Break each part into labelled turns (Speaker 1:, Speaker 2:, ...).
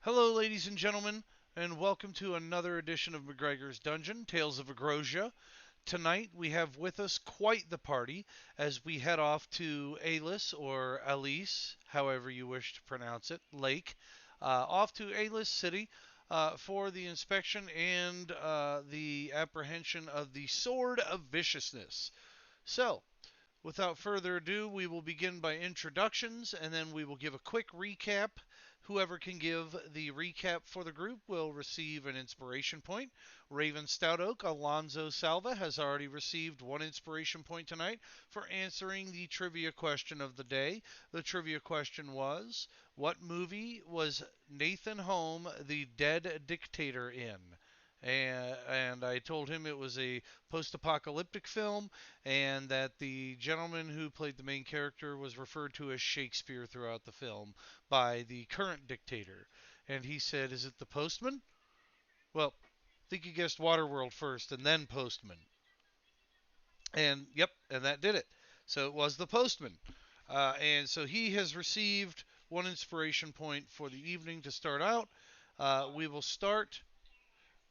Speaker 1: Hello, ladies and gentlemen, and welcome to another edition of McGregor's Dungeon, Tales of Agrosia. Tonight we have with us quite the party as we head off to Alis, or Alice, however you wish to pronounce it, Lake, off to Alis City for the inspection and the apprehension of the Sword of Viciousness. So, without further ado, we will begin by introductions and then we will give a quick recap. Whoever can give the recap for the group will receive an inspiration point. Raven Stoutoak, Alonzo Salva has already received one inspiration point tonight for answering the trivia question of the day. The trivia question was, what movie was Nathan Home the dead dictator in? And I told him it was a post apocalyptic film and that the gentleman who played the main character was referred to as Shakespeare throughout the film by the current dictator. And he said, "Is it the Postman?" Well, I think you guessed Waterworld first and then Postman. And yep, and that did it. So it was the Postman. And so he has received one inspiration point for the evening to start out. We will start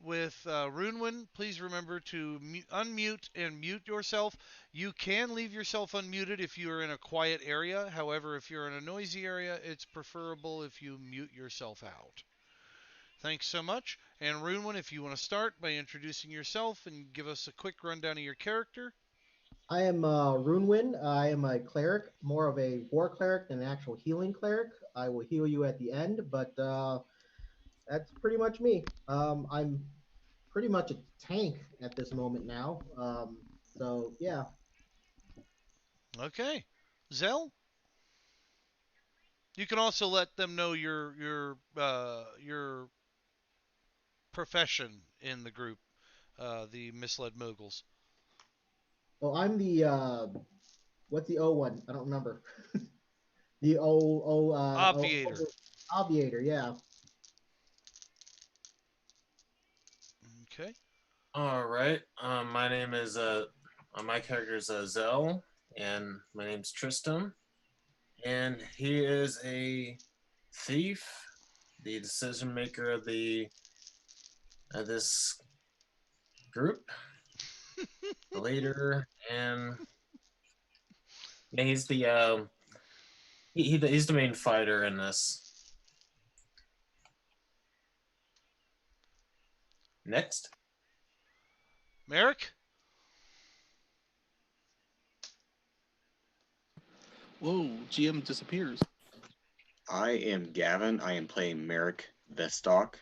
Speaker 1: with Runewin. Please remember to unmute and mute yourself. You can leave yourself unmuted if you are in a quiet area. However, if you're in a noisy area, it's preferable if you mute yourself out. Thanks so much. And Runewin, if you want to start by introducing yourself and give us a quick rundown of your character.
Speaker 2: I am Runewin. I am a cleric, more of a war cleric than an actual healing cleric. I will heal you at the end, but that's pretty much me. I'm pretty much a tank at this moment now. So yeah.
Speaker 1: Okay. Zell, you can also let them know your profession in the group, the misled moguls.
Speaker 2: Well, I'm the what's the O one? I don't remember. The
Speaker 1: Obviator.
Speaker 2: obviator. Yeah.
Speaker 1: Okay.
Speaker 3: All right. My character is Zell, and my name's Tristan, and he is a thief, the decision maker of this group, the leader, and yeah, he's the main fighter in this. Next,
Speaker 1: Merrick?
Speaker 4: Whoa, GM disappears.
Speaker 5: I am Gavin. I am playing Merrick Vestock.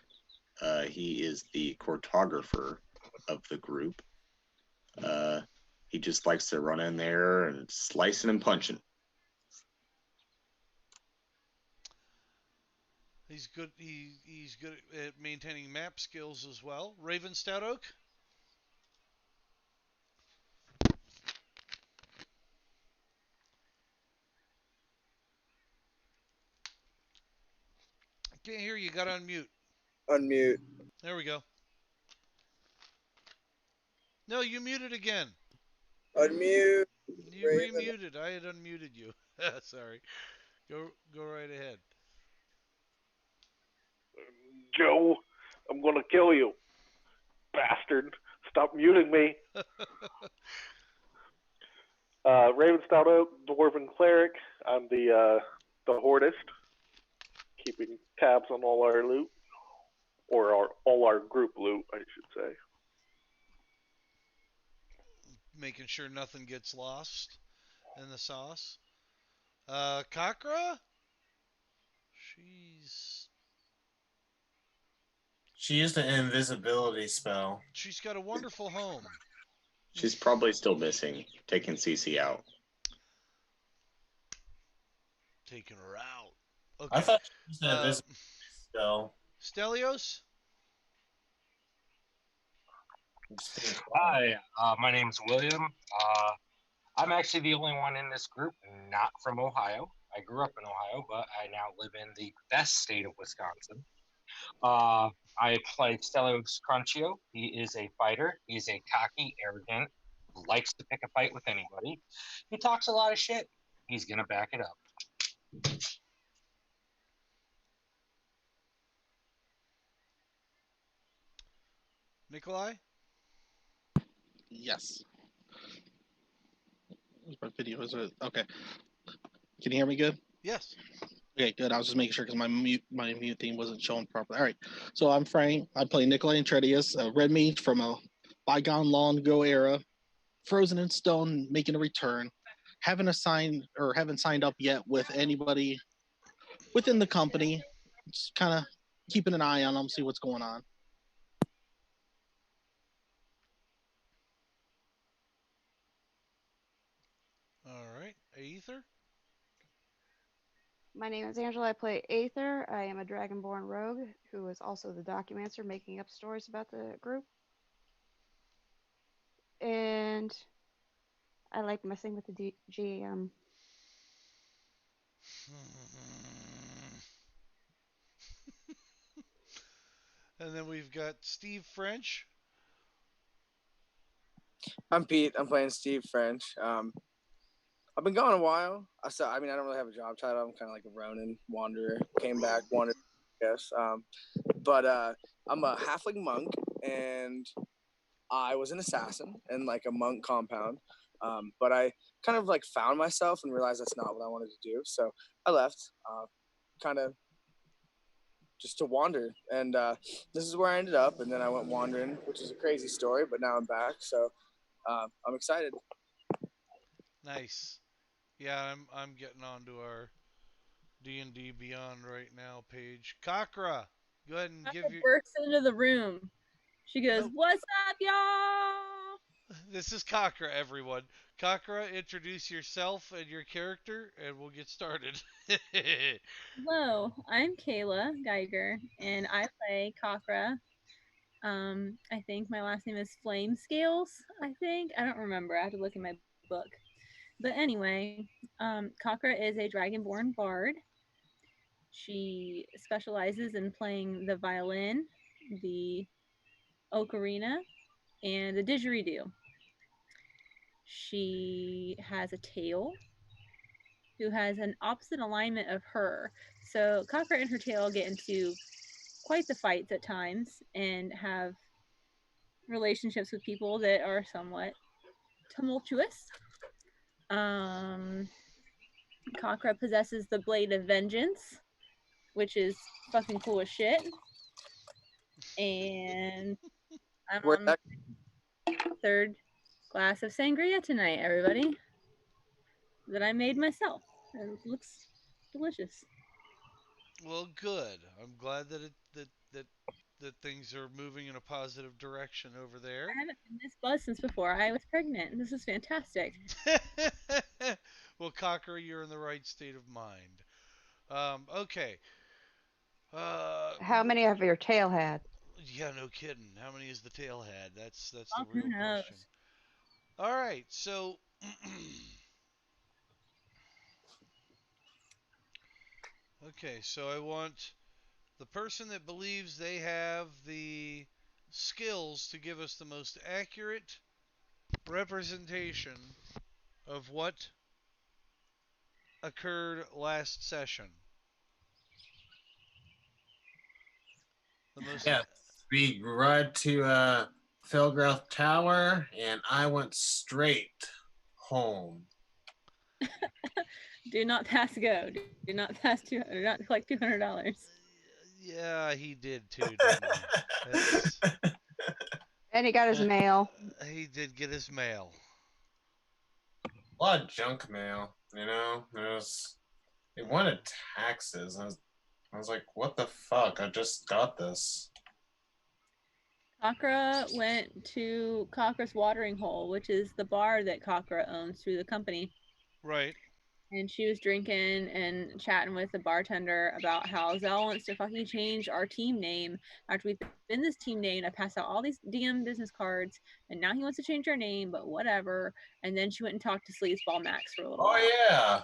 Speaker 5: He is the cartographer of the group. Uh, he just likes to run in there and slicing and punching.
Speaker 1: He's good. He's good at maintaining map skills as well. Raven Stout Oak. I can't hear you. Got to unmute.
Speaker 6: Unmute.
Speaker 1: There we go. No, you muted again.
Speaker 6: Unmute.
Speaker 1: You
Speaker 6: Raven.
Speaker 1: remuted. I had unmuted you. Sorry. Go right ahead.
Speaker 7: Joe, I'm gonna kill you, bastard. Stop muting me. Raven Stout Oak, Dwarven Cleric. I'm the Hordist, keeping tabs on all our loot, or all our group loot, I should say.
Speaker 1: Making sure nothing gets lost in the sauce. Kakra. She's
Speaker 3: she used an invisibility spell.
Speaker 1: she's got a wonderful home.
Speaker 5: She's probably still missing, taking CC out.
Speaker 1: Taking her out.
Speaker 3: I
Speaker 1: Okay.
Speaker 3: thought she used an
Speaker 1: Uh,
Speaker 3: invisibility spell.
Speaker 1: Stelios.
Speaker 8: Hi, my name's William. I'm actually the only one in this group not from Ohio. I grew up in Ohio, but I now live in the best state of Wisconsin. I play Stelios Crunchio. He is a fighter. He's a cocky, arrogant, likes to pick a fight with anybody. He talks a lot of shit. He's going to back it up.
Speaker 1: Nikolai?
Speaker 4: Yes. What video is it? Okay. Can you hear me good?
Speaker 1: Yes.
Speaker 4: Okay, good. I was just making sure because my mute thing wasn't showing properly. All right. So I'm Frank. I play Nikolai Entredius, a red mage from a bygone long ago era, frozen in stone, making a return. Haven't signed up yet with anybody within the company. Just kind of keeping an eye on them, see what's going on.
Speaker 1: All right. Aether?
Speaker 9: My name is Angela. I play Aether. I am a Dragonborn rogue who is also the documancer making up stories about the group. And I like messing with the GM.
Speaker 1: And then we've got Steve French.
Speaker 6: I'm Pete. I'm playing Steve French. I've been gone a while. I mean, I don't really have a job title. I'm kind of like a Ronin wanderer. Came back, wandered, I guess. But I'm a halfling monk, and I was an assassin in like a monk compound. But I kind of like found myself and realized that's not what I wanted to do. So I left, kind of just to wander. And this is where I ended up. And then I went wandering, which is a crazy story, but now I'm back. So I'm excited.
Speaker 1: Nice. Yeah, I'm getting onto our D&D Beyond right now page. Kakra, go ahead and give your.
Speaker 10: Bursts into the room. She goes,
Speaker 1: Nope.
Speaker 10: "What's up, y'all?"
Speaker 1: This is Kakra, everyone. Kakra, introduce yourself and your character, and we'll get started.
Speaker 10: Hello, I'm Kayla Geiger, and I play Kakra. I think my last name is Flame Scales. I don't remember. I have to look in my book. But anyway, Kakra is a Dragonborn bard. She specializes in playing the violin, the ocarina, and the didgeridoo. She has a tail who has an opposite alignment of her. So Cockra and her tail get into quite the fights at times and have relationships with people that are somewhat tumultuous. Cockra possesses the Blade of Vengeance, which is fucking cool as shit. And I'm
Speaker 6: Where
Speaker 10: on
Speaker 6: that
Speaker 10: my third glass of sangria tonight, everybody. That I made myself. It looks delicious.
Speaker 1: Well, good. I'm glad that that things are moving in a positive direction over there.
Speaker 10: I haven't been this buzzed since before I was pregnant. This is fantastic.
Speaker 1: Well, Cocker, you're in the right state of mind. Okay.
Speaker 9: How many have your tail had?
Speaker 1: Yeah, no kidding. How many is the tail had? That's the
Speaker 10: Oh, who
Speaker 1: real question.
Speaker 10: knows?
Speaker 1: All right, so okay, so I want the person that believes they have the skills to give us the most accurate representation of what occurred last session. The most.
Speaker 3: Yeah, we ride to Felgrowth Tower, and I went straight home.
Speaker 10: Do not pass go. Do not pass do not collect $200.
Speaker 1: Yeah, he did too, didn't he? That's.
Speaker 9: And he got his mail.
Speaker 1: He did get his mail.
Speaker 3: A lot of junk mail, they wanted taxes. I was like, what the fuck? I just got this.
Speaker 10: Cockra went to Cockra's Watering Hole, which is the bar that Cockra owns through the company.
Speaker 1: Right.
Speaker 10: And she was drinking and chatting with the bartender about how Zell wants to fucking change our team name after we've been this team name. I passed out all these DM business cards, and now he wants to change our name, but whatever. And then she went and talked to Sleazeball Max for a little while.
Speaker 3: Oh, yeah.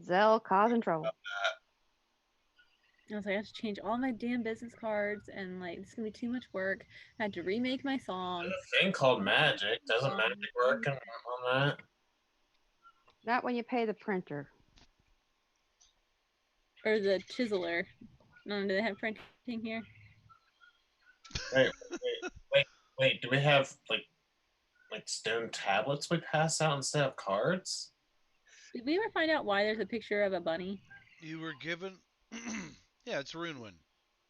Speaker 9: Zell causing trouble.
Speaker 10: I was like, I have to change all my damn business cards, and like, it's gonna be too much work. I had to remake my song.
Speaker 3: There's a thing called magic. Doesn't magic work on that?
Speaker 9: Not when you pay the printer.
Speaker 10: or the chiseler. No, do they have printing here?
Speaker 3: Wait, wait. Do we have like stone tablets we pass out instead of cards?
Speaker 10: Did we ever find out why there's a picture of a bunny?
Speaker 1: You were given. Yeah, it's Runewind.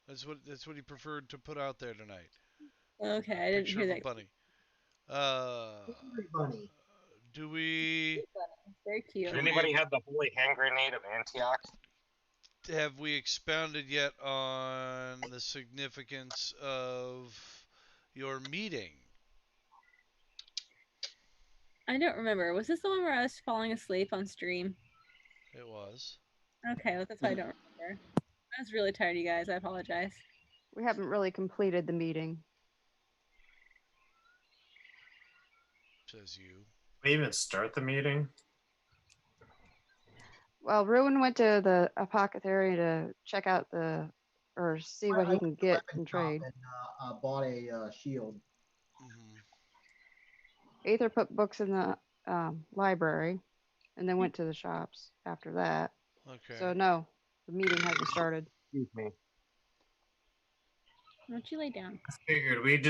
Speaker 1: That's what he preferred to put out there tonight.
Speaker 10: Okay, I didn't
Speaker 1: Picture
Speaker 10: hear
Speaker 1: of a
Speaker 10: that.
Speaker 1: bunny.
Speaker 2: Bunny.
Speaker 1: Do we
Speaker 10: Very cute.
Speaker 8: Did anybody have the holy hand grenade of Antioch?
Speaker 1: have we expounded yet on the significance of your meeting?
Speaker 10: I don't remember. Was this the one where I was falling asleep on stream?
Speaker 1: It was.
Speaker 10: Okay, well, that's why I don't remember. I was really tired, you guys. I apologize.
Speaker 9: We haven't really completed the meeting.
Speaker 1: Says you.
Speaker 3: We even start the meeting?
Speaker 9: Well, Ruin went to the apothecary to check out or see what
Speaker 2: I
Speaker 9: he
Speaker 2: went
Speaker 9: can
Speaker 2: to the
Speaker 9: get
Speaker 2: weapon
Speaker 9: and
Speaker 2: shop
Speaker 9: trade.
Speaker 2: and bought a shield.
Speaker 1: Mm-hmm.
Speaker 9: Aether put books in the library and then went to the shops after that.
Speaker 1: Okay.
Speaker 9: So no, the meeting hasn't started.
Speaker 8: Excuse me.
Speaker 10: Why don't you lay down?
Speaker 3: I figured we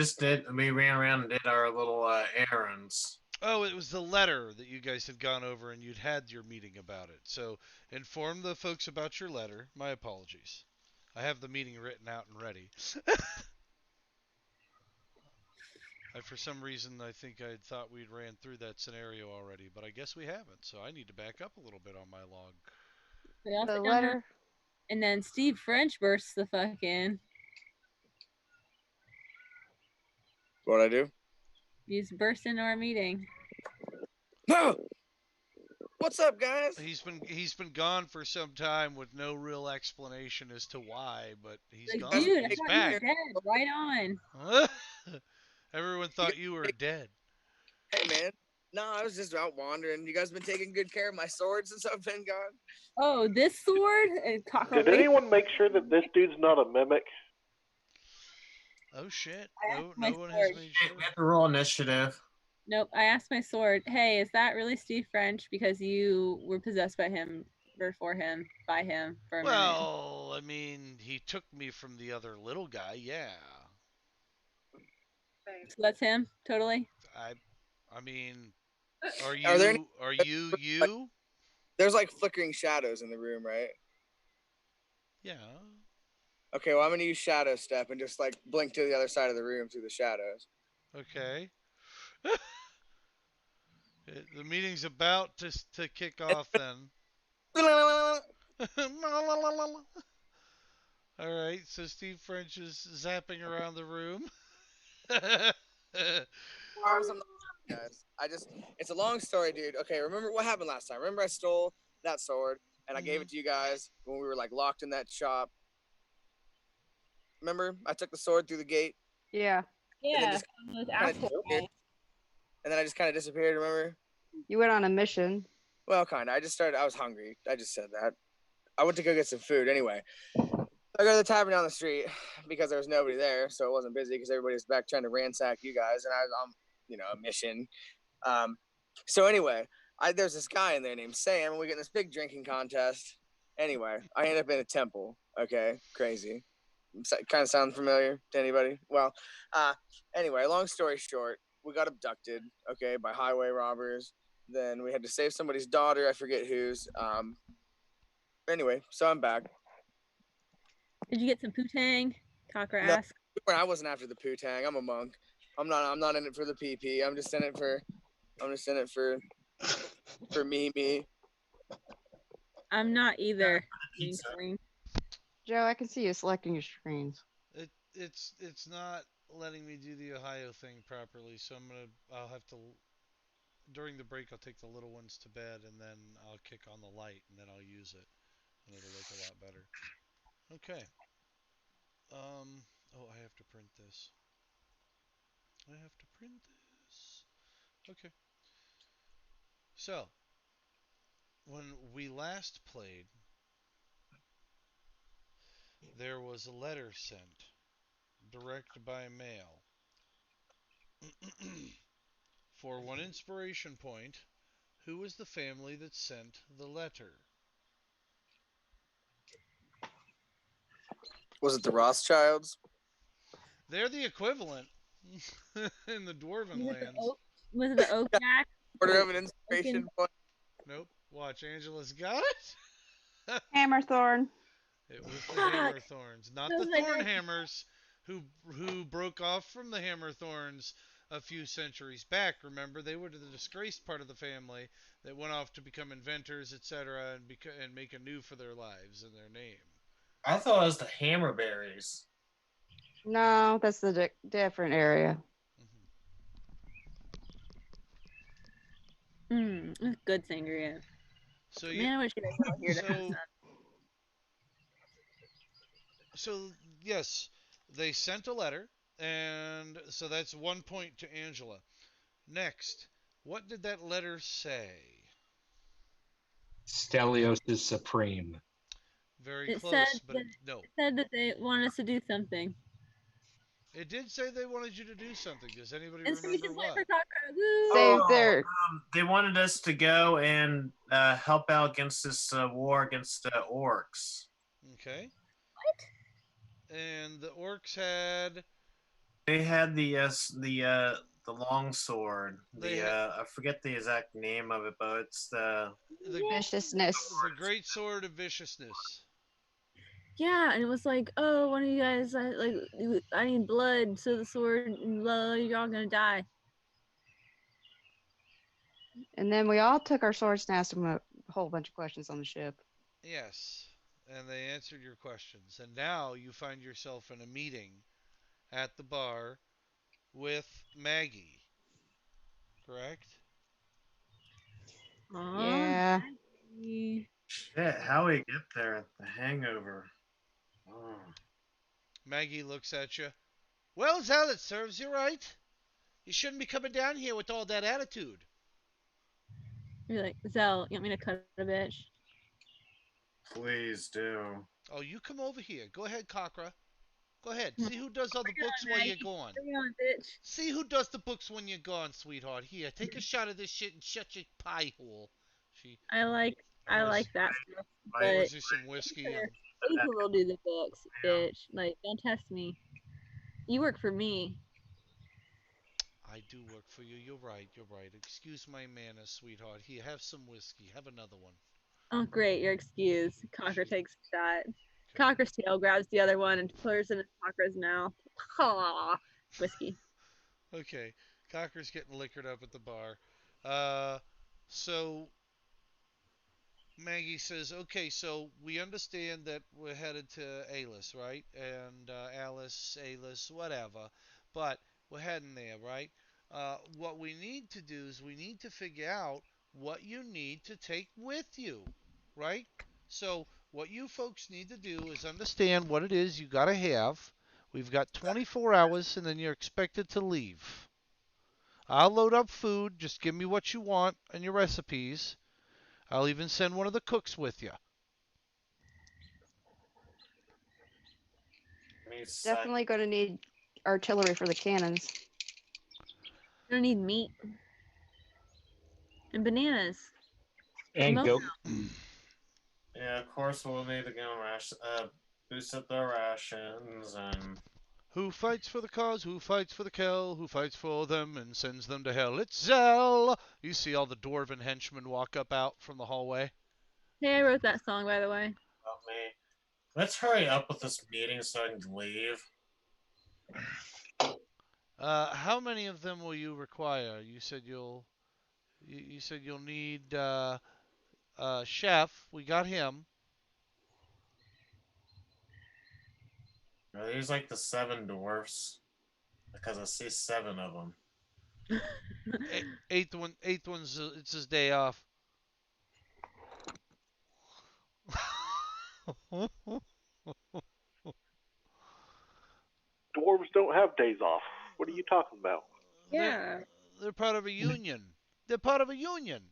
Speaker 3: ran around and did our little errands.
Speaker 1: Oh, it was the letter that you guys had gone over and you'd had your meeting about it. So inform the folks about your letter. My apologies. I have the meeting written out and ready. For some reason, I think I thought we'd ran through that scenario already, but I guess we haven't. So I need to back up a little bit on my log.
Speaker 10: We also
Speaker 9: The
Speaker 10: don't
Speaker 9: letter.
Speaker 10: have. And then Steve French bursts the fuck in.
Speaker 6: What'd I do?
Speaker 10: He's burst into our meeting.
Speaker 6: No! What's up, guys?
Speaker 1: He's been gone for some time with no real explanation as to why, but he's
Speaker 10: Like,
Speaker 1: gone.
Speaker 10: dude, I
Speaker 1: He's
Speaker 10: thought
Speaker 1: back.
Speaker 10: you were dead. Right on.
Speaker 1: Everyone thought you were dead.
Speaker 6: Hey, man. No, I was just out wandering. You guys been taking good care of my sword since I've been gone?
Speaker 10: Oh, this sword? And
Speaker 7: Did anyone make sure that this dude's not a mimic?
Speaker 1: Oh shit!
Speaker 10: I
Speaker 1: No,
Speaker 10: asked my
Speaker 1: no one has
Speaker 10: sword.
Speaker 1: made
Speaker 3: Hey,
Speaker 1: sure.
Speaker 3: we have to roll initiative.
Speaker 10: Nope. I asked my sword, hey, is that really Steve French? Because you were possessed by him, or by him for a minute.
Speaker 1: Well, I mean, he took me from the other little guy. Yeah.
Speaker 10: So that's him, totally.
Speaker 1: I mean,
Speaker 6: Are
Speaker 1: you?
Speaker 6: There's like flickering shadows in the room, right?
Speaker 1: Yeah.
Speaker 6: Okay, well, I'm gonna use Shadow Step and just like blink to the other side of the room through the shadows.
Speaker 1: Okay. The meeting's about to kick off then. All right, so Steve French is zapping around the room.
Speaker 6: Arms, I'm not, guys. It's a long story, dude. Okay, remember what happened last time? Remember I stole that sword and I gave it to you guys when we were like locked in that shop? Remember? I took the sword through the gate.
Speaker 9: Yeah.
Speaker 10: Yeah.
Speaker 6: And then I just kind of disappeared, remember?
Speaker 9: You went on a mission.
Speaker 6: Well, kind of. I was hungry. I just said that. I went to go get some food anyway. I go to the tavern down the street because there was nobody there, so it wasn't busy because everybody was back trying to ransack you guys, and I was on, a mission. So anyway, there's this guy in there named Sam, and we get in this big drinking contest. Anyway, I end up in a temple. Okay, crazy. Kind of sound familiar to anybody? Well, anyway, long story short, we got abducted, okay, by highway robbers. Then we had to save somebody's daughter. I forget whose. Anyway, so I'm back.
Speaker 10: Did you get some poo-tang? Cocker
Speaker 6: No,
Speaker 10: asked.
Speaker 6: I wasn't after the poo-tang. I'm a monk. I'm not in it for the pee-pee. I'm just in it for me.
Speaker 10: I'm not either.
Speaker 9: Joe, I can see you selecting your screens.
Speaker 1: It's not letting me do the Ohio thing properly, so I'll have to during the break I'll take the little ones to bed and then I'll kick on the light and then I'll use it and it'll look a lot better. Okay. Oh, I have to print this. Okay. So, when we last played, there was a letter sent, direct by mail. For one inspiration point, who was the family that sent the letter?
Speaker 6: Was it the Rothschilds?
Speaker 1: They're the equivalent in the dwarven
Speaker 10: Was it the
Speaker 1: lands.
Speaker 10: oak? Was it the oak jack?
Speaker 6: Order of an inspiration point.
Speaker 1: Nope. Watch, Angela's got it.
Speaker 9: Hammerthorn.
Speaker 1: It was the
Speaker 10: Fuck.
Speaker 1: Hammerthorns, not
Speaker 10: That
Speaker 1: the
Speaker 10: was my next-
Speaker 1: Thornhammers, who broke off from the Hammerthorns a few centuries back. Remember, they were the disgraced part of the family that went off to become inventors, etc., and make anew for their lives and their name.
Speaker 3: I thought it was the Hammerberries.
Speaker 9: No, that's the different area.
Speaker 10: Good sangria.
Speaker 1: So
Speaker 10: Man, I wish you guys were here to have some.
Speaker 1: So yes, they sent a letter, and so that's 1 point to Angela. Next, what did that letter say?
Speaker 8: Stelios is supreme.
Speaker 1: Very
Speaker 10: It
Speaker 1: close,
Speaker 10: said
Speaker 1: but
Speaker 10: that,
Speaker 1: no.
Speaker 10: it said that they wanted us to do something.
Speaker 1: It did say they wanted you to do something. Does anybody
Speaker 10: Inspiration
Speaker 1: remember
Speaker 10: point
Speaker 1: what?
Speaker 10: for Cockroach. Woo!
Speaker 9: Save
Speaker 3: Oh,
Speaker 9: their.
Speaker 3: they wanted us to go and help out against this war against orcs.
Speaker 1: Okay.
Speaker 10: What?
Speaker 1: And the orcs had.
Speaker 3: They had the long sword.
Speaker 1: They
Speaker 3: I forget the exact name of it, but it's the
Speaker 9: Viciousness.
Speaker 1: the great sword of viciousness.
Speaker 10: Yeah, and it was like, oh, one of you guys, I need blood, so the sword, and blah, you're all gonna die.
Speaker 9: And then we all took our swords and asked them a whole bunch of questions on the ship.
Speaker 1: Yes. And they answered your questions. And now you find yourself in a meeting at the bar with Maggie. Correct?
Speaker 9: Yeah.
Speaker 3: shit. How we get there? The Hangover. Oh.
Speaker 1: Maggie looks at you. Well, Zal, it serves you right. You shouldn't be coming down here with all that attitude.
Speaker 10: You're like, Zell, you want me to cut a bitch?
Speaker 3: Please do.
Speaker 1: Oh, you come over here. Go ahead, Cockra. Go ahead. See who does all the books while you're gone.
Speaker 10: Bring it on, bitch.
Speaker 1: See who does the books when you're gone, sweetheart. Here, take a shot of this shit and shut your pie hole. She
Speaker 10: I like that stuff, but
Speaker 1: pours you some whiskey and
Speaker 10: April will do the books, bitch. Like, don't test me. You work for me.
Speaker 1: I do work for you. You're right. You're right. Excuse my manners, sweetheart. Here, have some whiskey. Have another one.
Speaker 10: Oh, great, you're excused. Cocker takes a shot. Cocker's tail grabs the other one and pours it in Cocker's mouth. Ha! Whiskey.
Speaker 1: Okay. Cocker's getting liquored up at the bar. So Maggie says, okay, so we understand that we're headed to Alice, right? And Alice, Alice, whatever. But we're heading there, right? What we need to do is we need to figure out what you need to take with you, right? So what you folks need to do is understand what it is you got to have. We've got 24 hours, and then you're expected to leave. I'll load up food. Just give me what you want and your recipes. I'll even send one of the cooks with you.
Speaker 9: Definitely going to need artillery for the cannons.
Speaker 10: You're gonna need meat. And bananas.
Speaker 8: And
Speaker 10: Milk.
Speaker 8: goat.
Speaker 3: Yeah, of course we'll need to go boost up the rations and.
Speaker 1: Who fights for the cause? Who fights for the Kel? Who fights for them and sends them to hell? It's Zell! You see all the dwarven henchmen walk up out from the hallway.
Speaker 10: Hey, I wrote that song, by the way.
Speaker 3: Help me. Let's hurry up with this meeting so I can leave.
Speaker 1: How many of them will you require? You said you'll need Chef. We got him.
Speaker 3: Are these like the 7 dwarfs? Because I see 7 of them.
Speaker 1: Eighth one's it's his day off.
Speaker 7: Dwarves don't have days off. What are you talking about?
Speaker 10: Yeah.
Speaker 1: They're part of a union. They're part of a union.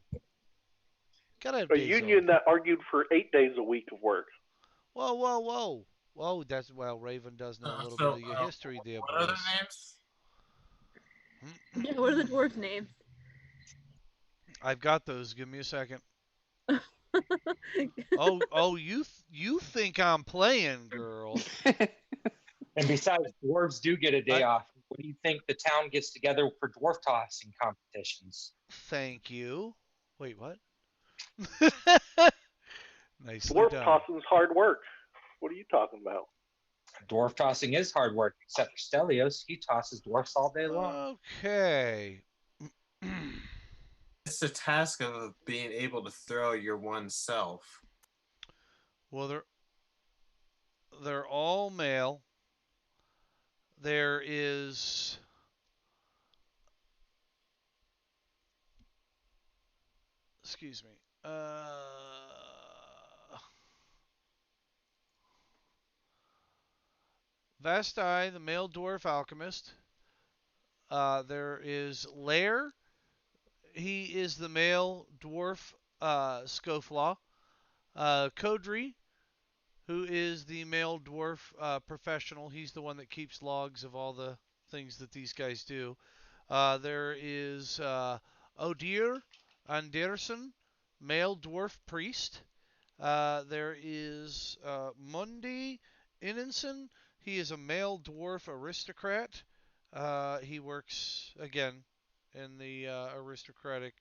Speaker 1: Gotta have
Speaker 7: A
Speaker 1: days
Speaker 7: union
Speaker 1: off.
Speaker 7: that argued for 8 days a week of work.
Speaker 1: Whoa, whoa, whoa. Whoa, that's, well, Raven does know a little bit of your history there,
Speaker 3: What are their
Speaker 1: boys.
Speaker 3: names?
Speaker 10: Yeah, what are the dwarves' names?
Speaker 1: I've got those. Give me a second. Oh, you think I'm playing, girl.
Speaker 8: And besides, dwarves do get a day
Speaker 1: I
Speaker 8: off. What do you think the town gets together for dwarf tossing competitions?
Speaker 1: thank you. Wait, what? Nicely
Speaker 7: Dwarf
Speaker 1: done.
Speaker 7: tossing's hard work. What are you talking about?
Speaker 8: Dwarf tossing is hard work, except for Stelios. He tosses dwarfs all day long.
Speaker 1: Okay.
Speaker 3: It's the task of being able to throw your one self.
Speaker 1: Well, they're all male. There is excuse me. Vasti, the male dwarf alchemist. There is Lair. He is the male dwarf Scoflaw. Kodri, who is the male dwarf professional. He's the one that keeps logs of all the things that these guys do. There is Odir Anderson, male dwarf priest. There is Mundi Innenson. He is a male dwarf aristocrat. He works, again, in the aristocratic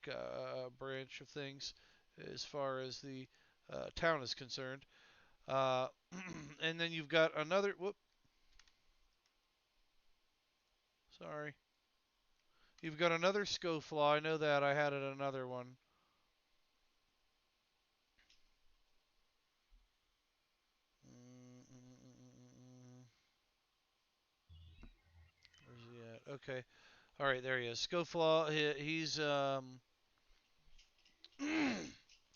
Speaker 1: branch of things as far as the town is concerned. Uh, and then you've got another. Whoop. Sorry. You've got another Scoflaw. I know that. I had it another one. Where's he at? Okay. All right, there he is. Scoflaw. He's and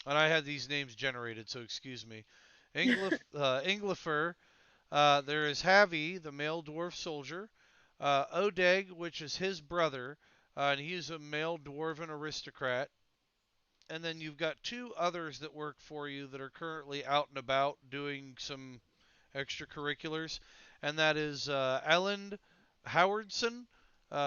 Speaker 1: I had these names generated, so excuse me. Inglifer. There is Havi, the male dwarf soldier. Odeg, which is his brother, and he's a male dwarven aristocrat. And then you've got two others that work for you that are currently out and about doing some extracurriculars, and that is Elland Howardson.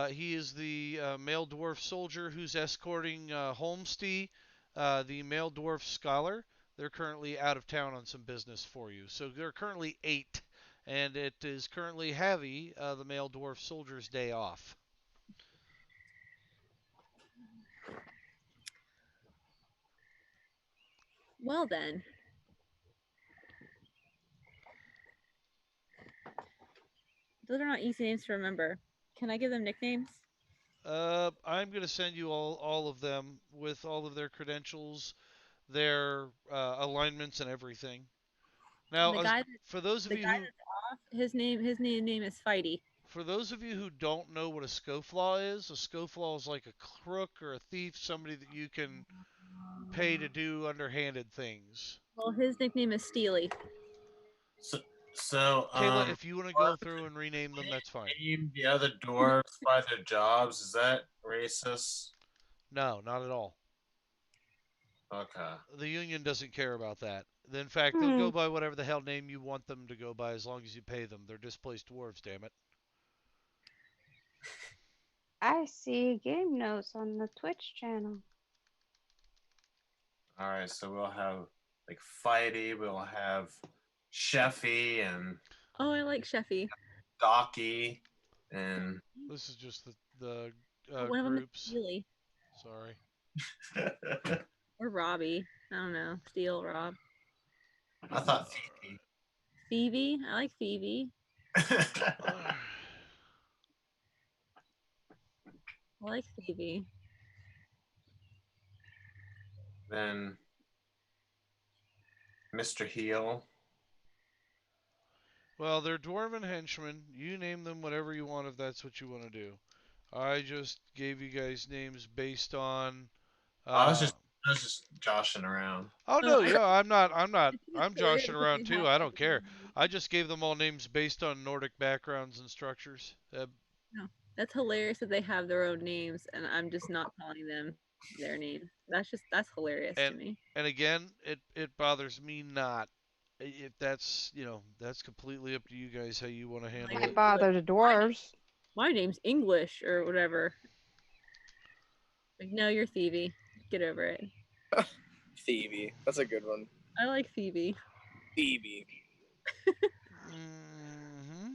Speaker 1: He is the male dwarf soldier who's escorting Holmesty, the male dwarf scholar. They're currently out of town on some business for you. So there are currently 8, and it is currently Heavy, the male dwarf soldier's day off.
Speaker 10: Well then. Those are not easy names to remember. Can I give them nicknames?
Speaker 1: I'm going to send you all of them with all of their credentials, their alignments, and everything. Now,
Speaker 10: The guy,
Speaker 1: for those of
Speaker 10: the
Speaker 1: you
Speaker 10: guy
Speaker 1: who
Speaker 10: that's off, his name is Fighty.
Speaker 1: for those of you who don't know what a Scoflaw is, a Scoflaw is like a crook or a thief, somebody that you can pay to do underhanded things.
Speaker 10: Well, his nickname is Steely.
Speaker 3: So,
Speaker 1: Kayla, if you want to go through and rename them, that's fine.
Speaker 3: name the other dwarves by their jobs. Is that racist?
Speaker 1: No, not at all.
Speaker 3: Okay.
Speaker 1: The union doesn't care about that. In fact, they'll go by whatever the hell name you want them to go by as long as you pay them. They're displaced dwarves, damn it.
Speaker 9: I see game notes on the Twitch channel.
Speaker 3: All right, so we'll have like Fighty, we'll have Sheffy and
Speaker 10: Oh, I like Sheffy.
Speaker 3: Docky, and
Speaker 1: This is just the
Speaker 10: One of them is
Speaker 1: groups.
Speaker 10: Steely.
Speaker 1: Sorry.
Speaker 10: Or Robbie. I don't know. Steel, Rob.
Speaker 3: I thought Phoebe.
Speaker 10: Phoebe? I like Phoebe. I like Phoebe.
Speaker 3: Then Mr. Heel.
Speaker 1: Well, they're dwarven henchmen. You name them whatever you want if that's what you want to do. I just gave you guys names based on.
Speaker 3: I was just joshing around.
Speaker 1: Oh no, yeah, I'm not. I'm
Speaker 10: hilarious
Speaker 1: joshing
Speaker 10: that
Speaker 1: around
Speaker 10: they
Speaker 1: too.
Speaker 10: have
Speaker 1: I don't
Speaker 10: like
Speaker 1: care. I just gave them all names based on Nordic backgrounds and structures.
Speaker 10: No, that's hilarious that they have their own names, and I'm just not calling them their name. That's hilarious to me.
Speaker 1: And again, it bothers me not. If that's that's completely up to you guys how you want to handle
Speaker 10: Like,
Speaker 1: it.
Speaker 9: Might bother the dwarves.
Speaker 10: My name's English or whatever. Like, no, you're Phoebe. Get over it.
Speaker 6: Phoebe. That's a good one.
Speaker 10: I like Phoebe.
Speaker 6: Phoebe.
Speaker 1: Mm-hmm.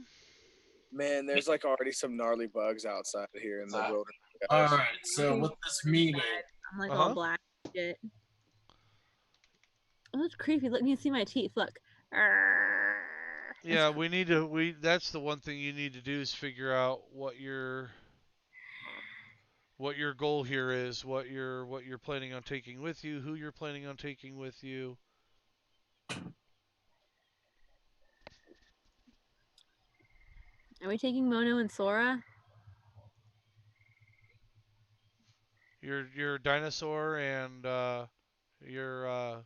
Speaker 6: Man, there's like already some gnarly bugs outside here in the wilderness.
Speaker 3: All
Speaker 6: Guys.
Speaker 3: right, so with this meeting,
Speaker 10: I'm like
Speaker 1: Uh-huh.
Speaker 10: all black shit. Oh, that's creepy. Let me see my teeth. Look.
Speaker 1: Yeah, we need to. That's the one thing you need to do is figure out what your goal here is, what you're planning on taking with you, who you're planning on taking with you.
Speaker 10: Are we taking Mono and Sora?
Speaker 1: Your dinosaur and your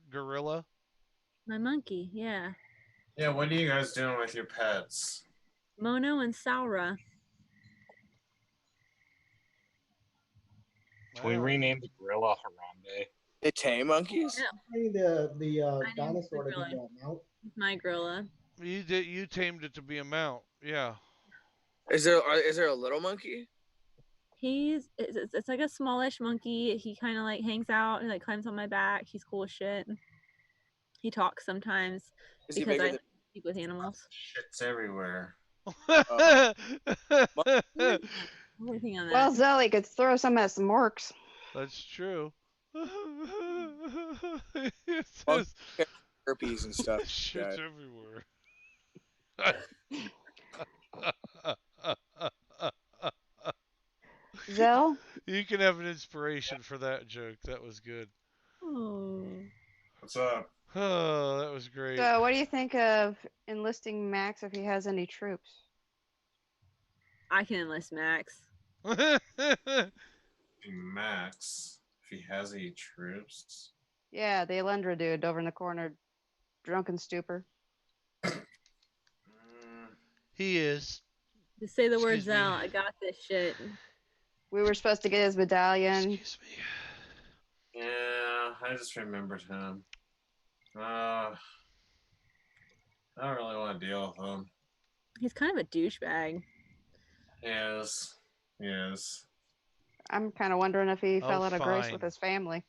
Speaker 1: gorilla.
Speaker 10: My monkey, yeah.
Speaker 3: yeah, what are you guys doing with your pets?
Speaker 10: Mono and Saura.
Speaker 8: Can we rename the gorilla Harambe?
Speaker 6: They tame monkeys?
Speaker 10: Yeah.
Speaker 2: Getting the
Speaker 10: I named
Speaker 2: dinosaur
Speaker 10: the
Speaker 2: to be
Speaker 10: gorilla.
Speaker 2: a mount.
Speaker 10: My gorilla.
Speaker 1: You tamed it to be a mount. Yeah.
Speaker 6: Is there a little monkey?
Speaker 10: It's like a smallish monkey. He kind of like hangs out and like climbs on my back. He's cool as shit. He talks sometimes
Speaker 6: Is he
Speaker 10: because
Speaker 6: bigger
Speaker 10: I
Speaker 6: than?
Speaker 10: speak with animals.
Speaker 3: Shit's everywhere.
Speaker 10: Everything on that.
Speaker 9: Well, Zelly could throw some at some orcs.
Speaker 1: That's true. It
Speaker 6: Monkeys
Speaker 1: says
Speaker 6: get herpes and stuff.
Speaker 1: shit's
Speaker 6: guys.
Speaker 1: everywhere.
Speaker 9: Zell,
Speaker 1: You can have an inspiration for that joke. That was good.
Speaker 10: Oh.
Speaker 3: What's up?
Speaker 1: Oh, that was great.
Speaker 9: so what do you think of enlisting Max if he has any troops?
Speaker 10: I can enlist Max.
Speaker 3: Max, if he has any troops.
Speaker 9: Yeah, the Elendra dude over in the corner, drunken stupor.
Speaker 1: He is.
Speaker 10: Just say the
Speaker 1: Excuse
Speaker 10: words
Speaker 1: me.
Speaker 10: out. I got this shit.
Speaker 9: We were supposed to get his medallion.
Speaker 1: Excuse me.
Speaker 3: Yeah, I just remembered him. I don't really want to deal with him.
Speaker 10: He's kind of a douchebag.
Speaker 3: Yes. Yes.
Speaker 9: I'm kind of wondering if he fell out of grace
Speaker 1: fine.
Speaker 9: with his family.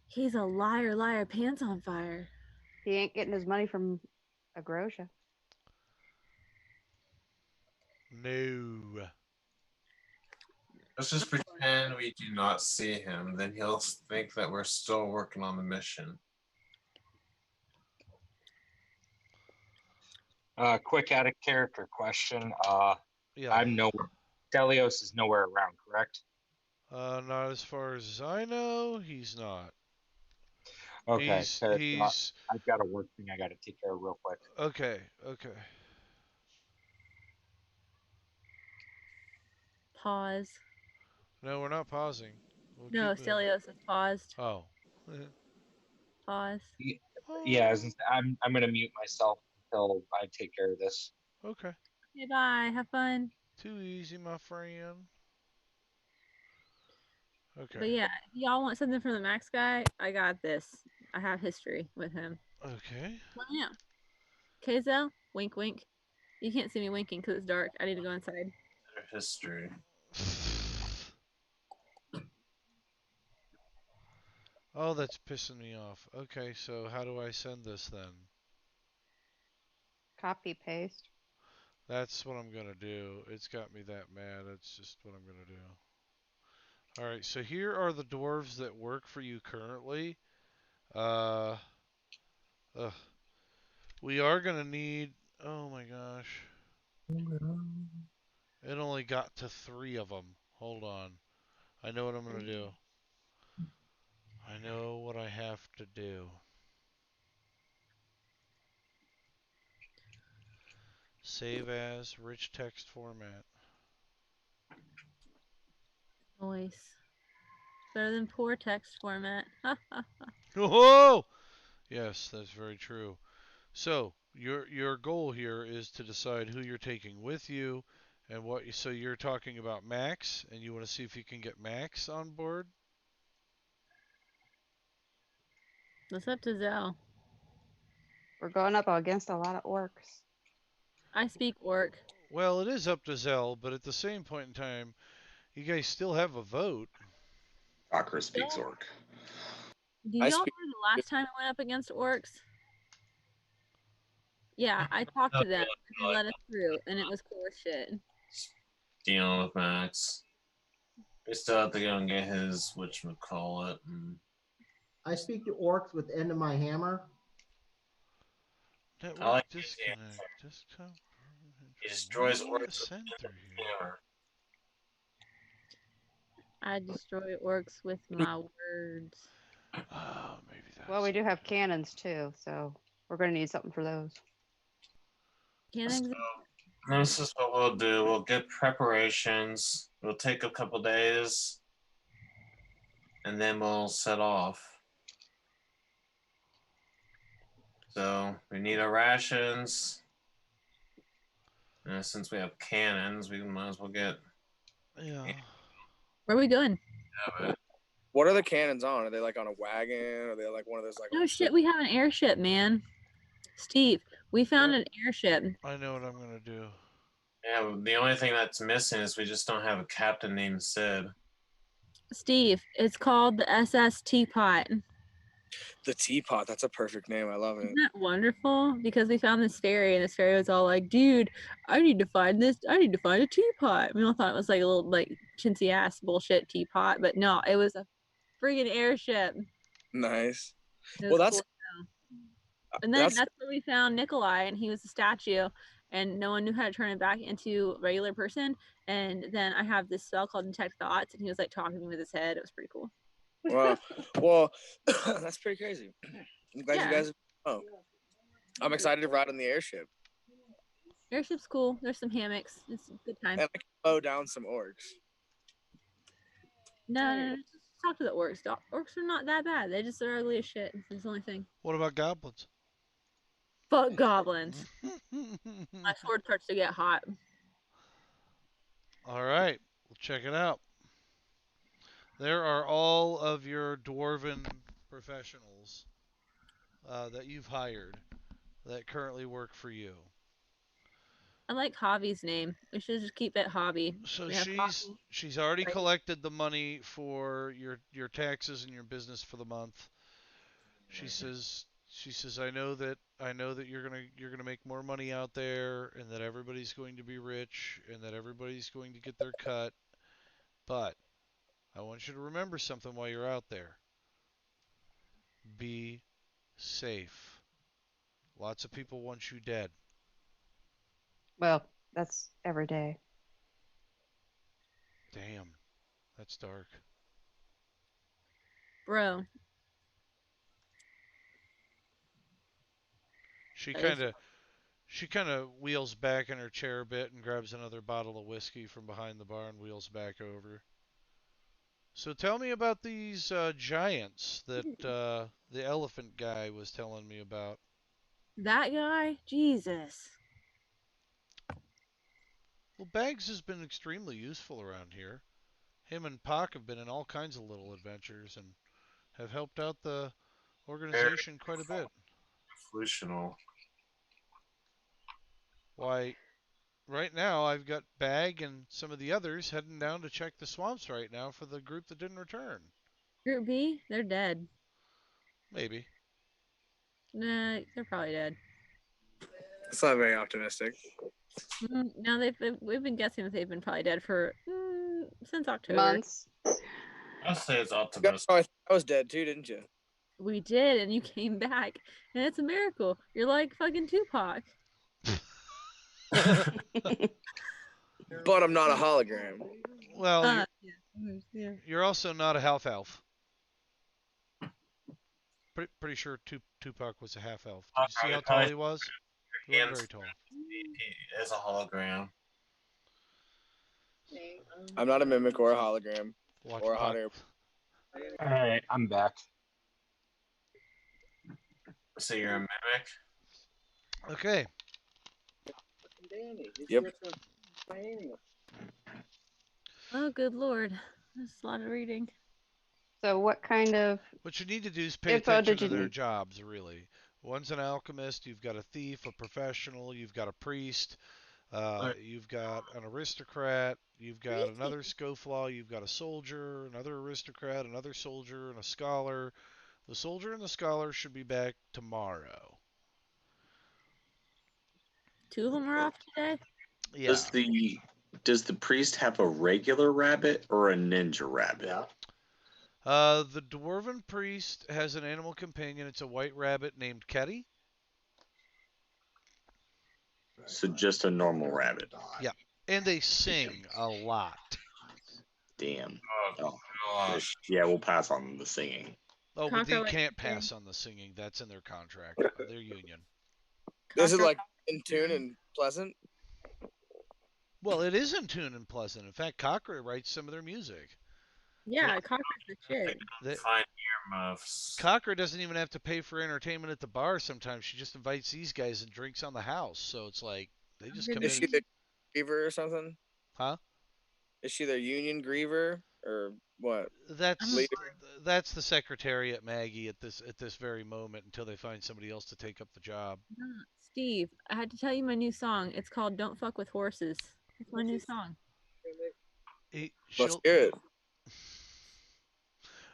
Speaker 10: He's a liar, liar, pants on fire.
Speaker 9: He ain't getting his money from Agrosia.
Speaker 1: No.
Speaker 3: Let's just pretend we do not see him. Then he'll think that we're still working on the mission.
Speaker 8: Quick out of character question.
Speaker 1: Yeah.
Speaker 8: I'm nowhere. Delios is nowhere around, correct?
Speaker 1: Not as far as I know. He's not.
Speaker 8: Okay.
Speaker 1: He's
Speaker 8: I've got a work thing I got to take care of real quick.
Speaker 1: okay. Okay.
Speaker 10: Pause.
Speaker 1: No, we're not pausing. We'll
Speaker 10: No,
Speaker 1: keep moving.
Speaker 10: Stelios is paused.
Speaker 1: Oh.
Speaker 10: Pause.
Speaker 8: Yeah, I'm gonna mute myself until I take care of this.
Speaker 1: Okay.
Speaker 10: Okay, bye. Have fun.
Speaker 1: Too easy, my friend. Okay.
Speaker 10: But yeah, if y'all want something from the Max guy, I got this. I have history with him.
Speaker 1: Okay.
Speaker 10: Let me know. Okay, Zell? Wink, wink. You can't see me winking because it's dark. I need to go inside.
Speaker 3: History.
Speaker 1: Oh, that's pissing me off. Okay, so how do I send this then?
Speaker 9: Copy paste.
Speaker 1: That's what I'm gonna do. It's got me that mad. That's just what I'm gonna do. Alright, so here are the dwarves that work for you currently. We are gonna need. Oh my gosh. It only got to 3 of them. Hold on. I know what I'm gonna do. I know what I have to do. Save as rich text format.
Speaker 10: Voice. Better than poor text format.
Speaker 1: Whoa! Yes, that's very true. So your goal here is to decide who you're taking with you, and what. So you're talking about Max, and you want to see if you can get Max on board.
Speaker 10: That's up to Zell.
Speaker 9: We're going up against a lot of orcs.
Speaker 10: I speak orc.
Speaker 1: Well, it is up to Zell, but at the same point in time, you guys still have a vote.
Speaker 5: Chakra speaks orc.
Speaker 10: Do y'all remember the last time I went up against orcs? Yeah, I talked to
Speaker 3: Not
Speaker 10: them
Speaker 3: really,
Speaker 10: and they let us through, and it was cool as shit.
Speaker 3: dealing with Max. We still have to go and get his whatchamacallit.
Speaker 2: I speak to orcs with the end of my hammer.
Speaker 3: I
Speaker 1: Network
Speaker 3: like
Speaker 1: disconnect. Desktop.
Speaker 3: he destroys
Speaker 1: Manually
Speaker 3: orcs with
Speaker 1: ascend
Speaker 3: the
Speaker 1: through here.
Speaker 3: hammer.
Speaker 10: I destroy orcs with my words.
Speaker 1: Oh, maybe that's.
Speaker 9: Well, we do have cannons too, so we're going to need something for those.
Speaker 10: Cannons.
Speaker 3: This is what we'll do. We'll get preparations. We'll take a couple days, and then we'll set off. So we need our rations. And since we have cannons, we might as well get.
Speaker 1: Yeah.
Speaker 10: Where are we going?
Speaker 6: What are the cannons on? Are they like on a wagon? Are they like one of those like?
Speaker 10: No shit, we have an airship, man. Steve, we found an airship.
Speaker 1: I know what I'm gonna do.
Speaker 3: Yeah, the only thing that's missing is we just don't have a captain named Sid.
Speaker 10: Steve, it's called the SS Teapot.
Speaker 6: The teapot. That's a perfect name. I love it.
Speaker 10: Isn't that wonderful? Because we found this fairy, and this fairy was all like, "Dude, I need to find this. I need to find a teapot." We all thought it was like a little like chintzy ass bullshit teapot, but no, it was a friggin' airship.
Speaker 6: Nice.
Speaker 10: It
Speaker 6: Well,
Speaker 10: was
Speaker 6: that's
Speaker 10: cool. And then that's where we found Nikolai, and he was a statue, and no one knew how to turn it back into a regular person. And then I have this spell called Detect Thoughts, and he was like talking to me with his head. It was pretty cool.
Speaker 6: well, that's pretty crazy. I'm glad
Speaker 10: Yeah.
Speaker 6: you guys. Oh, I'm excited to ride on the airship.
Speaker 10: Airship's cool. There's some hammocks. It's a good time.
Speaker 6: And I can mow down some orcs.
Speaker 10: No, just talk to the orcs. Orcs are not that bad. They just are ugly as shit. That's the only thing.
Speaker 1: What about goblins?
Speaker 10: Fuck goblins. My sword starts to get hot.
Speaker 1: All right, we'll check it out. There are all of your dwarven professionals that you've hired that currently work for you.
Speaker 10: I like Javi's name. We should just keep it Javi.
Speaker 1: So
Speaker 10: We have
Speaker 1: she's already
Speaker 10: Right.
Speaker 1: collected the money for your taxes and your business for the month. She says I know that you're gonna make more money out there, and that everybody's going to be rich, and that everybody's going to get their cut. But I want you to remember something while you're out there. Be safe. Lots of people want you dead.
Speaker 9: Well, that's every day.
Speaker 1: Damn, that's dark.
Speaker 10: Bro.
Speaker 1: She kind of wheels back in her chair a bit and grabs another bottle of whiskey from behind the bar and wheels back over. So tell me about these giants that the elephant guy was telling me about.
Speaker 10: That guy? Jesus.
Speaker 1: Well, Bags has been extremely useful around here. Him and Pock have been in all kinds of little adventures and have helped out the organization quite a bit.
Speaker 3: Evolutional.
Speaker 1: Why, right now I've got Bag and some of the others heading down to check the swamps right now for the group that didn't return.
Speaker 10: Group B? They're dead.
Speaker 1: Maybe.
Speaker 10: Nah, they're probably dead.
Speaker 6: It's not very optimistic.
Speaker 10: No, we've been guessing that they've been probably dead for since October.
Speaker 9: Months.
Speaker 3: I'll say it's optimistic.
Speaker 6: I was dead too, didn't you?
Speaker 10: We did, and you came back, and it's a miracle. You're like fucking Tupac.
Speaker 6: But I'm not a hologram.
Speaker 1: Well,
Speaker 10: yeah.
Speaker 1: you're also not a half elf. Pretty sure Tupac was a half elf. Did you see how tall he was? He wasn't very tall.
Speaker 3: He is a hologram.
Speaker 6: I'm not a mimic or a hologram.
Speaker 1: Watch
Speaker 6: or a hot
Speaker 1: Puck.
Speaker 6: air.
Speaker 8: Alright, I'm back.
Speaker 3: So you're a mimic?
Speaker 1: Okay.
Speaker 6: Yep.
Speaker 10: Oh, good lord. That's a lot of reading.
Speaker 9: So what kind of
Speaker 1: What you need to do is pay
Speaker 9: info
Speaker 1: attention
Speaker 9: did
Speaker 1: to
Speaker 9: you
Speaker 1: their
Speaker 9: need?
Speaker 1: jobs, really. One's an alchemist, you've got a thief, a professional, you've got a priest, you've got an aristocrat, you've got another scofflaw, you've got a soldier, another aristocrat, another soldier, and a scholar. The soldier and the scholar should be back tomorrow.
Speaker 10: 2 of them are off today.
Speaker 1: Yeah.
Speaker 5: Does the priest have a regular rabbit or a ninja rabbit?
Speaker 2: Yeah.
Speaker 1: The dwarven priest has an animal companion. It's a white rabbit named Ketty.
Speaker 5: So just a normal rabbit.
Speaker 1: Yeah. And they sing a lot.
Speaker 5: Damn.
Speaker 8: Oh, gosh.
Speaker 5: Yeah, we'll pass on the singing.
Speaker 1: Oh, but
Speaker 10: Conquer
Speaker 1: they
Speaker 10: like
Speaker 1: can't
Speaker 10: the same.
Speaker 1: pass on the singing. That's in their contract, their union.
Speaker 6: This is
Speaker 10: Conquer-
Speaker 6: like in tune and pleasant.
Speaker 1: Well, it is in tune and pleasant. In fact, Cochran writes some of their music.
Speaker 10: Yeah, Conquer's the shit.
Speaker 8: Fine earmuffs.
Speaker 1: Cochran doesn't even have to pay for entertainment at the bar sometimes. She just invites these guys and drinks on the house. So it's like, they just come
Speaker 6: Is she
Speaker 1: in.
Speaker 6: the griever or something?
Speaker 1: Huh?
Speaker 6: Is she their union griever or what?
Speaker 1: That's
Speaker 6: Leader?
Speaker 1: that's the secretariat Maggie at this very moment until they find somebody else to take up the job.
Speaker 10: Steve, I had to tell you my new song. It's called "Don't Fuck with Horses." It's my new song.
Speaker 6: Let's
Speaker 1: She'll,
Speaker 6: hear it.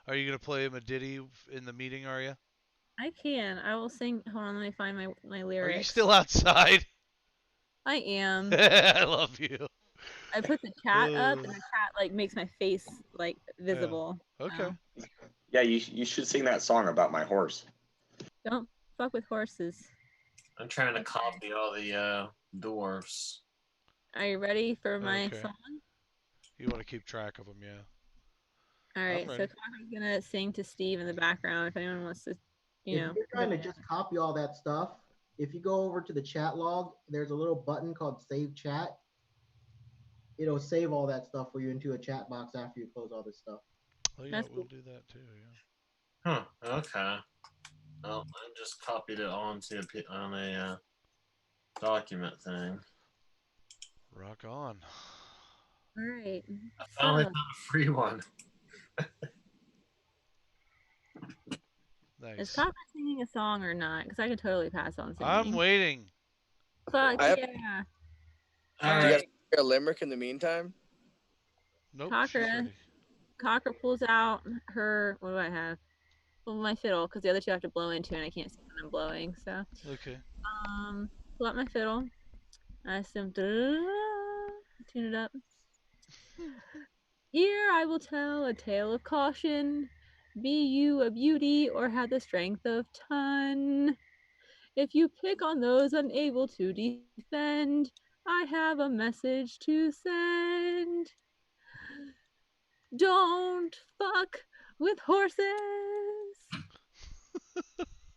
Speaker 1: are you gonna play him a ditty in the meeting? Are you?
Speaker 10: I can. I will sing. Hold on, let me find my lyrics.
Speaker 1: Are you still outside?
Speaker 10: I am.
Speaker 1: I love you.
Speaker 10: I put the chat up, and the chat like makes my face like visible.
Speaker 1: Okay.
Speaker 5: Yeah, you should sing that song about my horse.
Speaker 10: Don't fuck with horses.
Speaker 3: I'm trying to copy all the dwarfs.
Speaker 10: Are you ready for my
Speaker 1: Okay.
Speaker 10: song?
Speaker 1: You want to keep track of them, yeah.
Speaker 10: All right. So
Speaker 1: ready.
Speaker 10: Connor's gonna sing to Steve in the background. If anyone wants to, you know.
Speaker 2: If you're trying to just copy all that stuff, if you go over to the chat log, there's a little button called Save Chat. It'll save all that stuff for you into a chat box after you close all this stuff.
Speaker 1: Oh yeah,
Speaker 10: That's
Speaker 1: we'll
Speaker 10: cool.
Speaker 1: do that too. Yeah.
Speaker 3: Huh. Okay. Well, I just copied it onto on a document thing.
Speaker 1: Rock on.
Speaker 10: All right.
Speaker 3: I finally
Speaker 10: So,
Speaker 3: found a free one.
Speaker 10: is
Speaker 1: Nice.
Speaker 10: Connor singing a song or not? Because I could totally pass on singing.
Speaker 1: I'm waiting.
Speaker 10: Fuck
Speaker 6: I have-
Speaker 10: yeah.
Speaker 3: All
Speaker 6: Do you
Speaker 3: right.
Speaker 6: guys hear a limerick in the meantime?
Speaker 1: Nope. she's
Speaker 10: Cochran.
Speaker 1: ready.
Speaker 10: Cocker pulls out her. What do I have? Well, my fiddle, because the other two I have to blow into, and I can't see when I'm blowing. So,
Speaker 1: Okay.
Speaker 10: pull out my fiddle. I tune it up. Here I will tell a tale of caution. Be you a beauty or have the strength of ton. If you pick on those unable to defend, I have a message to send. Don't fuck with horses.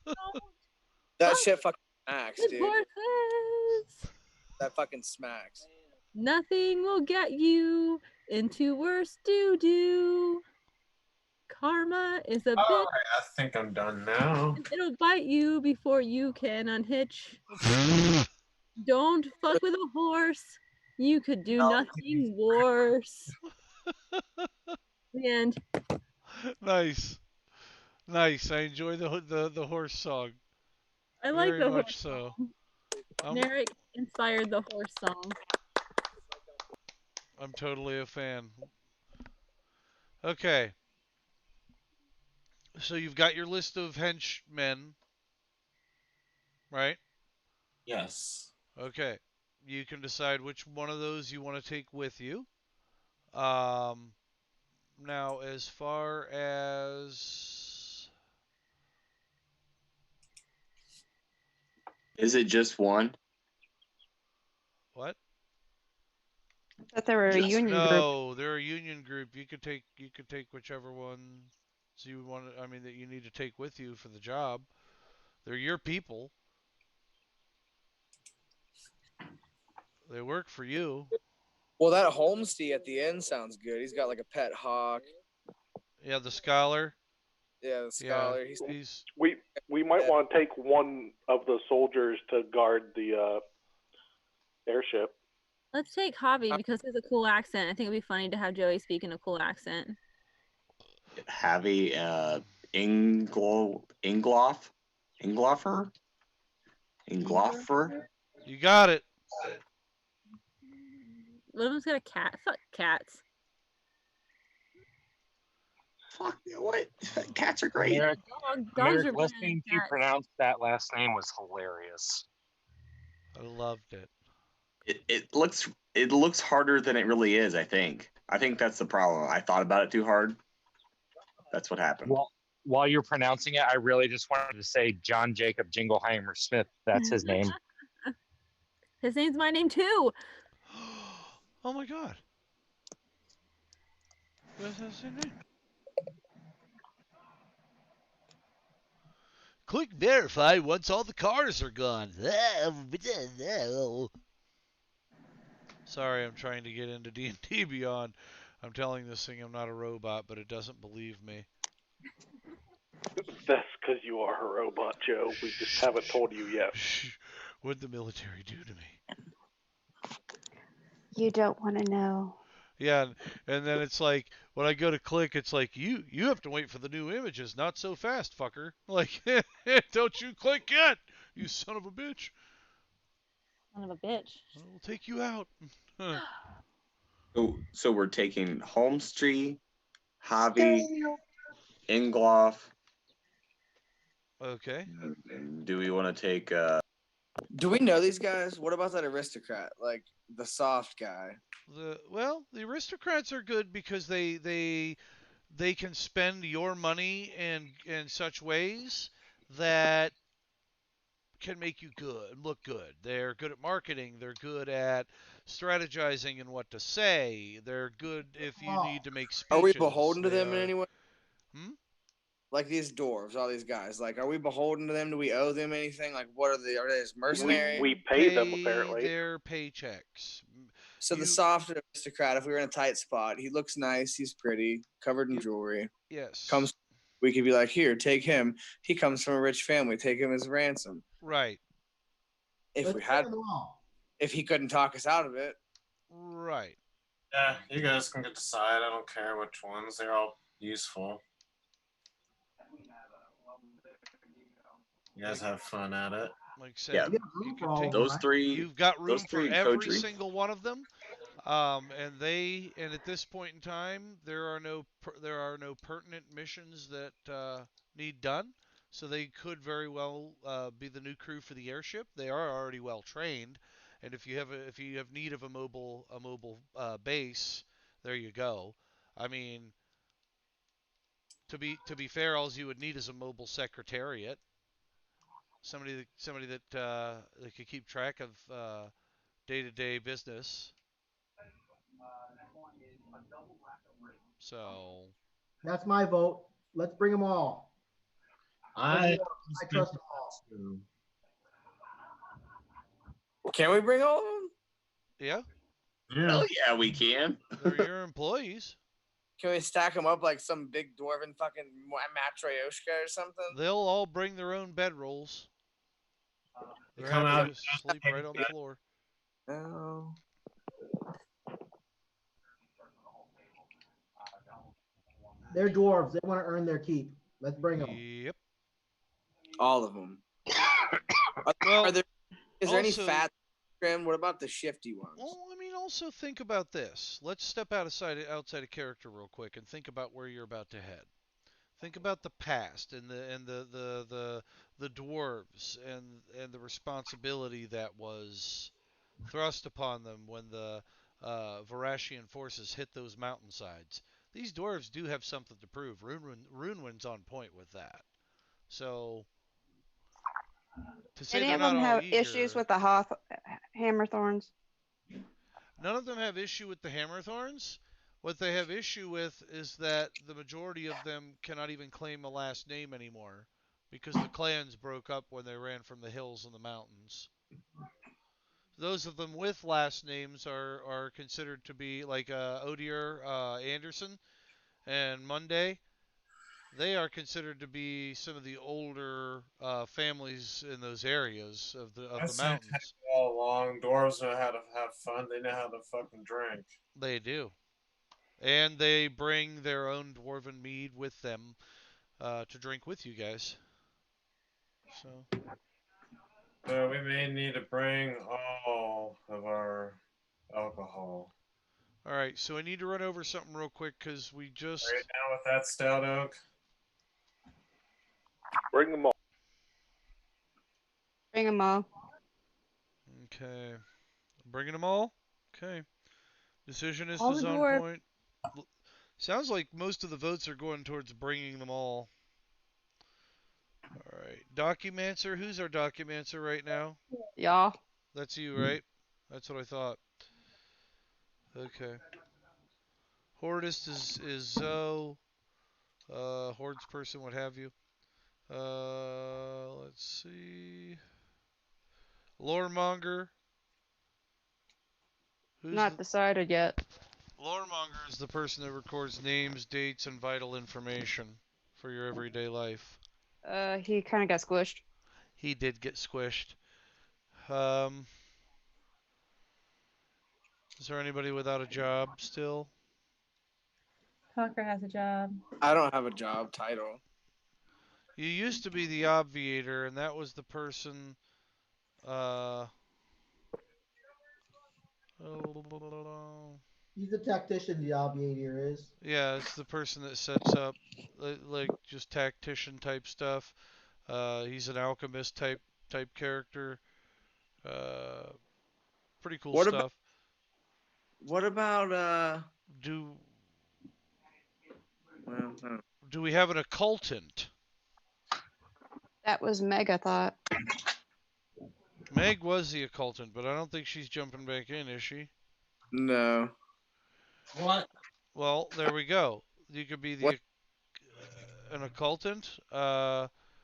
Speaker 6: That
Speaker 10: Fuck
Speaker 6: shit fucking smacks,
Speaker 10: with
Speaker 6: dude.
Speaker 10: horses.
Speaker 6: That fucking smacks.
Speaker 10: Nothing will get you into worse doo-doo. Karma is a
Speaker 3: All
Speaker 10: bitch.
Speaker 3: right. I think I'm done now.
Speaker 10: And it'll bite you before you can unhitch. Don't fuck with a horse. You could do nothing worse. And
Speaker 1: Nice. Nice. I enjoy the horse song.
Speaker 10: I like
Speaker 1: Very
Speaker 10: the
Speaker 1: much
Speaker 10: horse
Speaker 1: so.
Speaker 10: song. Merrick inspired the horse song.
Speaker 1: I'm totally a fan. Okay. So you've got your list of henchmen, right?
Speaker 3: Yes.
Speaker 1: Okay. You can decide which one of those you want to take with you. Now, as far as
Speaker 5: Is it just one?
Speaker 1: what?
Speaker 9: That they were a union group.
Speaker 1: No, they're a union group. You could take whichever one you want. I mean, that you need to take with you for the job. They're your people. They work for you.
Speaker 6: Well, that Homestead at the end sounds good. He's got like a pet hawk.
Speaker 1: Yeah, the scholar.
Speaker 6: Yeah, the scholar.
Speaker 1: Yeah, he's
Speaker 7: We might want to take one of the soldiers to guard the airship.
Speaker 10: Let's take Javi because he has a cool accent. I think it'd be funny to have Joey speak in a cool accent.
Speaker 5: Javi Ingloffer?
Speaker 1: You got it.
Speaker 10: One of them's got a cat. Fuck cats.
Speaker 5: Fuck, what? Cats are great.
Speaker 8: Merrick,
Speaker 10: Dogs are
Speaker 8: Merrick, listening to you
Speaker 10: cats.
Speaker 8: pronounce that last name was hilarious.
Speaker 1: I loved it.
Speaker 5: It looks harder than it really is. I think that's the problem. I thought about it too hard. That's what happened.
Speaker 8: Well, while you're pronouncing it, I really just wanted to say John Jacob Jingleheimer Smith. That's his name.
Speaker 10: His name's my name too.
Speaker 1: Oh my god. What's his name? Click verify once all the cars are gone. Sorry, I'm trying to get into D&D Beyond. I'm telling this thing I'm not a robot, but it doesn't believe me.
Speaker 7: That's because you are a robot, Joe. We just haven't told you yet.
Speaker 1: What'd the military do to me?
Speaker 9: You don't want to know.
Speaker 1: Yeah, and then it's like when I go to click, it's like you have to wait for the new images. Not so fast, fucker. Like, don't you click yet, you son of a bitch.
Speaker 10: Son of a bitch.
Speaker 1: I'll take you out.
Speaker 5: So we're taking Holmstree, Javi, Ingloff.
Speaker 1: Okay.
Speaker 5: Do we want to take?
Speaker 6: Do we know these guys? What about that aristocrat, like the soft guy?
Speaker 1: The aristocrats are good because they can spend your money in such ways that can make you look good. They're good at marketing. They're good at strategizing and what to say. They're good if you need to make speeches.
Speaker 6: Are we beholden to them in
Speaker 1: are-
Speaker 6: any way?
Speaker 1: Hmm?
Speaker 6: Like these dwarves, all these guys. Like, are we beholden to them? Do we owe them anything? Like, what are they? Are they just mercenaries?
Speaker 7: We pay them, apparently.
Speaker 1: Their paychecks.
Speaker 6: So the soft aristocrat, if we were in a tight spot, he looks nice, he's pretty, covered in jewelry.
Speaker 1: Yes.
Speaker 6: We could be like, here, take him. He comes from a rich family. Take him as ransom.
Speaker 1: Right.
Speaker 6: If he couldn't talk us out of it.
Speaker 1: Right.
Speaker 3: Yeah, you guys can decide. I don't care which ones. They're all useful. You guys have fun at it.
Speaker 1: Like I said, you can take
Speaker 5: those three.
Speaker 1: You've got room for every
Speaker 5: Kodri.
Speaker 1: single one of them, and at this point in time, there are no pertinent missions that need done. So they could very well be the new crew for the airship. They are already well trained, and if you have need of a mobile base, there you go. I mean, to be fair, all you would need is a mobile secretariat. Somebody that could keep track of day-to-day business. So
Speaker 2: that's my vote. Let's bring them all.
Speaker 3: I
Speaker 2: trust them all.
Speaker 6: Can we bring all of them?
Speaker 1: Yeah.
Speaker 5: Hell yeah, we can.
Speaker 1: They're your employees.
Speaker 6: Can we stack them up like some big dwarven fucking matryoshka or something?
Speaker 1: They'll all bring their own bedrolls. They're
Speaker 3: come
Speaker 1: happy
Speaker 3: out
Speaker 1: to sleep right on the floor.
Speaker 6: No.
Speaker 2: They're dwarves. They want to earn their keep. Let's bring them.
Speaker 1: Yep.
Speaker 6: All of them. Is there any fat trim? What about the shifty ones?
Speaker 1: Well, I mean, also think about this. Let's step outside of character real quick and think about where you're about to head. Think about the past and the dwarves and the responsibility that was thrust upon them when the Varashian forces hit those mountainsides. These dwarves do have something to prove. Runewind's on point with that. So to say
Speaker 9: Any
Speaker 1: they're
Speaker 9: of
Speaker 1: not
Speaker 9: them
Speaker 1: all
Speaker 9: have
Speaker 1: eager,
Speaker 9: issues with the Hammerthorns?
Speaker 1: none of them have issue with the Hammerthorns. What they have issue with is that the majority of them cannot even claim a last name anymore because the clans broke up when they ran from the hills and the mountains. Those of them with last names are considered to be like Odier Anderson and Monday. They are considered to be some of the older families in those areas of the mountains.
Speaker 3: All along, dwarves know how to have fun. They know how to fucking drink.
Speaker 1: They do. And they bring their own dwarven mead with them to drink with you guys.
Speaker 3: So we may need to bring all of our alcohol.
Speaker 1: All right, so I need to run over something real quick because we just.
Speaker 3: Are you down with that, Stout Oak?
Speaker 7: Bring them all.
Speaker 9: Bring them all.
Speaker 1: Okay. Bringing them all? Okay. Decisionist
Speaker 10: All
Speaker 1: is
Speaker 10: the
Speaker 1: on
Speaker 10: dwarf.
Speaker 1: point. Sounds like most of the votes are going towards bringing them all. All right. Documancer. Who's our Documancer right now?
Speaker 9: Yeah.
Speaker 1: That's you, right? That's what I thought. Okay. Hordist is Zoe. Hordes person, what have you. Let's see. Loremonger. Who's
Speaker 9: Not
Speaker 1: the
Speaker 9: decided yet.
Speaker 1: Loremonger is the person that records names, dates, and vital information for your everyday life.
Speaker 9: He kind of got squished.
Speaker 1: He did get squished. Um, is there anybody without a job still?
Speaker 10: Tucker has a job.
Speaker 6: I don't have a job title.
Speaker 1: You used to be the obviator, and that was the person. Uh,
Speaker 2: He's the tactician. The obviator is.
Speaker 1: yeah, it's the person that sets up like just tactician type stuff. He's an alchemist type character. Uh, Pretty cool
Speaker 6: What about
Speaker 1: stuff.
Speaker 6: what about
Speaker 1: Do
Speaker 6: well, I don't-
Speaker 1: do we have an occultant?
Speaker 9: That was Meg, I thought.
Speaker 1: Meg was the occultant, but I don't think she's jumping back in, is she?
Speaker 6: no.
Speaker 3: What?
Speaker 1: Well, there we go. You could be
Speaker 6: What
Speaker 1: the an occultant.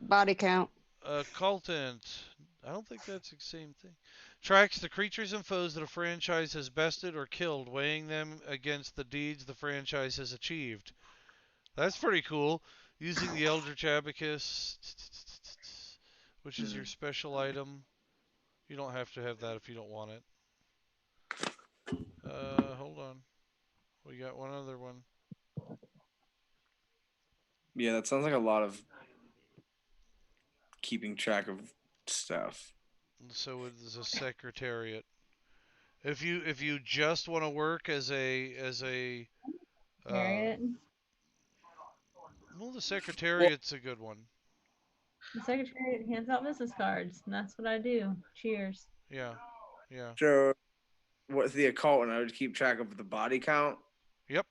Speaker 9: Body count.
Speaker 1: Occultant. I don't think that's the same thing. Tracks the creatures and foes that a franchise has bested or killed, weighing them against the deeds the franchise has achieved. That's pretty cool. Using the Eldritch Abacus, which is your special item. You don't have to have that if you don't want it. Hold on. We got one other one.
Speaker 6: Yeah, that sounds like a lot of keeping track of stuff.
Speaker 1: So it's a secretariat. If you just want to work as a
Speaker 10: Harriet.
Speaker 1: well, the secretariat's a good one.
Speaker 10: The secretary hands out business cards, and that's what I do. Cheers.
Speaker 1: Yeah, yeah.
Speaker 6: So what's the occult? And I would keep track of the body count.
Speaker 1: Yep.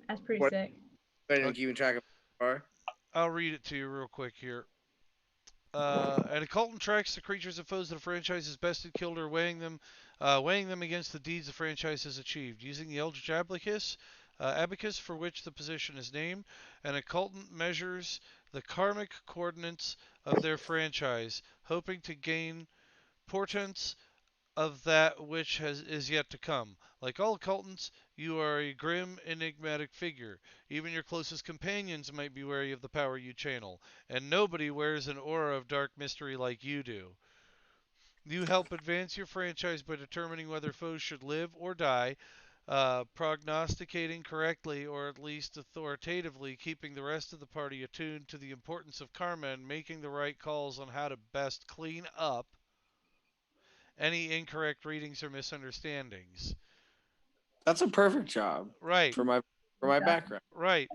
Speaker 10: That's pretty
Speaker 6: What-
Speaker 10: sick.
Speaker 6: Better than
Speaker 1: Okay.
Speaker 6: keeping track of are.
Speaker 1: I'll read it to you real quick here. An occultant tracks the creatures and foes that a franchise has bested, killed, or weighing them against the deeds the franchise has achieved. Using the Eldritch Abacus for which the position is named, an occultant measures the karmic coordinates of their franchise, hoping to gain portents of that which is yet to come. Like all occultants, you are a grim, enigmatic figure. Even your closest companions might be wary of the power you channel, and nobody wears an aura of dark mystery like you do. You help advance your franchise by determining whether foes should live or die, prognosticating correctly or at least authoritatively keeping the rest of the party attuned to the importance of karma and making the right calls on how to best clean up any incorrect readings or misunderstandings.
Speaker 6: That's a perfect job
Speaker 1: Right,
Speaker 6: for my background.
Speaker 1: right.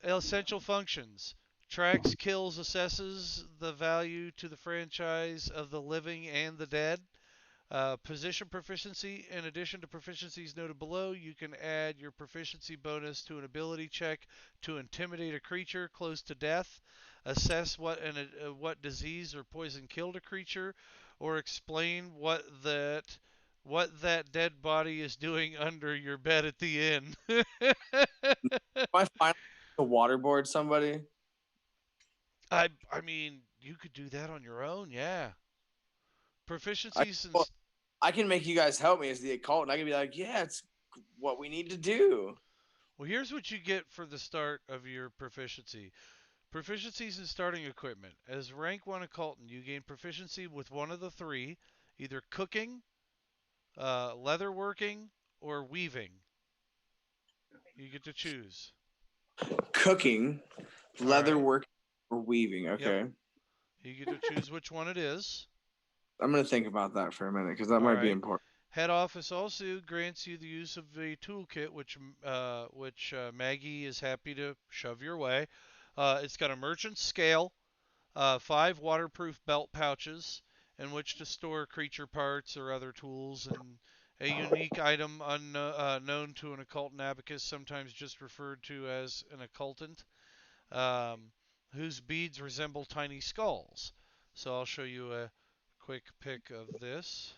Speaker 1: Essential functions. Tracks, kills, assesses the value to the franchise of the living and the dead. Position proficiency. In addition to proficiencies noted below, you can add your proficiency bonus to an ability check to intimidate a creature close to death, assess what disease or poison killed a creature, or explain what that dead body is doing under your bed at the inn.
Speaker 6: Am I finally to waterboard somebody?
Speaker 1: I mean, you could do that on your own, yeah. Proficiencies and
Speaker 6: Well, I can make you guys help me as the occult, and I can be like, yeah, it's what we need to do.
Speaker 1: well, here's what you get for the start of your proficiency. Proficiencies in starting equipment. As rank 1 occultant, you gain proficiency with one of the three, either cooking, leatherworking, or weaving. You get to choose.
Speaker 6: Cooking,
Speaker 1: All
Speaker 6: leather
Speaker 1: right.
Speaker 6: work, or weaving. Okay.
Speaker 1: You get to choose which one it is.
Speaker 6: I'm gonna think about that for a minute because that
Speaker 1: All
Speaker 6: might be
Speaker 1: right.
Speaker 6: important.
Speaker 1: Head office also grants you the use of a toolkit, which Maggie is happy to shove your way. It's got a merchant scale, 5 waterproof belt pouches, in which to store creature parts or other tools, and a unique item unknown to an occult abacus, sometimes just referred to as an occultant, um, whose beads resemble tiny skulls. So I'll show you a quick pic of this,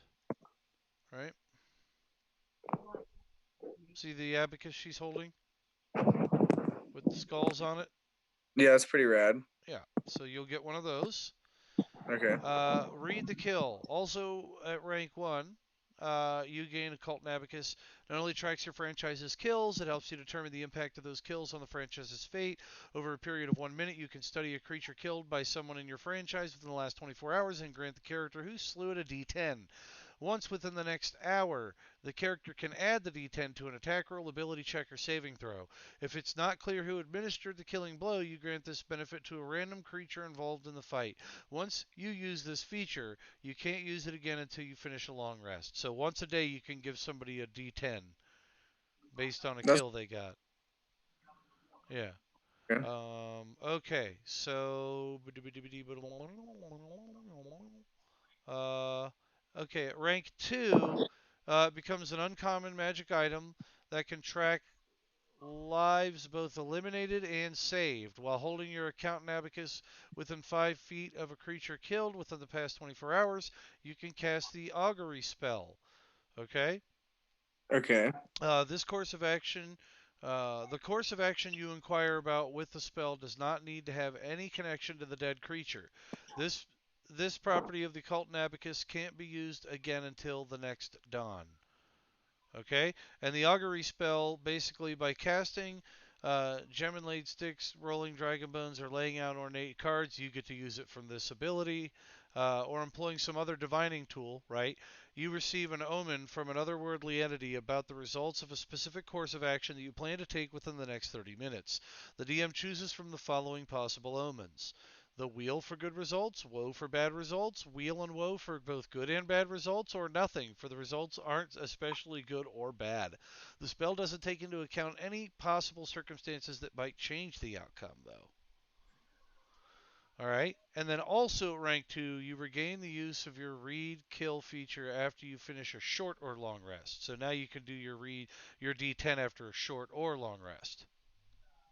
Speaker 1: right? See the abacus she's holding with the skulls on it?
Speaker 6: Yeah, that's pretty rad.
Speaker 1: Yeah, so you'll get one of those.
Speaker 6: Okay.
Speaker 1: Read the kill. Also at rank 1, you gain Occult Nabicus. Not only tracks your franchise's kills, it helps you determine the impact of those kills on the franchise's fate. Over a period of 1 minute, you can study a creature killed by someone in your franchise within the last 24 hours and grant the character who slew it a d10. Once within the next hour, the character can add the d10 to an attack roll, ability check, or saving throw. If it's not clear who administered the killing blow, you grant this benefit to a random creature involved in the fight. Once you use this feature, you can't use it again until you finish a long rest. So once a day, you can give somebody a d10 based on a
Speaker 6: That's
Speaker 1: kill they got. Yeah.
Speaker 6: okay.
Speaker 1: Okay, so Uh, okay, at rank 2, becomes an uncommon magic item that can track lives both eliminated and saved. While holding your account abacus within 5 feet of a creature killed within the past 24 hours, you can cast the augury spell. Okay?
Speaker 6: Okay.
Speaker 1: This course of action, the course of action you inquire about with the spell does not need to have any connection to the dead creature. This this property of the occult abacus can't be used again until the next dawn. Okay, and the augury spell, basically by casting gem inlaid sticks, rolling dragon bones, or laying out ornate cards, you get to use it from this ability, or employing some other divining tool, right? You receive an omen from an otherworldly entity about the results of a specific course of action that you plan to take within the next 30 minutes. The DM chooses from the following possible omens: the wheel for good results, woe for bad results, wheel and woe for both good and bad results, or nothing for the results aren't especially good or bad. The spell doesn't take into account any possible circumstances that might change the outcome, though. All right, and then also at rank 2, you regain the use of your read kill feature after you finish a short or long rest. So now you can do your D10 after a short or long rest.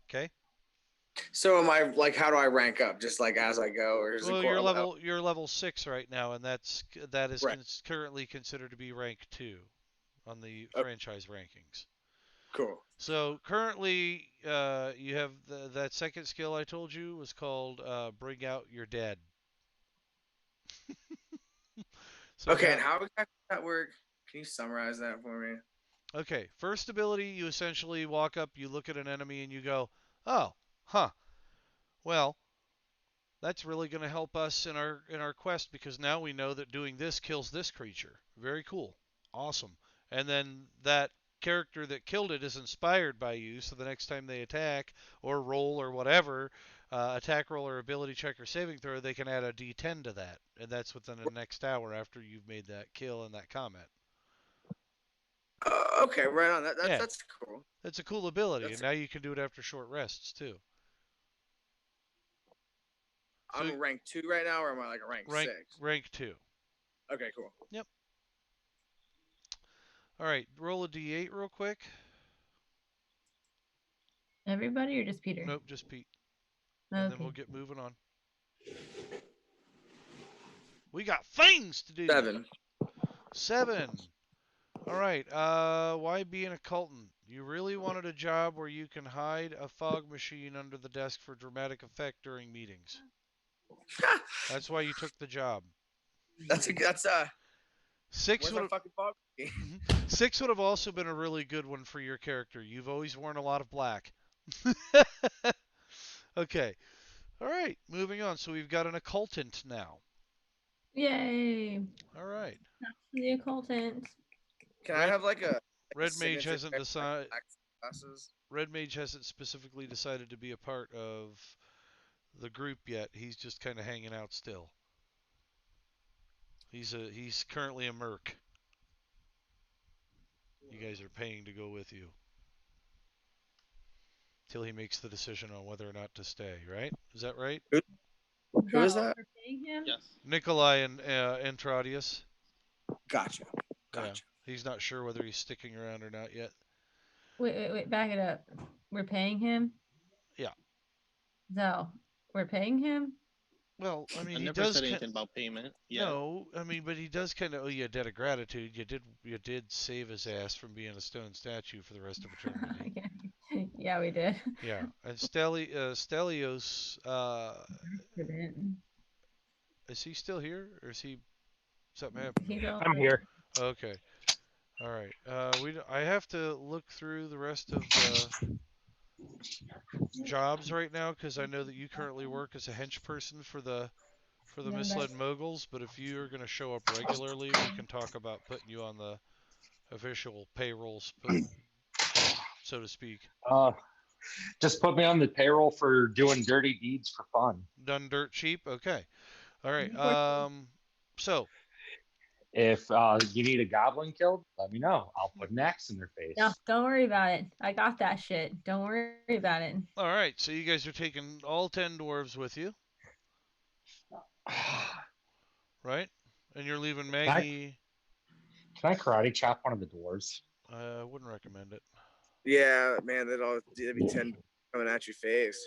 Speaker 1: Okay.
Speaker 6: So am I like? How do I rank up? Just like as I go, or is it
Speaker 1: Well, you're level 6 right now, and that is
Speaker 6: right?
Speaker 1: currently considered to be rank 2 on the
Speaker 6: Okay,
Speaker 1: franchise rankings.
Speaker 6: cool.
Speaker 1: So currently, you have that second skill I told you was called Bring Out Your Dead. So
Speaker 6: Okay,
Speaker 1: now,
Speaker 6: and how exactly does that work? Can you summarize that for me?
Speaker 1: okay, first ability, you essentially walk up, you look at an enemy, and you go, "Oh, huh. Well, that's really going to help us in our quest because now we know that doing this kills this creature. Very cool. Awesome." And then that character that killed it is inspired by you, so the next time they attack or roll or whatever, attack roll or ability check or saving throw, they can add a d10 to that. And that's within the next hour after you've made that kill and that comment.
Speaker 6: Okay, right on.
Speaker 1: Yeah,
Speaker 6: That's cool.
Speaker 1: it's a cool ability, and
Speaker 6: That's
Speaker 1: now you can do it after short rests too.
Speaker 6: I'm
Speaker 1: So
Speaker 6: a rank 2 right now, or am I like a rank
Speaker 1: rank
Speaker 6: 6?
Speaker 1: rank 2.
Speaker 6: Okay, cool.
Speaker 1: Yep. All right, roll a d8 real quick.
Speaker 11: Everybody or just Peter?
Speaker 1: Nope, just Pete. And then
Speaker 11: Okay.
Speaker 1: we'll get moving on. We got things to do.
Speaker 6: 7.
Speaker 1: 7. All right. Why be an occultant? You really wanted a job where you can hide a fog machine under the desk for dramatic effect during meetings. That's why you took the job.
Speaker 6: That's
Speaker 1: 6
Speaker 6: where's
Speaker 1: would
Speaker 6: my
Speaker 1: have
Speaker 6: fucking fog?
Speaker 1: 6 would have also been a really good one for your character. You've always worn a lot of black. Okay. All right. Moving on. So we've got an occultant now.
Speaker 11: Yay!
Speaker 1: All right.
Speaker 11: The occultant.
Speaker 6: Can I
Speaker 1: Red
Speaker 6: have like a
Speaker 1: Red Mage
Speaker 6: signature
Speaker 1: hasn't
Speaker 6: check, like
Speaker 1: decided.
Speaker 6: black glasses?
Speaker 1: Red Mage hasn't specifically decided to be a part of the group yet. He's just kind of hanging out still. He's currently a merc. You guys are paying to go with you till he makes the decision on whether or not to stay. Right? Is that right?
Speaker 6: Who is that?
Speaker 10: For paying him?
Speaker 4: Yes.
Speaker 1: Nikolai and Entradius.
Speaker 6: Gotcha.
Speaker 1: Yeah,
Speaker 6: Gotcha.
Speaker 1: he's not sure whether he's sticking around or not yet.
Speaker 11: Wait, back it up. We're paying him?
Speaker 1: Yeah.
Speaker 11: No. We're paying him?
Speaker 1: Well, I mean,
Speaker 4: I
Speaker 1: he
Speaker 4: never
Speaker 1: does.
Speaker 4: said anything about payment. Yeah.
Speaker 1: No, I mean, but he does kind of owe you a debt of gratitude. You did save his ass from being a stone statue for the rest of eternity.
Speaker 11: Yeah, we did.
Speaker 1: Yeah, and Stelios,
Speaker 11: Didn't.
Speaker 1: is he still here, or is he something happened to
Speaker 11: He's
Speaker 1: him?
Speaker 11: all
Speaker 8: I'm here.
Speaker 1: Okay, all right. I have to look through the rest of the jobs right now because I know that you currently work as a hench person for the
Speaker 11: Yeah, I'm
Speaker 1: misled
Speaker 11: back.
Speaker 1: moguls. But if you are going to show up regularly, we can talk about putting you on the official payrolls, so to speak.
Speaker 8: Just put me on the payroll for doing dirty deeds for fun.
Speaker 1: Done dirt cheap. Okay. All right. So
Speaker 8: If you need a goblin killed, let me know. I'll put an axe in their face.
Speaker 11: No, don't worry about it. I got that shit. Don't worry about it.
Speaker 1: all right. So you guys are taking all 10 dwarves with you, right? And you're leaving Maggie.
Speaker 8: Can I karate chop one of the dwarves?
Speaker 1: I wouldn't recommend it.
Speaker 6: Yeah, man, that'd be 10 coming at your face.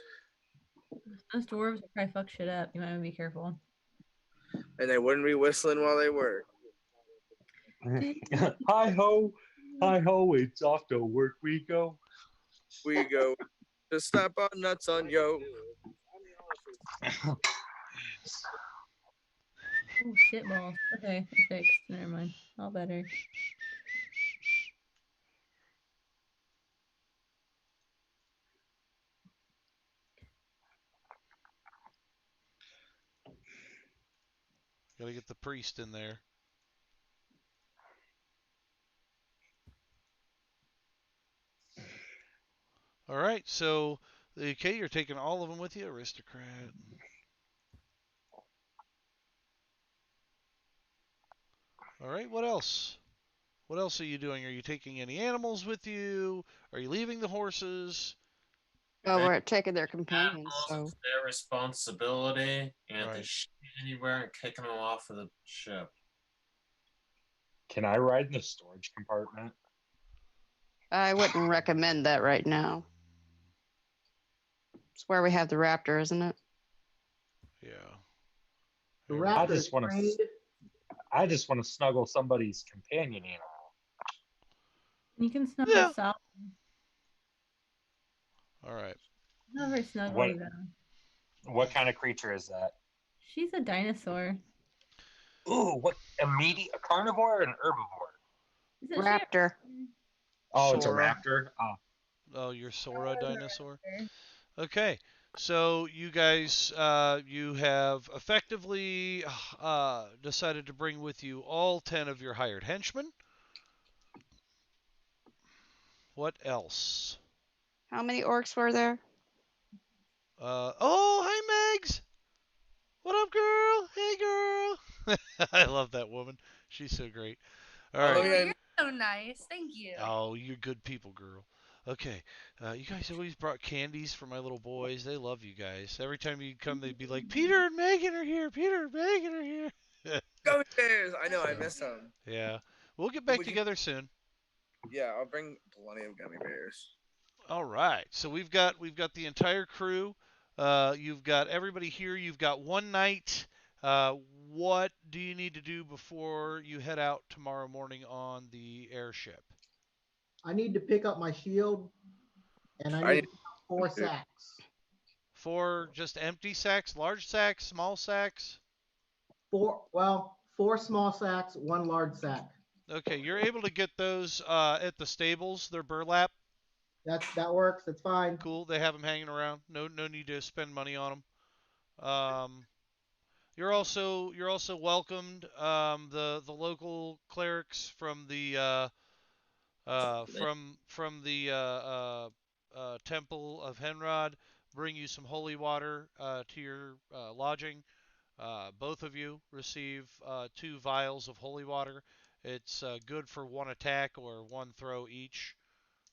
Speaker 11: Those dwarves will probably fuck shit up. You might want to be careful.
Speaker 6: And they wouldn't be whistling while they work.
Speaker 8: Hi ho, hi ho, it's off to work we go.
Speaker 6: We go to slap our nuts on yo.
Speaker 11: Oh, shit balls. Okay, fixed. Never mind. All better.
Speaker 1: Gotta get the priest in there. All right. So, okay, you're taking all of them with you, aristocrat. All right. What else? What else are you doing? Are you taking any animals with you? Are you leaving the horses?
Speaker 9: Oh, we're taking their companions,
Speaker 3: Animals,
Speaker 9: so
Speaker 3: it's their responsibility, and if they
Speaker 1: Right.
Speaker 3: shit anywhere and kicking them off of the ship.
Speaker 8: Can I ride in the storage compartment?
Speaker 9: I wouldn't recommend that right now. It's where we have the raptor, isn't it?
Speaker 1: Yeah.
Speaker 2: The
Speaker 1: Here we
Speaker 8: I
Speaker 2: raptor
Speaker 1: go.
Speaker 2: is
Speaker 8: just want to.
Speaker 2: trained.
Speaker 8: I just want to snuggle somebody's companion animal.
Speaker 11: You can snuggle
Speaker 1: Yeah.
Speaker 11: Sal.
Speaker 1: All right.
Speaker 11: Not very snuggly,
Speaker 8: What?
Speaker 11: though.
Speaker 8: What kind of creature is that?
Speaker 11: She's a dinosaur.
Speaker 8: Ooh, what a carnivore or an herbivore?
Speaker 11: Isn't
Speaker 9: Raptor.
Speaker 8: Oh, it's a
Speaker 1: Sora.
Speaker 8: raptor.
Speaker 1: Oh, your Sora
Speaker 11: Sora's a
Speaker 1: dinosaur.
Speaker 11: raptor.
Speaker 1: Okay. So you guys, you have effectively decided to bring with you all 10 of your hired henchmen. What else?
Speaker 9: How many orcs were there?
Speaker 1: Oh, hi, Megs. What up, girl? Hey, girl. I love that woman. She's so great. All
Speaker 6: Oh,
Speaker 1: right.
Speaker 6: yeah.
Speaker 12: You're so nice. Thank you.
Speaker 1: Oh, you're good people, girl. Okay. You guys always brought candies for my little boys. They love you guys. Every time you come, they'd be like, Peter and Megan are here. Peter and Megan are here.
Speaker 6: Gummy bears. I know, I
Speaker 1: So,
Speaker 6: miss them.
Speaker 1: yeah. We'll get back
Speaker 6: We can-
Speaker 1: together soon.
Speaker 6: Yeah, I'll bring plenty of gummy bears.
Speaker 1: All right. So we've got the entire crew. You've got everybody here. You've got one night. What do you need to do before you head out tomorrow morning on the airship?
Speaker 2: I need to pick up my shield, and I
Speaker 6: I
Speaker 2: need to pick up 4 sacks.
Speaker 1: 4 just empty sacks, large sacks, small sacks?
Speaker 2: 4 small sacks, 1 large sack.
Speaker 1: Okay, you're able to get those at the stables. They're burlap.
Speaker 2: That works. That's fine.
Speaker 1: Cool. They have them hanging around. No need to spend money on them. You're also welcomed. The local clerics from the Temple of Henrod bring you some holy water to your lodging. Both of you receive 2 vials of holy water. It's good for 1 attack or 1 throw each.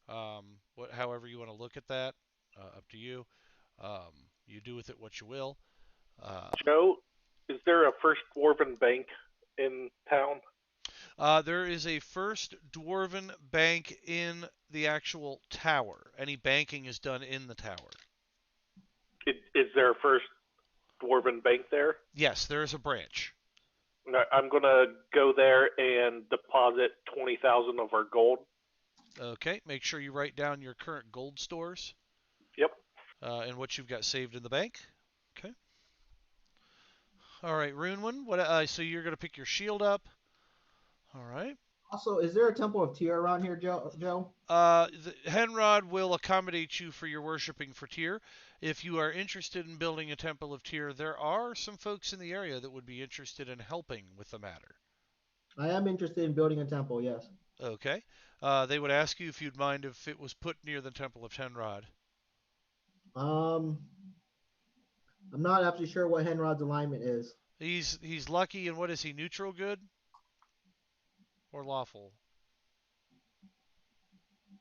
Speaker 1: However you want to look at that, up to you. You do with it what you will.
Speaker 7: Joe, is there a first dwarven bank in town?
Speaker 1: There is a first dwarven bank in the actual tower. Any banking is done in the tower.
Speaker 7: Is there a first dwarven bank there?
Speaker 1: Yes, there is a branch.
Speaker 7: I'm gonna go there and deposit 20,000 of our gold.
Speaker 1: Okay, make sure you write down your current gold stores.
Speaker 7: Yep.
Speaker 1: And what you've got saved in the bank. Okay. All right, Runewind. So you're gonna pick your shield up. All right.
Speaker 2: Also, is there a Temple of Tyr around here, Joe?
Speaker 1: Henrod will accommodate you for your worshiping for Tyr. If you are interested in building a Temple of Tyr, there are some folks in the area that would be interested in helping with the matter.
Speaker 2: I am interested in building a temple, yes.
Speaker 1: Okay. They would ask you if you'd mind if it was put near the Temple of Henrod.
Speaker 2: I'm not actually sure what Henrod's alignment is.
Speaker 1: He's lucky, and what is he? Neutral good or lawful?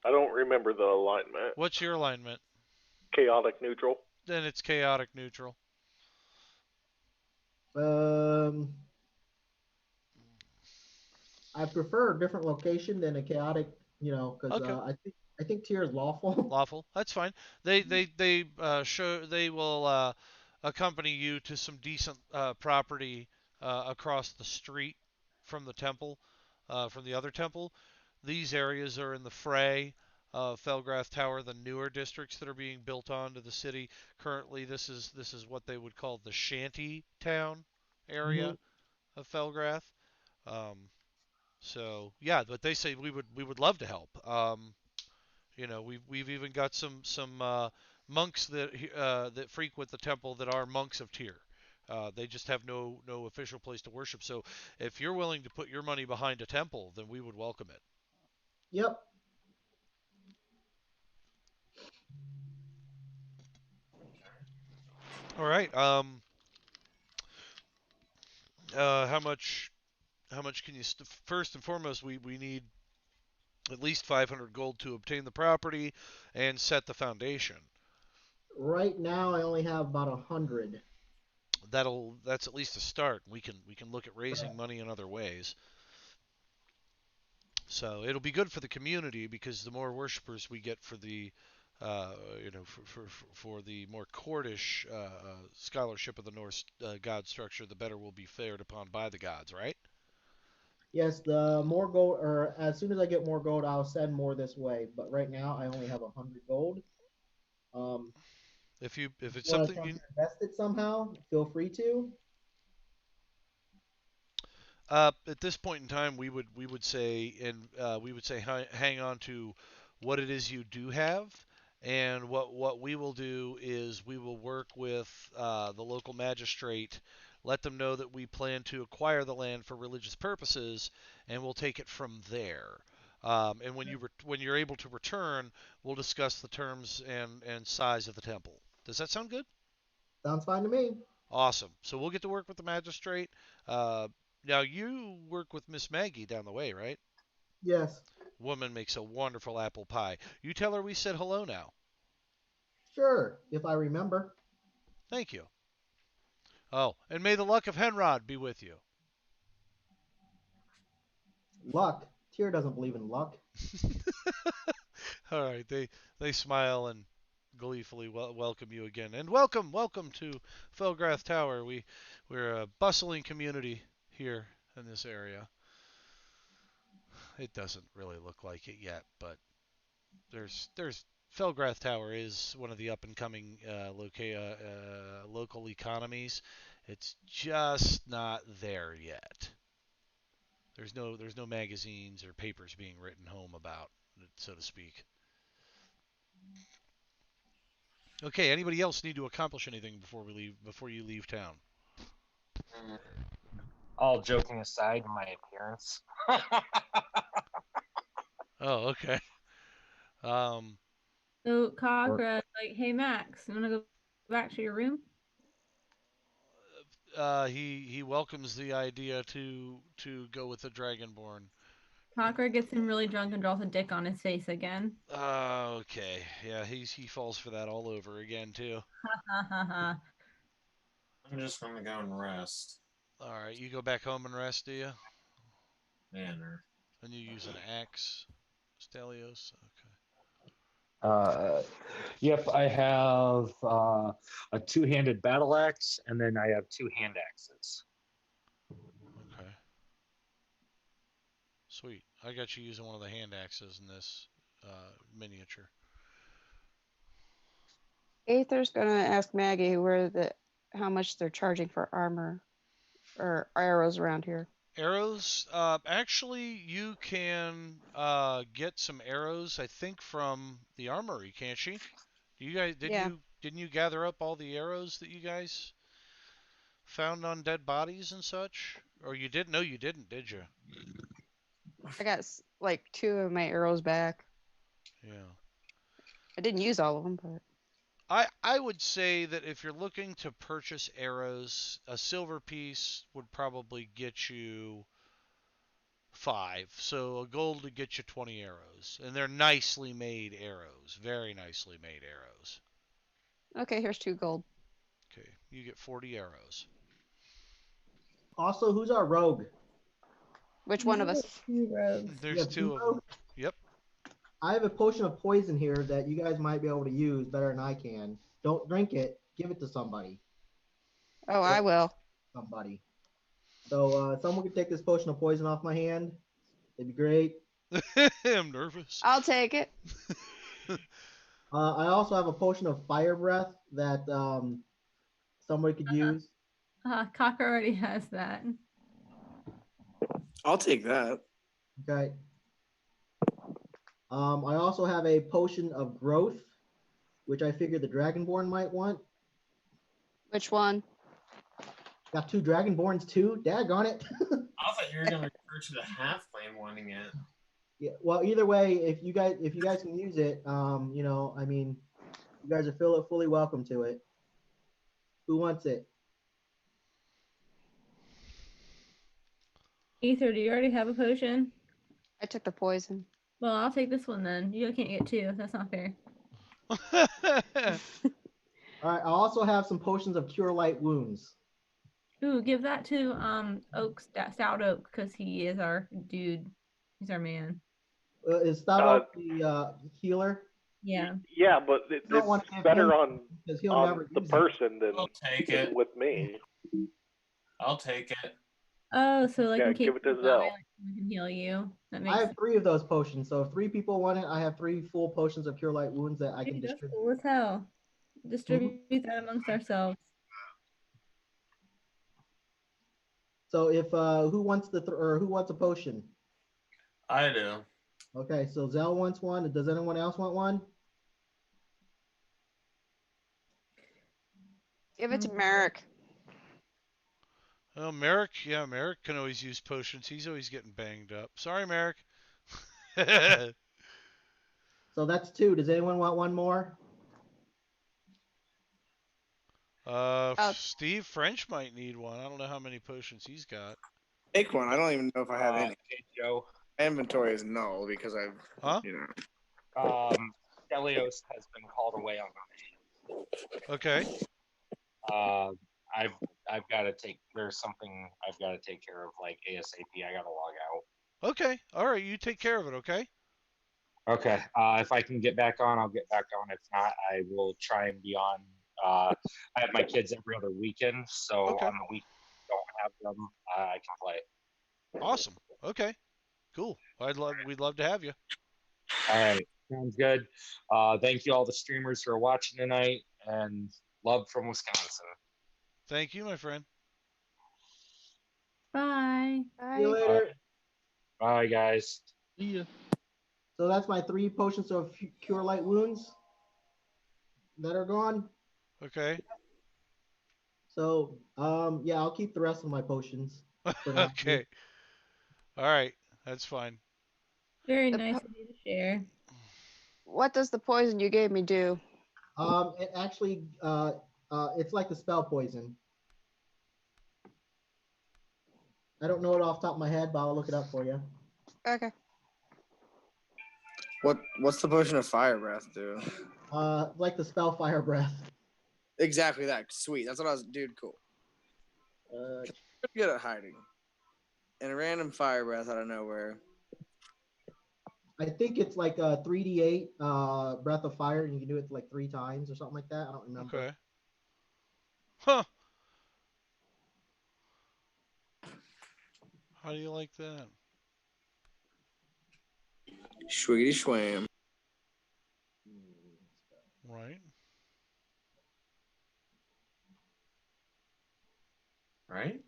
Speaker 7: I don't remember the alignment.
Speaker 1: What's your alignment?
Speaker 7: Chaotic neutral.
Speaker 1: Then it's chaotic neutral.
Speaker 2: I prefer a different location than a chaotic, because
Speaker 1: Okay.
Speaker 2: I think Tyr is lawful.
Speaker 1: Lawful. That's fine. They will accompany you to some decent property across the street from the temple, from the other temple. These areas are in the fray. Felgrath Tower, the newer districts that are being built onto the city. Currently, this is what they would call the shanty town area of Felgrath. Um, so yeah, but they say we would love to help. We've even got some monks that frequent the temple that are monks of Tyr. They just have no official place to worship. So if you're willing to put your money behind a temple, then we would welcome it.
Speaker 2: Yep.
Speaker 1: All right. How much can you? First and foremost, we need at least 500 gold to obtain the property and set the foundation.
Speaker 2: Right now, I only have about 100.
Speaker 1: That's at least a start. We can look at raising money in other ways. So it'll be good for the community because the more worshippers we get for the, for the more courtish scholarship of the Norse god structure, the better we'll be fared upon by the gods, right?
Speaker 2: Yes, the more gold, or as soon as I get more gold, I'll send more this way. But right now, I only have 100 gold.
Speaker 1: If it's
Speaker 2: Want to
Speaker 1: something
Speaker 2: attempt
Speaker 1: you
Speaker 2: to invest it somehow, feel free to.
Speaker 1: At this point in time, we would say hang on to what it is you do have, and what we will do is we will work with the local magistrate, let them know that we plan to acquire the land for religious purposes, and we'll take it from there. And when you're able to return, we'll discuss the terms and size of the temple. Does that sound good?
Speaker 2: Sounds fine to me.
Speaker 1: Awesome. So we'll get to work with the magistrate. Uh, Now you work with Miss Maggie down the way, right?
Speaker 2: Yes.
Speaker 1: Woman makes a wonderful apple pie. You tell her we said hello now.
Speaker 2: Sure, if I remember.
Speaker 1: Thank you. Oh, and may the luck of Henrod be with you.
Speaker 2: Luck. Tyr doesn't believe in luck.
Speaker 1: All right, they smile and gleefully welcome you again, and welcome to Felgrath Tower. We're a bustling community here in this area. It doesn't really look like it yet, but there's Felgrath Tower is one of the up and coming local economies. It's just not there yet. There's no magazines or papers being written home about it, so to speak. Okay, anybody else need to accomplish anything before you leave town?
Speaker 8: All joking aside, my appearance.
Speaker 1: Oh, okay.
Speaker 11: So Kagra, like, hey Max, you wanna go back to your room?
Speaker 1: He welcomes the idea to go with the Dragonborn.
Speaker 11: Kagra gets him really drunk and draws a dick on his face again.
Speaker 1: Okay, yeah, he falls for that all over again too.
Speaker 11: Ha ha ha ha.
Speaker 3: I'm just gonna go and rest.
Speaker 1: All right, you go back home and rest, do you?
Speaker 3: Manner.
Speaker 1: And you use an axe, Stelios. Okay.
Speaker 8: Yep, I have a two-handed battle axe, and then I have two hand axes.
Speaker 1: Okay. Sweet. I got you using one of the hand axes in this miniature.
Speaker 9: Aether's gonna ask Maggie how much they're charging for armor or arrows around here.
Speaker 1: Arrows. Actually, you can get some arrows. I think from the armory, can't she? Do you guys?
Speaker 9: Yeah.
Speaker 1: Didn't you gather up all the arrows that you guys found on dead bodies and such? Or you didn't? No, you didn't, did you?
Speaker 9: I got like 2 of my arrows back.
Speaker 1: Yeah.
Speaker 9: I didn't use all of them, but
Speaker 1: I would say that if you're looking to purchase arrows, a silver piece would probably get you 5. So a gold would get you 20 arrows. And they're nicely made arrows. Very nicely made arrows.
Speaker 9: okay, here's 2 gold.
Speaker 1: Okay, you get 40 arrows.
Speaker 2: Also, who's our rogue?
Speaker 9: Which one of us?
Speaker 10: 2 rogues.
Speaker 1: There's 2 of them. Yep.
Speaker 2: I have a potion of poison here that you guys might be able to use better than I can. Don't drink it. Give it to somebody.
Speaker 9: Oh, I will.
Speaker 2: Somebody. So someone could take this potion of poison off my hand. It'd be great.
Speaker 1: I'm nervous.
Speaker 9: I'll take it.
Speaker 2: I also have a potion of fire breath that somebody could use.
Speaker 10: Cocker already has that.
Speaker 6: I'll take that.
Speaker 2: Okay. I also have a potion of growth, which I figure the Dragonborn might want.
Speaker 9: Which one?
Speaker 2: Got 2 Dragonborns too? Daggone it.
Speaker 3: I thought you were gonna refer to the halfling wanting it.
Speaker 2: Yeah, well, either way, if you guys can use it, you know, I mean, you guys are fully welcome to it. Who wants it?
Speaker 10: Ether, do you already have a potion?
Speaker 9: I took the poison.
Speaker 10: Well, I'll take this one then. You can't get 2. That's not fair.
Speaker 2: All right. I also have some potions of cure light wounds.
Speaker 10: Ooh, give that to Stout Oak, because he is our dude. He's our man.
Speaker 2: Is Stout Oak the healer?
Speaker 10: Yeah.
Speaker 7: Yeah, but it's better on
Speaker 2: never
Speaker 7: the
Speaker 2: use
Speaker 7: person than
Speaker 3: I'll take it.
Speaker 7: with me.
Speaker 3: I'll take it.
Speaker 10: Oh, so like
Speaker 7: Yeah,
Speaker 10: in case
Speaker 7: give it to
Speaker 10: you die,
Speaker 7: Zell.
Speaker 10: like, someone can heal you. That makes
Speaker 2: I have 3 of those potions. So if 3 people want it, I have 3 full potions of cure light wounds that I can
Speaker 10: Dude, that's
Speaker 2: distribute.
Speaker 10: cool as hell. Distribute that amongst ourselves.
Speaker 2: So if who wants who wants a potion?
Speaker 3: I do.
Speaker 2: Okay, so Zell wants one. Does anyone else want one?
Speaker 9: Give it to Merrick.
Speaker 1: Oh, Merrick? Yeah, Merrick can always use potions. He's always getting banged up. Sorry, Merrick.
Speaker 2: So that's 2. Does anyone want one more?
Speaker 1: Steve French might need one. I don't know how many potions he's got.
Speaker 6: Take one. I don't even know if I have any.
Speaker 8: Okay, Joe.
Speaker 6: My inventory is null because I've, you know.
Speaker 8: Stelios has been called away on my.
Speaker 1: Okay.
Speaker 8: I've got to take. There's something I've got to take care of, like ASAP. I got to log out.
Speaker 1: Okay. All right. You take care of it. Okay.
Speaker 8: Okay. If I can get back on, I'll get back on. If not, I will try and be on. I have my kids every other weekend, so
Speaker 1: Okay.
Speaker 8: on the week I don't have them, I can play.
Speaker 1: Awesome. Okay. Cool. We'd love to have you.
Speaker 8: All right. Sounds good. Thank you all the streamers who are watching tonight, and love from Wisconsin.
Speaker 1: Thank you, my friend.
Speaker 10: Bye.
Speaker 2: See you later.
Speaker 8: Bye, guys.
Speaker 4: See ya.
Speaker 2: So that's my 3 potions of cure light wounds that are gone.
Speaker 1: Okay.
Speaker 2: So yeah, I'll keep the rest of my potions. For now.
Speaker 1: Okay. All right. That's fine.
Speaker 10: Very nice of you to share.
Speaker 9: What does the poison you gave me do?
Speaker 2: It actually it's like the spell poison. I don't know it off the top of my head, but I'll look it up for you.
Speaker 9: Okay.
Speaker 6: What's the potion of fire breath do?
Speaker 2: Like the spell fire breath.
Speaker 6: Exactly that. Sweet. That's what I was. Dude, cool. Pretty good at hiding. And a random fire breath out of nowhere.
Speaker 2: I think it's like a 3d8 breath of fire, and you can do it like 3 times or something like that. I don't remember.
Speaker 1: Okay. Huh. How do you like that?
Speaker 6: Swiggity swam.
Speaker 1: Right.
Speaker 3: Right?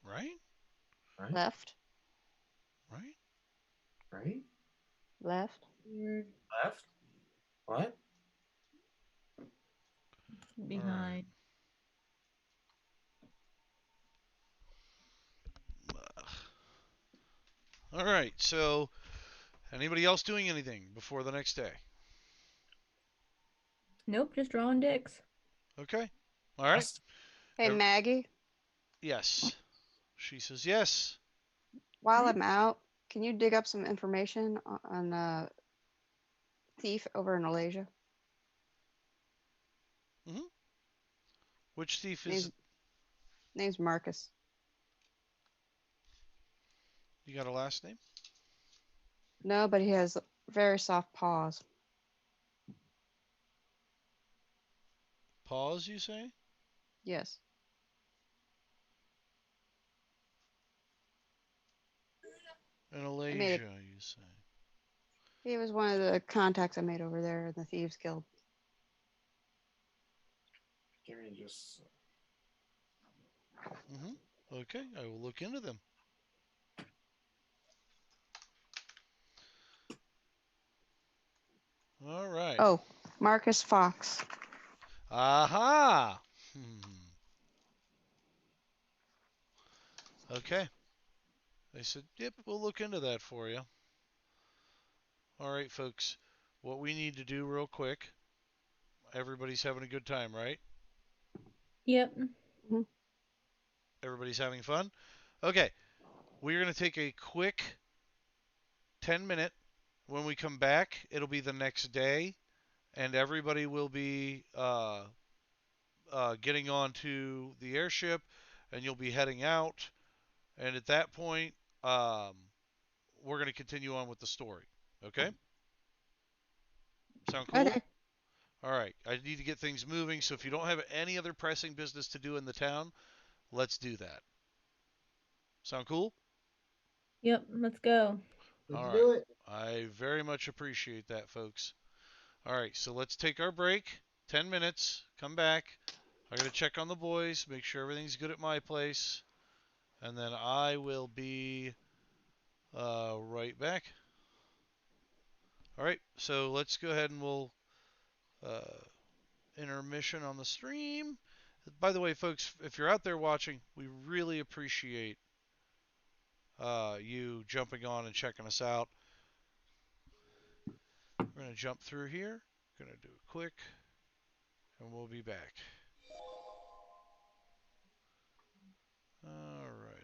Speaker 1: Right.
Speaker 3: Right?
Speaker 9: Left.
Speaker 1: Right.
Speaker 3: Right?
Speaker 9: Left.
Speaker 3: Left? What?
Speaker 11: Behind.
Speaker 1: All right. So, anybody else doing anything before the next day?
Speaker 11: Nope, just drawing dicks.
Speaker 1: Okay. All right.
Speaker 9: Hey, Maggie,
Speaker 1: Yes. She says yes.
Speaker 9: while I'm out, can you dig up some information on thief over in Malaysia?
Speaker 1: Mm-hmm. Which thief is?
Speaker 9: Name's Marcus.
Speaker 1: You got a last name?
Speaker 9: No, but he has very soft paws.
Speaker 1: Pause, you say?
Speaker 9: Yes.
Speaker 1: In Malaysia, you say?
Speaker 9: He was one of the contacts I made over there in the Thieves Guild.
Speaker 3: Give me just.
Speaker 1: Mm-hmm. Okay, I will look into them. All right.
Speaker 9: Oh, Marcus Fox.
Speaker 1: Aha! Okay. They said, yep, we'll look into that for you. All right, folks. What we need to do real quick. Everybody's having a good time, right?
Speaker 11: Yep.
Speaker 9: Mm-hmm.
Speaker 1: Everybody's having fun? Okay. We're going to take a quick 10-minute. When we come back, it'll be the next day, and everybody will be getting onto the airship, and you'll be heading out. And at that point, we're going to continue on with the story. Okay? Sound cool?
Speaker 9: Okay.
Speaker 1: All right. I need to get things moving, so if you don't have any other pressing business to do in the town, let's do that. Sound cool?
Speaker 11: Yep, let's go.
Speaker 2: Let's do it.
Speaker 1: I very much appreciate that, folks. All right, so let's take our break. 10 minutes. Come back. I got to check on the boys, make sure everything's good at my place. And then I will be right back. All right, so let's go ahead and we'll intermission on the stream. By the way, folks, if you're out there watching, we really appreciate you jumping on and checking us out. We're going to jump through here. Going to do it quick, and we'll be back. All righty.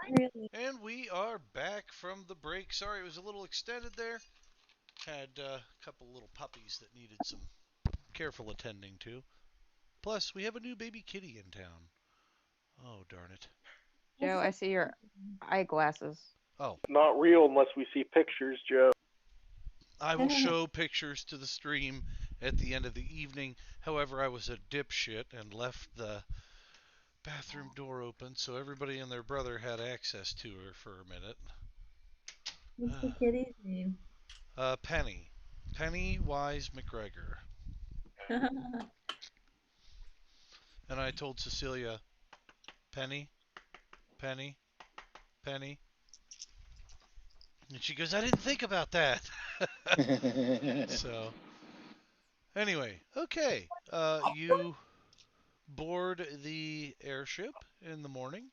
Speaker 10: Really?
Speaker 1: And we are back from the break. Sorry, it was a little extended there. Had a couple little puppies that needed some careful attending to. Plus, we have a new baby kitty in town. Oh, darn it.
Speaker 9: Joe, I see your eyeglasses.
Speaker 1: Oh,
Speaker 7: Not real unless we see pictures, Joe.
Speaker 1: I will show pictures to the stream at the end of the evening. However, I was a dipshit and left the bathroom door open so everybody and their brother had access to her for a minute.
Speaker 10: What's the kitty's name?
Speaker 1: Penny. Penny Wise McGregor. And I told Cecilia, Penny, Penny, Penny. And she goes, I didn't think about that. So, anyway, okay. You board the airship in the morning.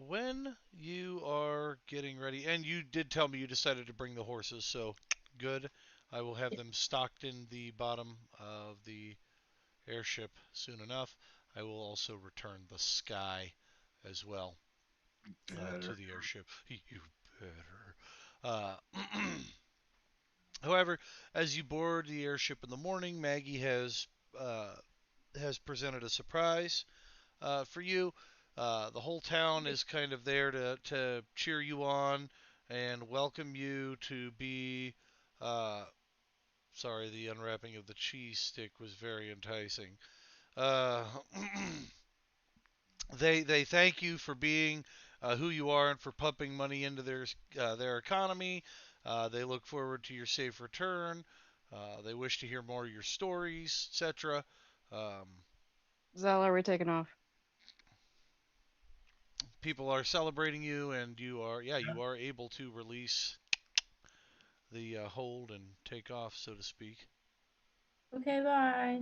Speaker 1: When you are getting ready, and you did tell me you decided to bring the horses, so good. I will have them stocked in the bottom of the airship soon enough. I will also return the sky as well to the airship. You better. Uh, However, as you board the airship in the morning, Maggie has presented a surprise for you. The whole town is kind of there to cheer you on and welcome you to be. Uh, Sorry, the unwrapping of the cheese stick was very enticing. Uh, they thank you for being who you are and for pumping money into their economy. They look forward to your safe return. They wish to hear more of your stories, etc. Um,
Speaker 9: Zell, are we taking off?
Speaker 1: People are celebrating you, and you are able to release the hold and take off, so to speak.
Speaker 10: Okay, bye.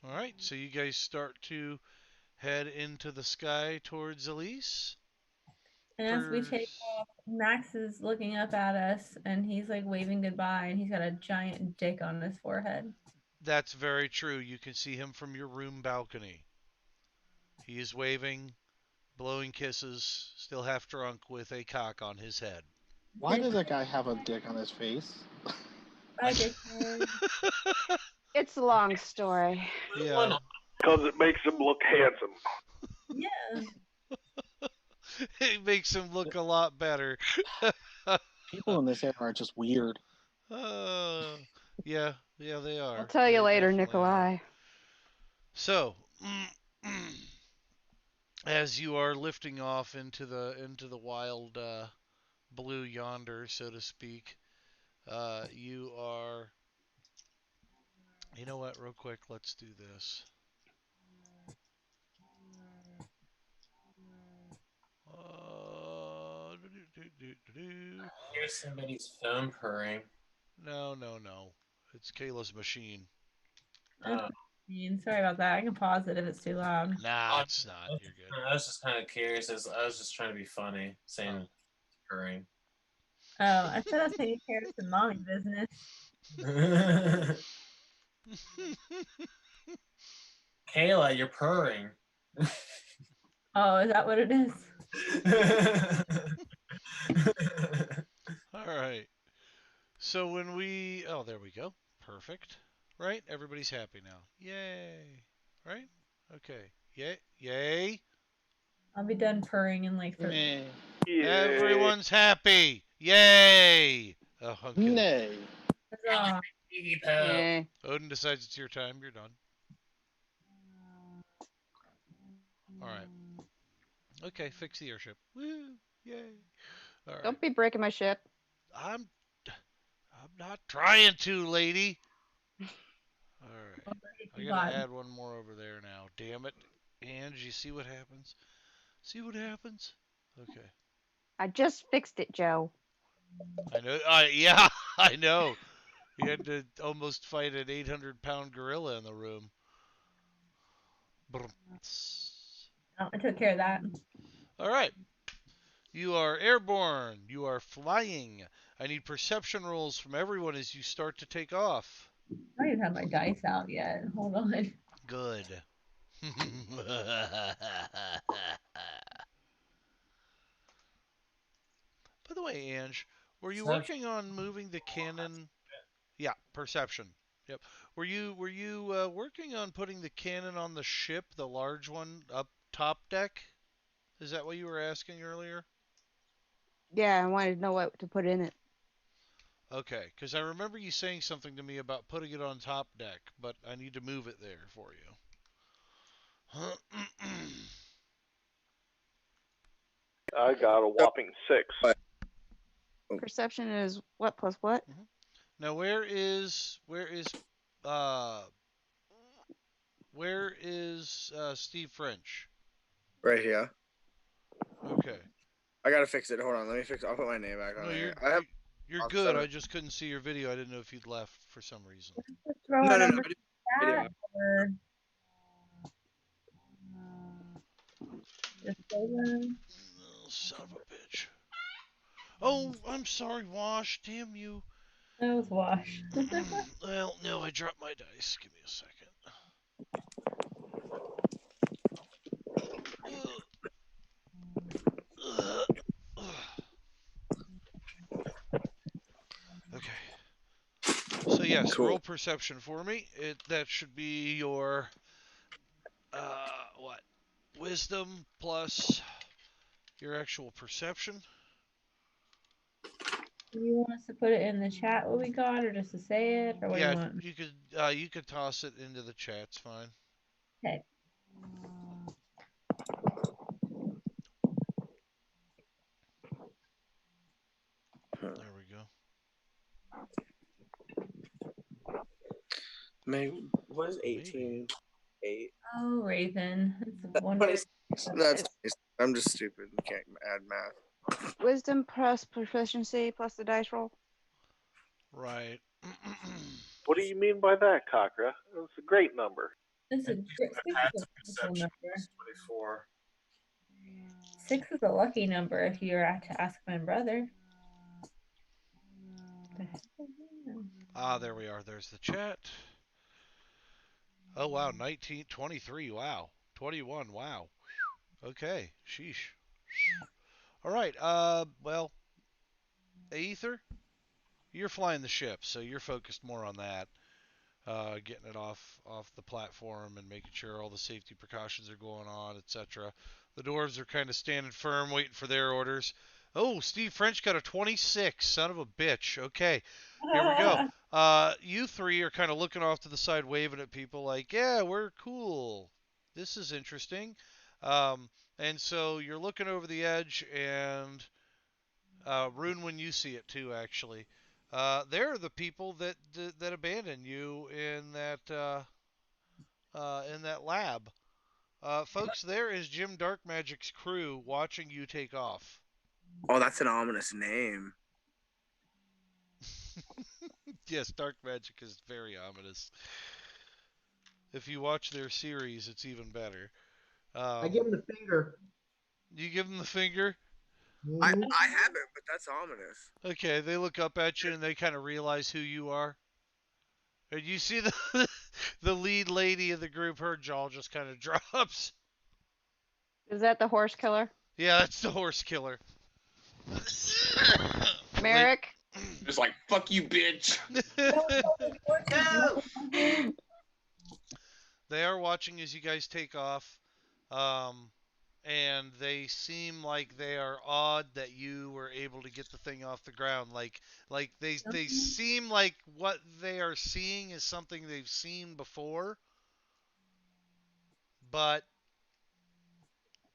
Speaker 1: All right, so you guys start to head into the sky towards Elise.
Speaker 10: And as we take off, Max is looking up at us and he's like waving goodbye and he's got a giant dick on his forehead.
Speaker 1: That's very true. You can see him from your room balcony. He is waving, blowing kisses, still half drunk with a cock on his head.
Speaker 4: Why does that guy have a dick on his face?
Speaker 9: It's a long story.
Speaker 1: Yeah.
Speaker 7: Because it makes him look handsome.
Speaker 10: Yeah.
Speaker 1: It makes him look a lot better.
Speaker 4: People in this era are just weird.
Speaker 1: Yeah, they are.
Speaker 9: I'll tell you
Speaker 1: They
Speaker 9: later,
Speaker 1: definitely
Speaker 9: Nikolai.
Speaker 1: are. So, as you are lifting off into the wild blue yonder, so to speak, you are. You know what? Real quick, let's do this.
Speaker 3: Here's somebody's phone purring.
Speaker 1: No. It's Kayla's machine.
Speaker 10: Sorry about that. I can pause it if it's too loud.
Speaker 1: Nah, it's not. You're good.
Speaker 3: I was just kind of curious. I was just trying to be funny, saying purring.
Speaker 10: Oh, I said I was taking care of some mommy business.
Speaker 3: Kayla, you're purring.
Speaker 10: Oh, is that what it is?
Speaker 1: All right. So when we... Oh, there we go. Perfect. Right? Everybody's happy now. Yay. Right? Okay. Yay.
Speaker 10: I'll be done purring in like 30
Speaker 7: Yay.
Speaker 1: Everyone's happy. Yay. Oh, I'm kidding.
Speaker 4: Nay.
Speaker 9: Yay.
Speaker 1: Odin decides it's your time. You're done. All right. Okay, fix the airship. Woo! Yay! All right.
Speaker 9: Don't be breaking my ship.
Speaker 1: I'm not trying to, lady. All right. I gotta add one more over there now. Damn it. And you see what happens? See what happens? Okay.
Speaker 9: I just fixed it, Joe.
Speaker 1: I know. Yeah, I know. You had to almost fight an 800-pound gorilla in the room.
Speaker 10: Oh, I took care of that.
Speaker 1: All right. You are airborne. You are flying. I need perception rolls from everyone as you start to take off.
Speaker 10: I don't even have my dice out yet. Hold on.
Speaker 1: Good. By the way, Ange, were you
Speaker 3: Perception.
Speaker 1: working on moving the cannon? Yeah, perception. Yep. Were you working on putting the cannon on the ship, the large one, up top deck? Is that what you were asking earlier?
Speaker 9: Yeah, I wanted to know what to put in it.
Speaker 1: Okay, because I remember you saying something to me about putting it on top deck, but I need to move it there for you.
Speaker 7: I got a whopping 6.
Speaker 9: Perception is what plus what?
Speaker 1: Now uh where is Steve French?
Speaker 6: Right here.
Speaker 1: Okay.
Speaker 6: I gotta fix it. Hold on. Let me fix it. I'll put my name back on
Speaker 1: No,
Speaker 6: there. I have.
Speaker 1: you're good. I just couldn't see your video. I didn't know if you'd left for some reason.
Speaker 10: Throw
Speaker 6: No,
Speaker 10: it
Speaker 6: no,
Speaker 10: on
Speaker 6: no.
Speaker 10: the chat or just say them.
Speaker 1: Oh, son of a bitch. Oh, I'm sorry, Wash. Damn you.
Speaker 10: That was Wash.
Speaker 1: Well, no, I dropped my dice. Give me a second. Okay. So yes,
Speaker 6: Cool.
Speaker 1: roll perception for me. That should be your what? Wisdom plus your actual perception.
Speaker 10: Do you want us to put it in the chat what we got, or just to say it, or what do
Speaker 1: Yeah,
Speaker 10: you want?
Speaker 1: you could toss it into the chat. It's fine.
Speaker 10: Okay.
Speaker 1: There we go.
Speaker 6: Maybe what is 18?
Speaker 1: Maybe.
Speaker 6: 8.
Speaker 10: Oh, Raven. It's
Speaker 6: That's
Speaker 10: one.
Speaker 6: 26. That's 26. I'm just stupid. Can't add math.
Speaker 9: Wisdom plus proficiency plus the dice roll.
Speaker 1: Right.
Speaker 7: What do you mean by that, Kakra? That's a great number.
Speaker 10: It's a
Speaker 3: My
Speaker 10: six is
Speaker 3: passive
Speaker 10: a wonderful
Speaker 3: perception
Speaker 10: number.
Speaker 3: was 24.
Speaker 10: 6 is a lucky number if you were to ask my brother.
Speaker 1: There we are. There's the chat. Oh wow, 19, 23. Wow, 21. Wow. Okay. Sheesh. All right. Well, Aether, you're flying the ship, so you're focused more on that. Getting it off the platform and making sure all the safety precautions are going on, etc. The dwarves are kind of standing firm, waiting for their orders. Oh, Steve French got a 26. Son of a bitch. Okay, here we go. You three are kind of looking off to the side, waving at people like, "Yeah, we're cool. This is interesting." And so you're looking over the edge, and Rune, when you see it too, actually. They're the people that abandoned you in that lab. Folks, there is Jim Darkmagic's crew watching you take off.
Speaker 6: Oh, that's an ominous name.
Speaker 1: Yes, Dark Magic is very ominous. If you watch their series, it's even better.
Speaker 2: I give him the finger.
Speaker 1: You give them the finger.
Speaker 6: I
Speaker 2: Mhm.
Speaker 6: haven't, but that's ominous.
Speaker 1: Okay, they look up at you and they kind of realize who you are. And you see the the lead lady of the group, her jaw just kind of drops.
Speaker 9: Is that the horse killer?
Speaker 1: Yeah, that's the horse killer.
Speaker 9: Merrick?
Speaker 3: Just like, fuck you, bitch.
Speaker 1: They are watching as you guys take off, and they seem like they are awed that you were able to get the thing off the ground. Like they seem like what they are seeing is something they've seen before, but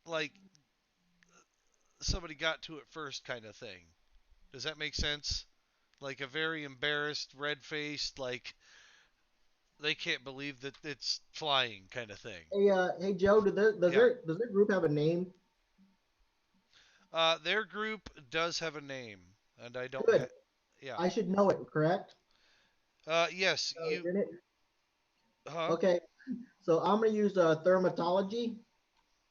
Speaker 1: like somebody got to it first kind of thing. Does that make sense? Like a very embarrassed, red-faced, like they can't believe that it's flying kind of thing.
Speaker 2: Hey, Joe.
Speaker 1: Yeah.
Speaker 2: Does their group have a name?
Speaker 1: Their group does have a name, and I don't.
Speaker 2: Good.
Speaker 1: Yeah.
Speaker 2: I should know it, correct?
Speaker 1: Yes. You.
Speaker 2: Isn't it?
Speaker 1: Huh?
Speaker 2: Okay. So I'm gonna use thermatology,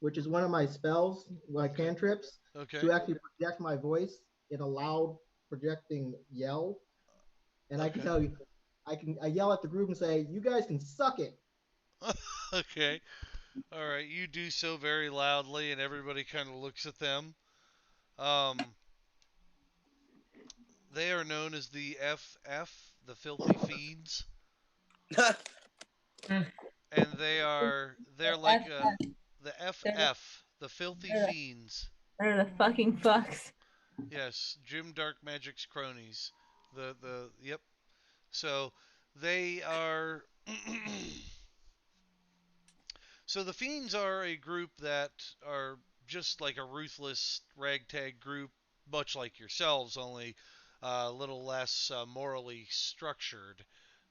Speaker 2: which is one of my spells, my cantrips,
Speaker 1: Okay.
Speaker 2: to actually project my voice in a loud projecting yell. And I can
Speaker 1: Okay.
Speaker 2: tell you, I yell at the group and say, "You guys can suck it."
Speaker 1: Okay. All right. You do so very loudly, and everybody kind of looks at them. Um. They are known as the FF, the Filthy Fiends, and they're like the
Speaker 10: They're,
Speaker 1: FF, the Filthy
Speaker 10: they're, the,
Speaker 1: Fiends.
Speaker 10: they're the fucking fucks.
Speaker 1: Yes, Jim Dark Magic's cronies. Yep. So they are. So the Fiends are a group that are just like a ruthless ragtag group, much like yourselves, only a little less morally structured,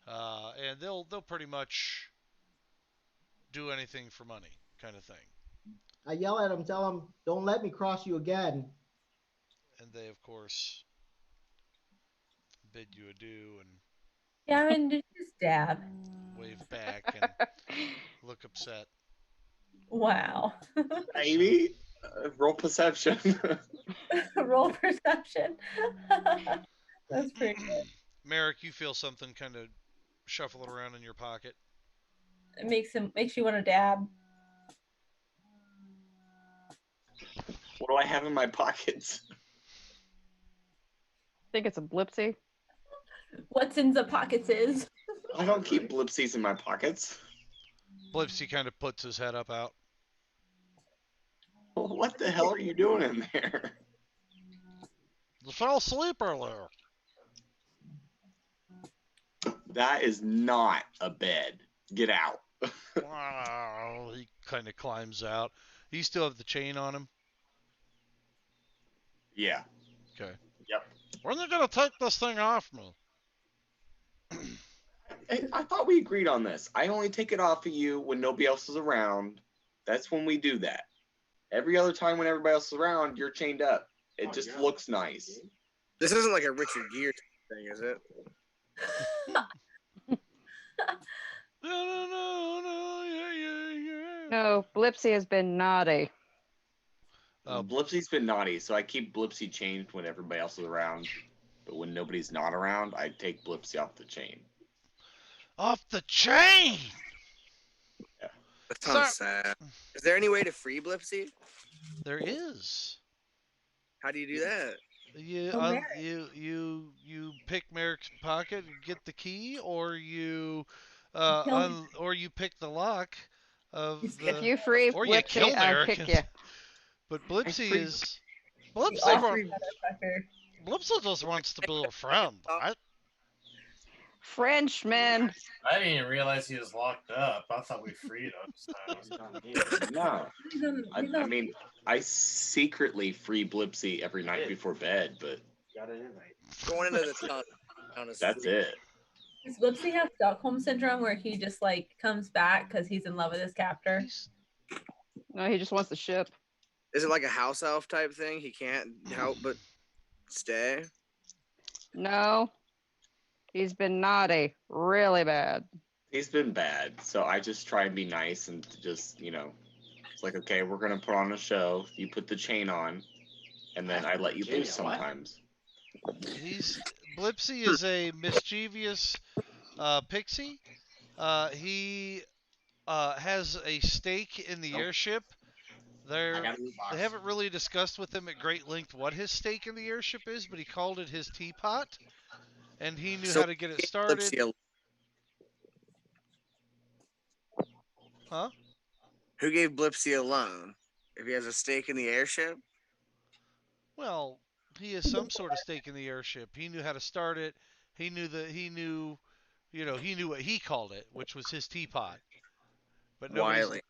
Speaker 1: and they'll pretty much do anything for money, kind of thing.
Speaker 2: I yell at him, tell him, "Don't let me cross you again."
Speaker 1: And they, of course, bid you adieu and
Speaker 10: Gavin, did you just dab?
Speaker 1: wave back and look upset.
Speaker 10: Wow.
Speaker 5: Maybe roll perception.
Speaker 10: Roll perception. That's pretty good.
Speaker 1: Merrick, you feel something kind of shuffling around in your pocket.
Speaker 10: It makes you want to dab.
Speaker 5: What do I have in my pockets?
Speaker 9: I think it's a blipsy.
Speaker 10: What's in the pockets is.
Speaker 5: I don't keep blipsies in my pockets.
Speaker 1: Blipsy kind of puts his head up out.
Speaker 5: What the hell are you doing in there?
Speaker 1: You fell asleep earlier.
Speaker 5: That is not a bed. Get out.
Speaker 1: Wow, he kind of climbs out. You still have the chain on him?
Speaker 5: Yeah.
Speaker 1: Okay.
Speaker 5: Yep.
Speaker 1: When are you going to take this thing off me?
Speaker 5: I thought we agreed on this. I only take it off of you when nobody else is around. That's when we do that. Every other time when everybody else is around, you're chained up. It just looks nice.
Speaker 6: This isn't like a Richard Gere thing, is it?
Speaker 9: No, Blipsy has been naughty.
Speaker 5: Blipsy's been naughty, so I keep Blipsy chained when everybody else is around. But when nobody's not around, I take Blipsy off the chain.
Speaker 1: Off the chain!
Speaker 5: Yeah.
Speaker 6: That sounds sad. Is there any way to free Blipsy?
Speaker 1: There is.
Speaker 6: How do you do that?
Speaker 1: You pick Merrick's pocket and get the key, or you pick the lock of the.
Speaker 9: If you free
Speaker 1: or you
Speaker 9: Blipsy,
Speaker 1: kill
Speaker 9: I'll
Speaker 1: Merrick.
Speaker 9: kick you.
Speaker 1: But Blipsy is.
Speaker 10: Blipsy
Speaker 1: Just wants to be a friend, right?
Speaker 9: Frenchman.
Speaker 3: I didn't even realize he was locked up. I thought we freed him.
Speaker 5: No. I mean, I secretly free Blipsy every night before bed, but
Speaker 6: Going into the tunnel.
Speaker 5: That's it.
Speaker 10: Does Blipsy have Stockholm syndrome where he just like comes back because he's in love with his captor?
Speaker 9: No, he just wants the ship.
Speaker 6: Is it like a house elf type thing? He can't help but stay?
Speaker 9: No. He's been naughty. Really bad.
Speaker 5: He's been bad, so I just try and be nice and just, it's like, okay, we're going to put on a show. You put the chain on, and then I let you loose sometimes.
Speaker 1: Blipsy is a mischievous pixie. He has a stake in the airship. They haven't really discussed with him at great length what his stake in the airship is, but he called it his teapot, and he knew how to get it started. Huh?
Speaker 6: Who gave Blipsy a loan? If he has a stake in the airship?
Speaker 1: Well, he has some sort of stake in the airship. He knew how to start it. He knew what he called it, which was his teapot. But
Speaker 6: Wiley.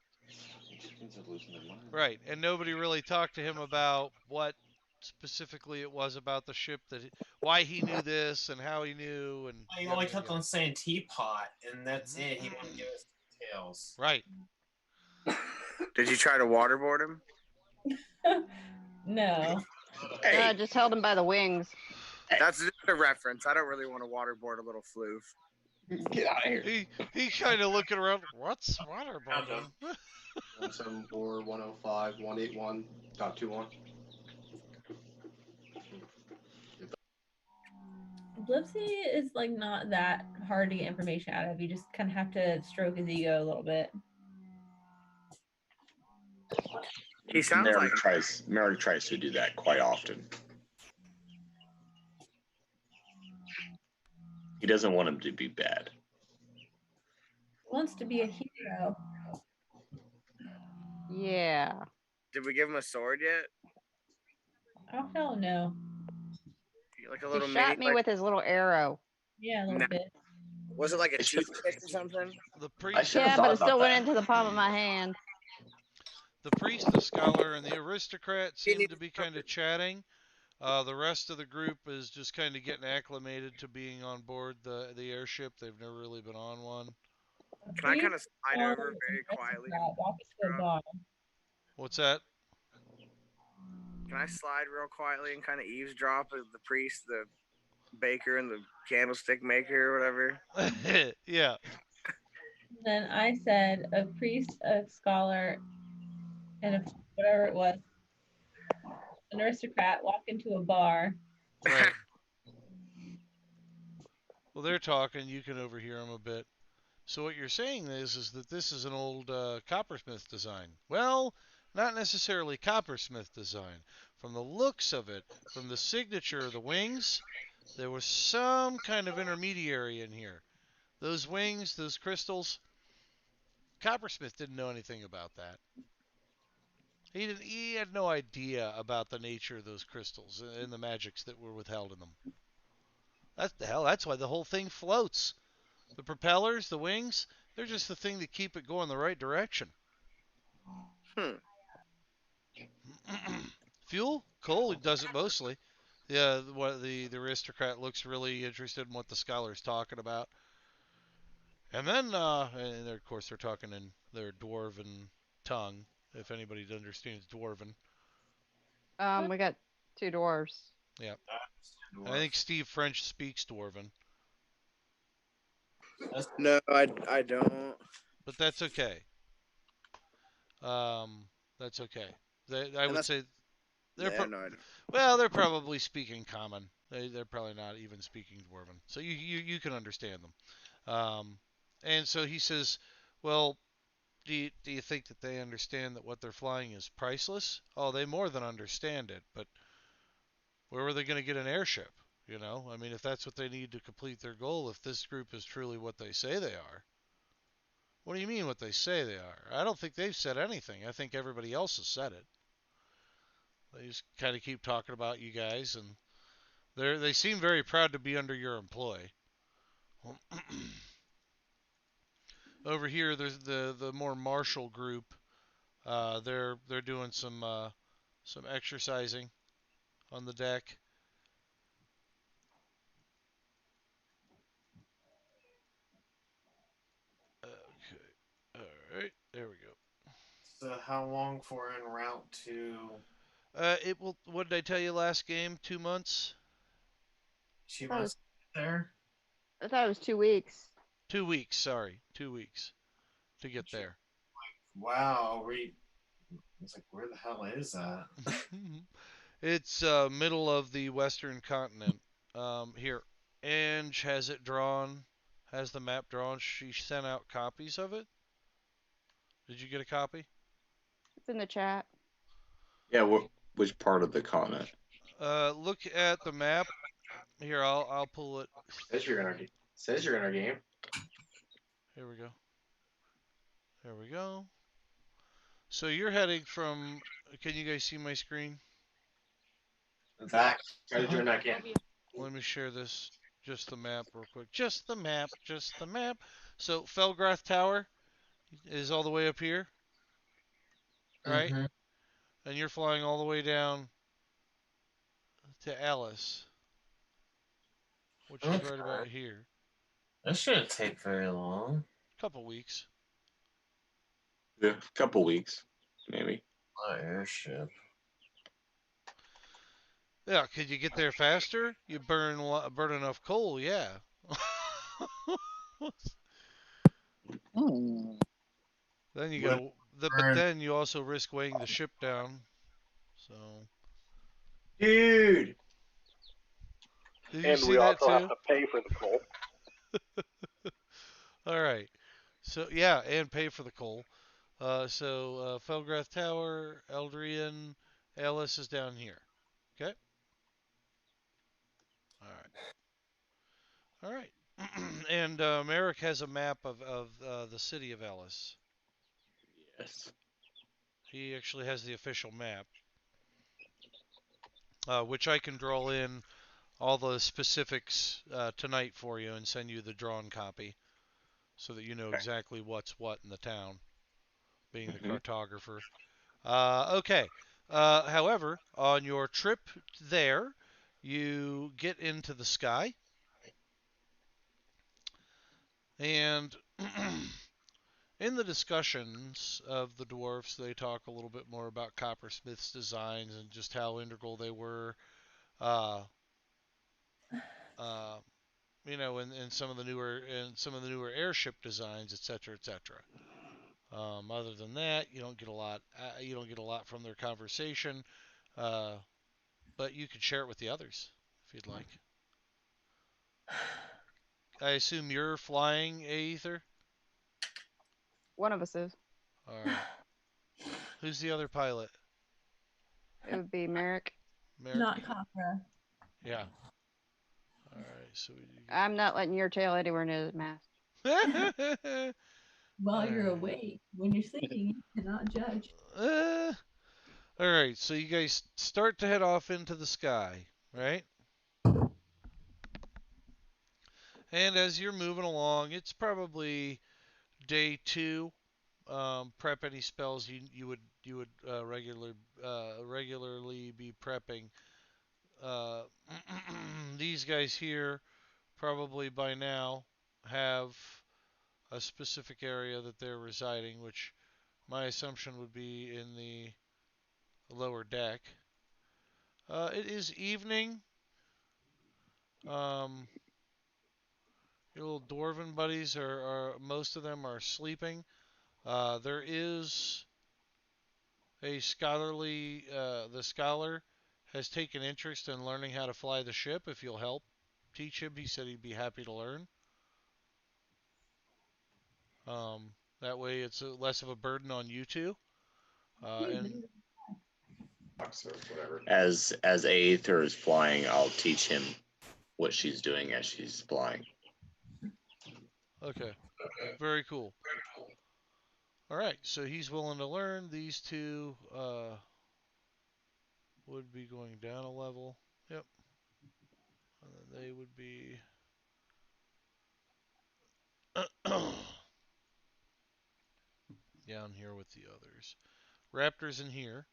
Speaker 1: Right, and nobody really talked to him about what specifically it was about the ship why he knew this and how he knew, and
Speaker 3: he only kept on saying teapot, and that's it. He wouldn't give us details.
Speaker 1: Right.
Speaker 6: Did you try to waterboard him?
Speaker 10: No.
Speaker 9: Hey. Just held him by the wings.
Speaker 6: That's just a reference. I don't really want to waterboard a little floof.
Speaker 5: Get out of here.
Speaker 1: He kind of looking around. What's waterboarding?
Speaker 13: 174, 105, 181.21.
Speaker 10: Blipsy is like not that hard to get information out of. You just kind of have to stroke his ego a little bit.
Speaker 6: He sounds
Speaker 5: Merrick tries to do that quite often. He doesn't want him to be bad.
Speaker 11: Wants to be a hero.
Speaker 9: Yeah.
Speaker 6: Did we give him a sword yet?
Speaker 11: Oh hell no.
Speaker 6: Like a
Speaker 9: He
Speaker 6: little
Speaker 9: shot
Speaker 6: mini,
Speaker 9: me
Speaker 6: like,
Speaker 9: with his little arrow.
Speaker 11: Yeah, a little
Speaker 6: Nah.
Speaker 11: bit.
Speaker 6: was it like a
Speaker 5: I should-
Speaker 6: toothpick or something?
Speaker 1: The
Speaker 5: I
Speaker 1: priest,
Speaker 5: should have
Speaker 9: Yeah,
Speaker 5: thought
Speaker 9: but it
Speaker 5: about
Speaker 9: still went
Speaker 5: that.
Speaker 9: into the palm of my hand.
Speaker 1: the scholar, and the aristocrat
Speaker 6: He
Speaker 1: seem
Speaker 6: needs
Speaker 1: to be kind of chatting. The rest of the group is just kind of getting acclimated to being on board the airship. They've never really been on one.
Speaker 6: Can I kind of slide over very quietly?
Speaker 11: Walk to a bar.
Speaker 1: What's that?
Speaker 6: Can I slide real quietly and kind of eavesdrop at the priest, the baker, and the candlestick maker or whatever?
Speaker 1: Yeah.
Speaker 11: Then I said a priest, a scholar, and whatever it was, an aristocrat walk into a bar.
Speaker 1: Right. Well, they're talking. You can overhear them a bit. So what you're saying is that this is an old coppersmith design. Well, not necessarily coppersmith design. From the looks of it, from the signature of the wings, there was some kind of intermediary in here. Those wings, those crystals, Coppersmith didn't know anything about that. He had no idea about the nature of those crystals and the magics that were withheld in them. That's why the whole thing floats. The propellers, the wings, they're just the thing that keep it going the right direction. Fuel, coal does it mostly. Yeah, the aristocrat looks really interested in what the scholar's talking about. And then, and of course, they're talking in their dwarven tongue, if anybody understands dwarven.
Speaker 9: We got 2 dwarves.
Speaker 1: Yeah. I think Steve French speaks dwarven.
Speaker 6: No, I don't.
Speaker 1: But that's okay. That's okay. I would say they're probably speaking common. They're probably not even speaking dwarven. So you can understand them. And so he says, well, do you think that they understand that what they're flying is priceless? Oh, they more than understand it, but where were they going to get an airship? You know, I mean, if that's what they need to complete their goal, if this group is truly what they say they are. What do you mean what they say they are? I don't think they've said anything. I think everybody else has said it. They just kind of keep talking about you guys, and they seem very proud to be under your employ. Over here, there's the more martial group. They're doing some exercising on the deck. Okay, all right, there we go.
Speaker 3: So how long for en route to?
Speaker 1: It will. What did I tell you last game? 2 months.
Speaker 3: 2 months there.
Speaker 9: I thought it was 2 weeks.
Speaker 1: 2 weeks. Sorry, 2 weeks to get there.
Speaker 3: Wow, it's like, where the hell is that?
Speaker 1: It's middle of the western continent. Here, Ange has it drawn, has the map drawn. She sent out copies of it. Did you get a copy?
Speaker 9: It's in the chat.
Speaker 5: Yeah, which part of the continent?
Speaker 1: Look at the map. Here, I'll pull it.
Speaker 13: Says you're in our game.
Speaker 1: Here we go. There we go. So you're heading from. Can you guys see my screen?
Speaker 13: Zach, try to join that game.
Speaker 1: Let me share this. Just the map, real quick. Just the map. Just the map. So Felgrath Tower is all the way up here, right?
Speaker 3: Mm-hmm.
Speaker 1: And you're flying all the way down to Alice, which is right about here.
Speaker 3: That shouldn't take very long.
Speaker 1: Couple weeks.
Speaker 5: Yeah, a couple weeks, maybe.
Speaker 3: Airship.
Speaker 1: Yeah, could you get there faster? You burn enough coal, yeah. Then you gotta, but then you also risk weighing the ship down. So,
Speaker 13: dude.
Speaker 1: Did you
Speaker 7: And
Speaker 1: see
Speaker 7: we
Speaker 1: that
Speaker 7: also
Speaker 1: too?
Speaker 7: have to pay for the coal.
Speaker 1: All right. So yeah, and pay for the coal. Felgrath Tower, Eldrian, Alice is down here. Okay. All right. All right. And Merrick has a map of the city of Ellis.
Speaker 5: Yes.
Speaker 1: He actually has the official map, which I can draw in all the specifics tonight for you and send you the drawn copy so that you know exactly what's what in the town, being the cartographer. Okay. However, on your trip there, you get into the sky, and in the discussions of the dwarfs, they talk a little bit more about Coppersmith's designs and just how integral they were, uh, uh, in some of the newer airship designs, etc., etc. Other than that, you don't get a lot. You don't get a lot from their conversation, uh, but you could share it with the others if you'd like. I assume you're flying, Aether?
Speaker 9: One of us is.
Speaker 1: All right. Who's the other pilot?
Speaker 9: It would be Merrick.
Speaker 1: Merrick?
Speaker 11: Not Copra.
Speaker 1: Yeah. All right. So
Speaker 9: I'm not letting your tail anywhere near the mast.
Speaker 11: While you're awake, when you're sleeping, you cannot judge.
Speaker 1: All right. So you guys start to head off into the sky, right? And as you're moving along, it's probably day 2. Prep any spells you would regularly be prepping. These guys here probably by now have a specific area that they're residing, which my assumption would be in the lower deck. It is evening. Your little dwarven buddies are most of them are sleeping. There is a scholarly, the scholar has taken interest in learning how to fly the ship. If you'll help teach him, he said he'd be happy to learn. That way it's less of a burden on you two. And
Speaker 5: As Aether is flying, I'll teach him what she's doing as she's flying.
Speaker 1: Okay. Very cool. All right, so he's willing to learn. These two would be going down a level. Yep. And then they would be down here with the others. Raptor's in here,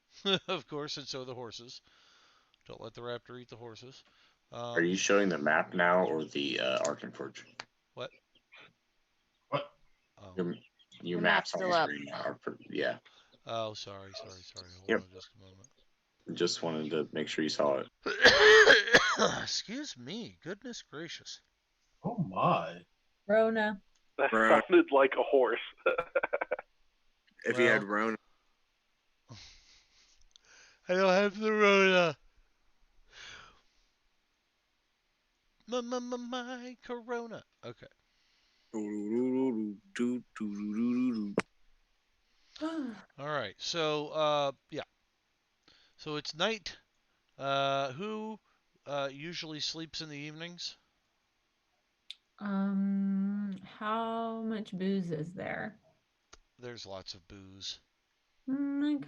Speaker 1: of course, and so the horses. Don't let the raptor eat the horses.
Speaker 5: Are you showing the map now or the Arkenforge?
Speaker 1: What?
Speaker 3: What?
Speaker 1: Oh.
Speaker 5: Your
Speaker 9: The
Speaker 5: map's
Speaker 9: map's
Speaker 5: on
Speaker 9: still
Speaker 5: the
Speaker 9: up.
Speaker 5: screen now. Yeah.
Speaker 1: Oh, sorry. Hold on just a moment.
Speaker 5: Just wanted to make sure you saw it.
Speaker 1: Excuse me. Goodness gracious.
Speaker 3: Oh my.
Speaker 11: Rona.
Speaker 7: That sounded like a horse.
Speaker 6: If you had Rona.
Speaker 1: I don't have the Rona. My Corona. Okay. All right. So, yeah. So it's night. Who usually sleeps in the evenings?
Speaker 11: How much booze is there?
Speaker 1: There's lots of booze.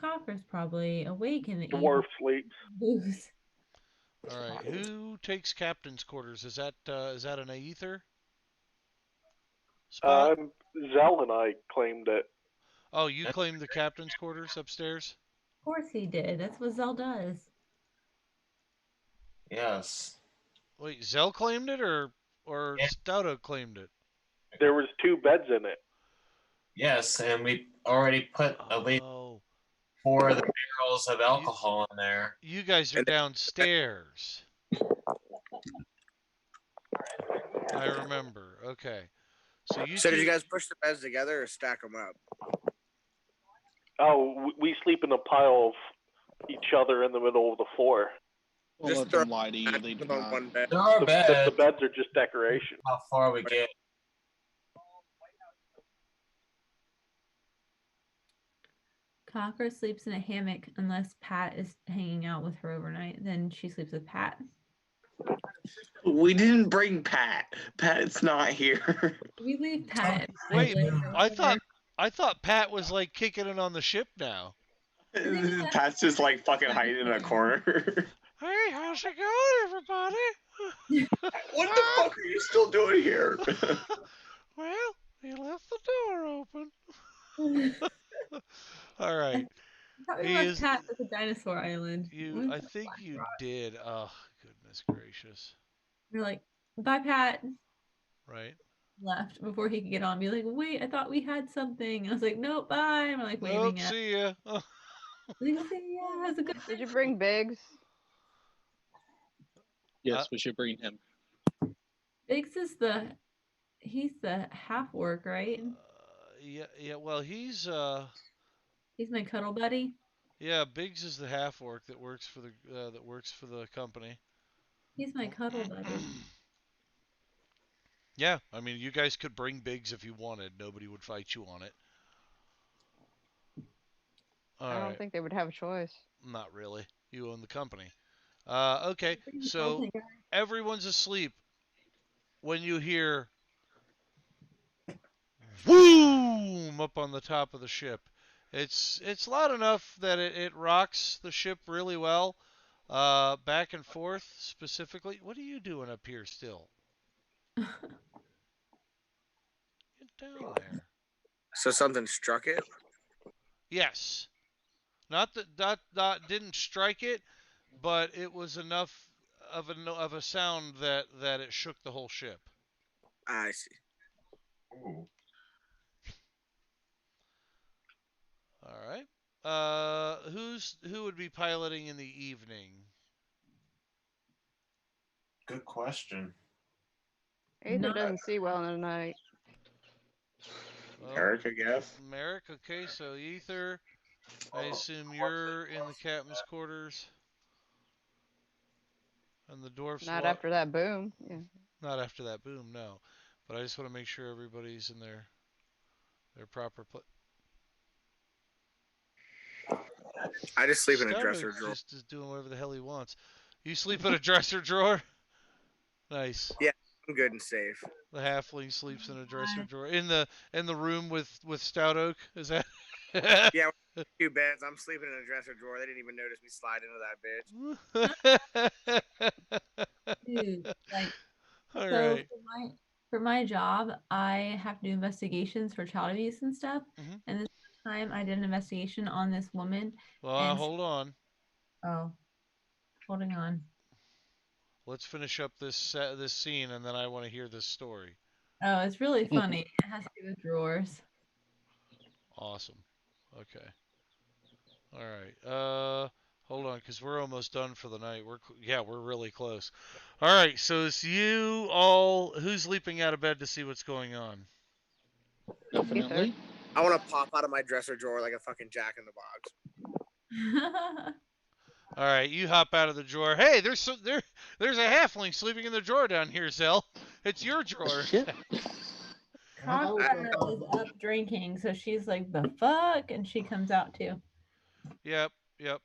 Speaker 11: Copper's probably awake in the
Speaker 7: Dwarf
Speaker 11: evening.
Speaker 7: sleeps.
Speaker 11: Booze.
Speaker 1: All right. Who takes captain's quarters? Is that an Aether spot?
Speaker 7: Zell and I claimed it.
Speaker 1: Oh, you claimed the captain's quarters upstairs?
Speaker 11: Of course he did. That's what Zell does.
Speaker 3: Yes.
Speaker 1: Wait, Zell claimed it or
Speaker 3: Yeah.
Speaker 1: Stouto claimed it?
Speaker 7: There was 2 beds in it.
Speaker 3: Yes, and we already put at least 4 of the barrels of alcohol in there.
Speaker 1: You guys are downstairs. I remember. Okay. So
Speaker 6: did you guys push the beds together or stack them up?
Speaker 7: Oh, we sleep in a pile of each other in the middle of the floor.
Speaker 4: Don't let them lie to you. They do not.
Speaker 6: One bed.
Speaker 3: There are
Speaker 7: The
Speaker 3: beds.
Speaker 7: beds are just decoration.
Speaker 3: How far we get?
Speaker 11: Cocker sleeps in a hammock unless Pat is hanging out with her overnight. Then she sleeps with Pat.
Speaker 5: We didn't bring Pat. Pat's not here.
Speaker 11: We leave Pat.
Speaker 1: Wait, I
Speaker 11: Over.
Speaker 1: thought Pat was like kicking it on the ship now.
Speaker 5: Pat's just like fucking hiding in a corner.
Speaker 1: Hey, how's it going, everybody?
Speaker 5: What the fuck are you still doing here?
Speaker 1: Well, he left the door open. All right.
Speaker 11: I thought we
Speaker 1: He
Speaker 11: left
Speaker 1: is.
Speaker 11: Pat at the dinosaur island.
Speaker 1: I think you did. Oh, goodness gracious.
Speaker 11: We're like, bye, Pat.
Speaker 1: Right.
Speaker 11: Left before he could get on. Be like, wait, I thought we had something. I was like, nope, bye. And we're like
Speaker 1: Nope.
Speaker 11: waving at.
Speaker 1: See ya.
Speaker 11: Like, see ya. Has a good.
Speaker 9: Did you bring Biggs?
Speaker 4: Yes, we should bring him.
Speaker 11: Biggs is he's the half orc, right?
Speaker 1: Yeah. Well, he's
Speaker 11: He's my cuddle buddy.
Speaker 1: Yeah, Biggs is the half orc that works for the company.
Speaker 11: He's my cuddle buddy.
Speaker 1: Yeah, I mean, you guys could bring Biggs if you wanted. Nobody would fight you on it.
Speaker 9: I don't think they would have a choice.
Speaker 1: Not really. You own the company. Okay, so everyone's asleep when you hear boom up on the top of the ship. It's loud enough that it rocks the ship really well, back and forth specifically. What are you doing up here still? Get down there.
Speaker 6: So something struck it?
Speaker 1: Yes. Not that didn't strike it, but it was enough of a sound that it shook the whole ship.
Speaker 6: I see.
Speaker 3: Ooh.
Speaker 1: All right. Who would be piloting in the evening?
Speaker 3: Good question.
Speaker 9: Aether doesn't see well in the night.
Speaker 1: Well,
Speaker 5: Eric, I guess.
Speaker 1: Merrick, okay, so Ether, I assume you're in the captain's quarters. And the dwarfs.
Speaker 9: Not after that boom. Yeah.
Speaker 1: Not after that boom, no. But I just want to make sure everybody's in their proper place.
Speaker 6: I just sleep in a dresser drawer.
Speaker 1: Just is doing whatever the hell he wants. You sleep in a dresser drawer? Nice.
Speaker 6: Yeah, I'm good and safe.
Speaker 1: The halfling sleeps in a dresser drawer in the room with Stout Oak. Is that?
Speaker 6: Yeah, 2 beds. I'm sleeping in a dresser drawer. They didn't even notice me slide into that bitch.
Speaker 11: Dude, like,
Speaker 1: All
Speaker 11: so
Speaker 1: right.
Speaker 11: for my job, I have to do investigations for child abuse and stuff.
Speaker 1: Mm-hmm.
Speaker 11: And this time, I did an investigation on this woman.
Speaker 1: Well, hold on.
Speaker 11: Oh, holding on.
Speaker 1: Let's finish up this scene, and then I want to hear this story.
Speaker 11: Oh, it's really funny. It has to do with drawers.
Speaker 1: Awesome. Okay. All right. Hold on, because we're almost done for the night. We're really close. All right. So it's you all. Who's leaping out of bed to see what's going on?
Speaker 4: Definitely.
Speaker 6: I want to pop out of my dresser drawer like a fucking Jack in the Box.
Speaker 1: All right, you hop out of the drawer. Hey, there's a halfling sleeping in the drawer down here, Zell. It's your drawer.
Speaker 11: Conrad is up drinking, so she's like, the fuck? And she comes out too.
Speaker 1: Yep.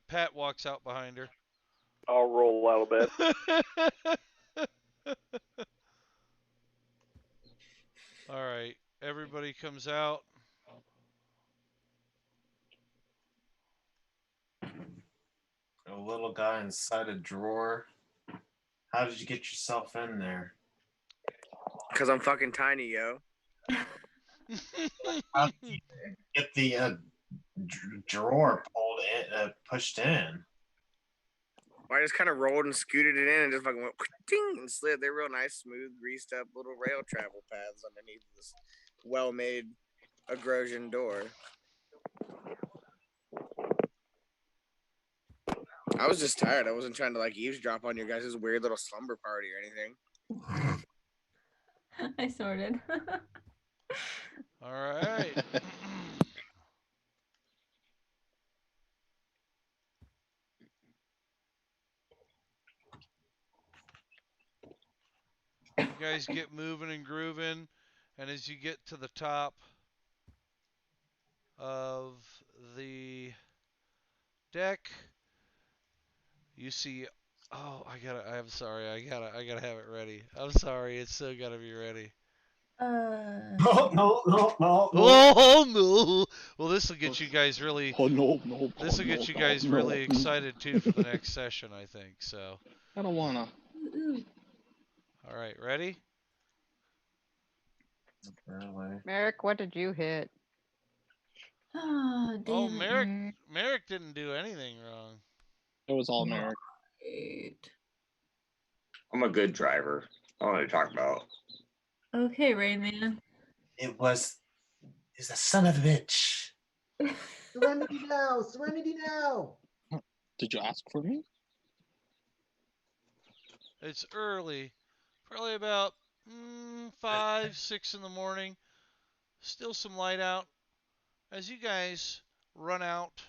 Speaker 1: Pat walks out behind her.
Speaker 7: I'll roll out of bed.
Speaker 1: All right, everybody comes out.
Speaker 3: A little guy inside a drawer. How did you get yourself in there?
Speaker 6: Because I'm fucking tiny, yo.
Speaker 3: How did you get the drawer pushed in?
Speaker 6: I just kind of rolled and scooted it in and just fucking went ting and slid. They're real nice, smooth, greased up little rail travel paths underneath this well-made Agrosian door. I was just tired. I wasn't trying to like eavesdrop on your guys' weird little slumber party or anything.
Speaker 11: I snorted.
Speaker 1: All right. You guys get moving and grooving, and as you get to the top of the deck, you see Oh, I'm sorry. I gotta have it ready. I'm sorry. It's still gotta be ready.
Speaker 13: No, no, no, no, no.
Speaker 1: Oh no! Well, this will get you guys really.
Speaker 4: Oh no, no,
Speaker 1: This will
Speaker 4: no,
Speaker 1: get you
Speaker 4: no,
Speaker 1: guys
Speaker 4: no.
Speaker 1: really excited too for the next session, I think. So.
Speaker 4: I don't wanna.
Speaker 1: All right, ready?
Speaker 9: Merrick, what did you hit?
Speaker 11: Oh,
Speaker 1: Oh,
Speaker 11: damn it,
Speaker 1: Merrick.
Speaker 11: Merrick.
Speaker 1: Merrick didn't do anything wrong.
Speaker 4: It was all Merrick.
Speaker 11: Right.
Speaker 5: I'm a good driver. I don't know what to talk about.
Speaker 11: Okay, Rayman.
Speaker 13: He's a son of a bitch.
Speaker 2: Serenity now! Serenity now!
Speaker 4: Did you ask for me?
Speaker 1: It's early, probably about 5, 6 in the morning. Still some light out. As you guys run out,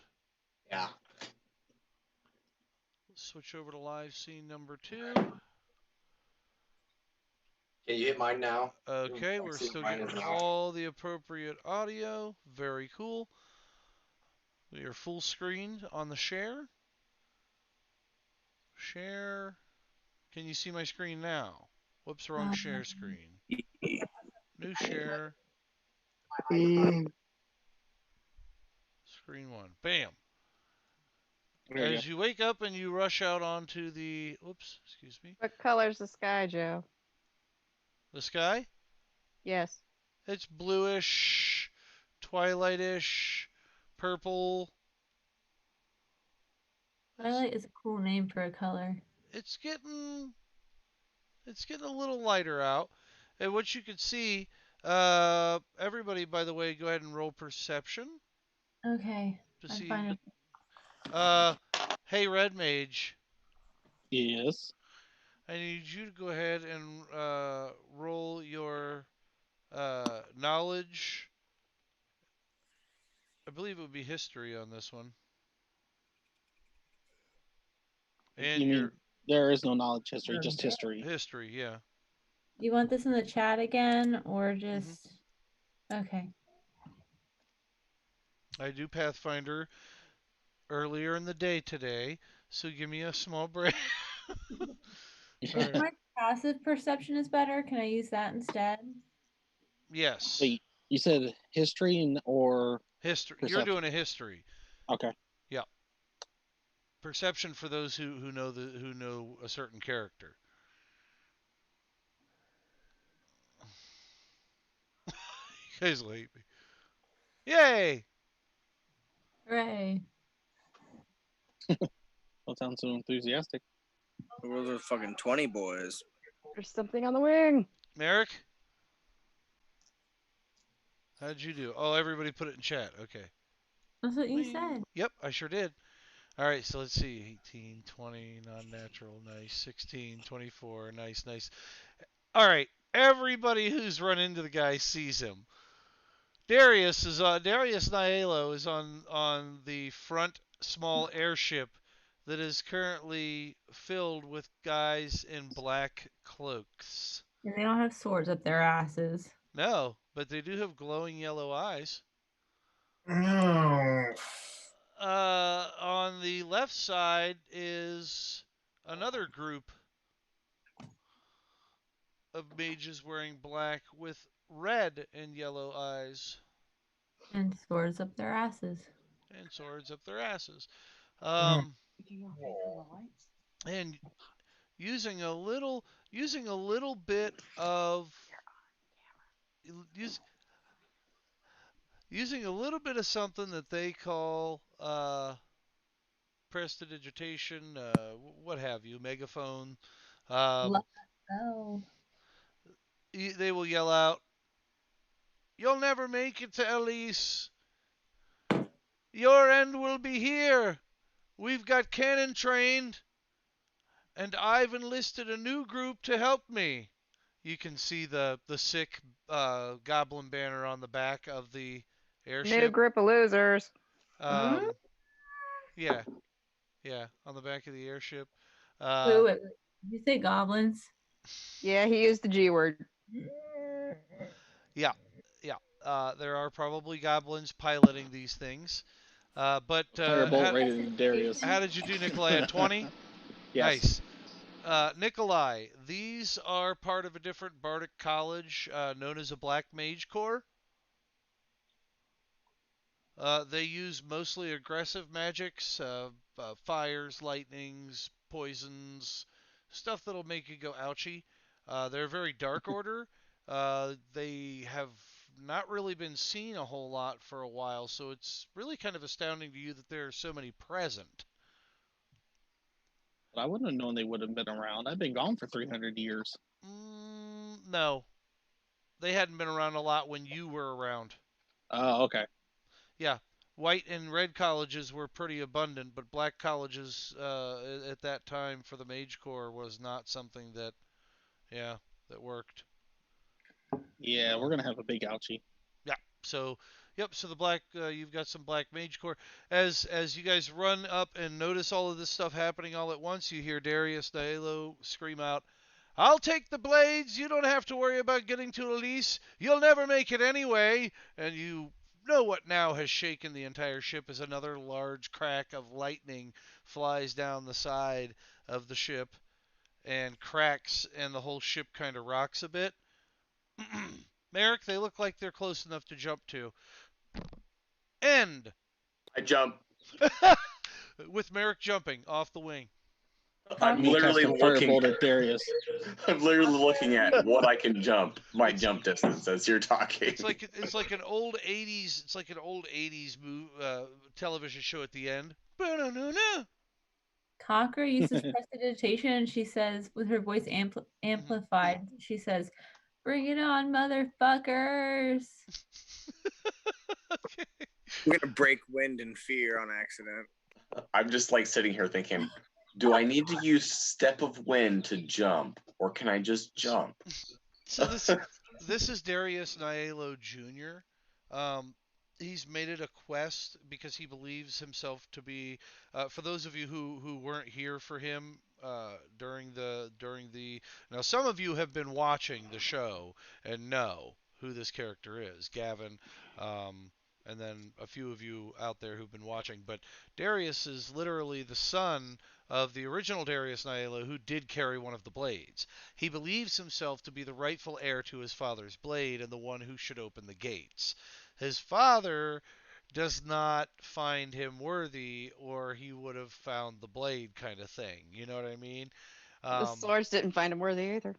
Speaker 13: Yeah.
Speaker 1: let's switch over to live scene number 2.
Speaker 13: Can you hit mine now?
Speaker 1: Okay,
Speaker 13: I
Speaker 1: we're
Speaker 13: see
Speaker 1: still
Speaker 13: mine is
Speaker 1: getting
Speaker 13: not.
Speaker 1: all the appropriate audio. Very cool. We are full screen on the share. Share. Can you see my screen now? Whoops, wrong share screen. New share. Screen 1. Bam. As you wake up and you rush out onto the, oops, excuse me,
Speaker 9: What color's the sky, Joe?
Speaker 1: the sky,
Speaker 9: Yes.
Speaker 1: it's bluish, twilightish, purple.
Speaker 11: Twilight is a cool name for a color.
Speaker 1: It's getting a little lighter out. And what you can see, everybody, by the way, go ahead and roll perception
Speaker 11: Okay.
Speaker 1: to
Speaker 11: I'm
Speaker 1: see.
Speaker 11: fine.
Speaker 1: Hey, Red Mage,
Speaker 4: Yes.
Speaker 1: I need you to go ahead and roll your knowledge. I believe it would be history on this one. And
Speaker 4: You mean there is no knowledge history, just history.
Speaker 1: history, yeah.
Speaker 11: You want this in the chat again or just okay.
Speaker 1: I do Pathfinder earlier in the day today, so give me a small break.
Speaker 11: If my passive perception is better, can I use that instead?
Speaker 1: Yes.
Speaker 4: Wait, you said history or
Speaker 1: history?
Speaker 4: Perception?
Speaker 1: You're doing a history.
Speaker 4: Okay.
Speaker 1: Yeah. Perception for those who know a certain character. You guys will hate me. Yay!
Speaker 11: Hooray.
Speaker 2: Don't sound so enthusiastic.
Speaker 6: Those are fucking 20 boys.
Speaker 9: There's something on the wing.
Speaker 1: Merrick? How'd you do? Oh, everybody put it in chat. Okay.
Speaker 11: That's what you said.
Speaker 1: Yep, I sure did. All right, so let's see. 18, 20, non-natural, nice. 16, 24, nice, nice. All right, everybody who's run into the guy sees him. Darius Nielo is on the front small airship that is currently filled with guys in black cloaks.
Speaker 11: And they don't have swords up their asses.
Speaker 1: No, but they do have glowing yellow eyes.
Speaker 13: No.
Speaker 1: On the left side is another group of mages wearing black with red and yellow eyes.
Speaker 11: And swords up their asses.
Speaker 1: And swords up their asses. And using a little bit of using a little bit of something that they call prestidigitation, what have you, megaphone. They will yell out, "You'll never make it to Elise. Your end will be here. We've got cannon trained, and I've enlisted a new group to help me." You can see the sick goblin banner on the back of the airship.
Speaker 9: New group of losers.
Speaker 1: Yeah, on the back of the airship.
Speaker 11: Wait. Did you say goblins?
Speaker 9: Yeah, he used the G word.
Speaker 1: Yeah. There are probably goblins piloting these things. But
Speaker 4: Firebolt rated Darius.
Speaker 1: how did you do, Nikolai? At 20?
Speaker 4: Yes.
Speaker 1: Nice. Nikolai, these are part of a different bardic college known as a Black Mage Corps. They use mostly aggressive magics, fires, lightnings, poisons, stuff that'll make you go ouchie. They're a very dark order. They have not really been seen a whole lot for a while, so it's really kind of astounding to you that there are so many present.
Speaker 4: But I wouldn't have known they would have been around. I've been gone for 300 years.
Speaker 1: No, they hadn't been around a lot when you were around.
Speaker 4: Oh, okay.
Speaker 1: Yeah, white and red colleges were pretty abundant, but black colleges at that time for the Mage Corps was not something that, yeah, that worked.
Speaker 4: Yeah, we're gonna have a big ouchie.
Speaker 1: Yeah. So, yep. So the black, you've got some black Mage Corps. As you guys run up and notice all of this stuff happening all at once, you hear Darius Naelo scream out, "I'll take the blades. You don't have to worry about getting to Elise. You'll never make it anyway." And you know what now has shaken the entire ship is another large crack of lightning flies down the side of the ship and cracks, and the whole ship kind of rocks a bit. Merrick, they look like they're close enough to jump to. End.
Speaker 5: I jump.
Speaker 1: With Merrick jumping off the wing.
Speaker 5: I'm
Speaker 4: We'll
Speaker 5: literally
Speaker 4: cast a
Speaker 5: looking.
Speaker 4: firebolt at Darius.
Speaker 5: I'm literally looking at what I can jump, my jump distance as you're talking.
Speaker 1: It's like an old '80s. It's like an old '80s television show at the end. Ba-na-na-na.
Speaker 11: Cocker uses prestidigitation, and she says, with her voice amplified, she says, "Bring it on, motherfuckers!"
Speaker 6: I'm gonna break wind in fear on accident.
Speaker 5: I'm just like sitting here thinking, do I need to use step of wind to jump, or can I just jump?
Speaker 1: So this is Darius Naelo Jr. He's made it a quest because he believes himself to be. For those of you who weren't here for him during the now some of you have been watching the show and know who this character is, Gavin. And then a few of you out there who've been watching, but Darius is literally the son of the original Darius Naelo who did carry one of the blades. He believes himself to be the rightful heir to his father's blade and the one who should open the gates. His father does not find him worthy, or he would have found the blade, kind of thing. You know what I mean?
Speaker 9: The swords didn't find him worthy either.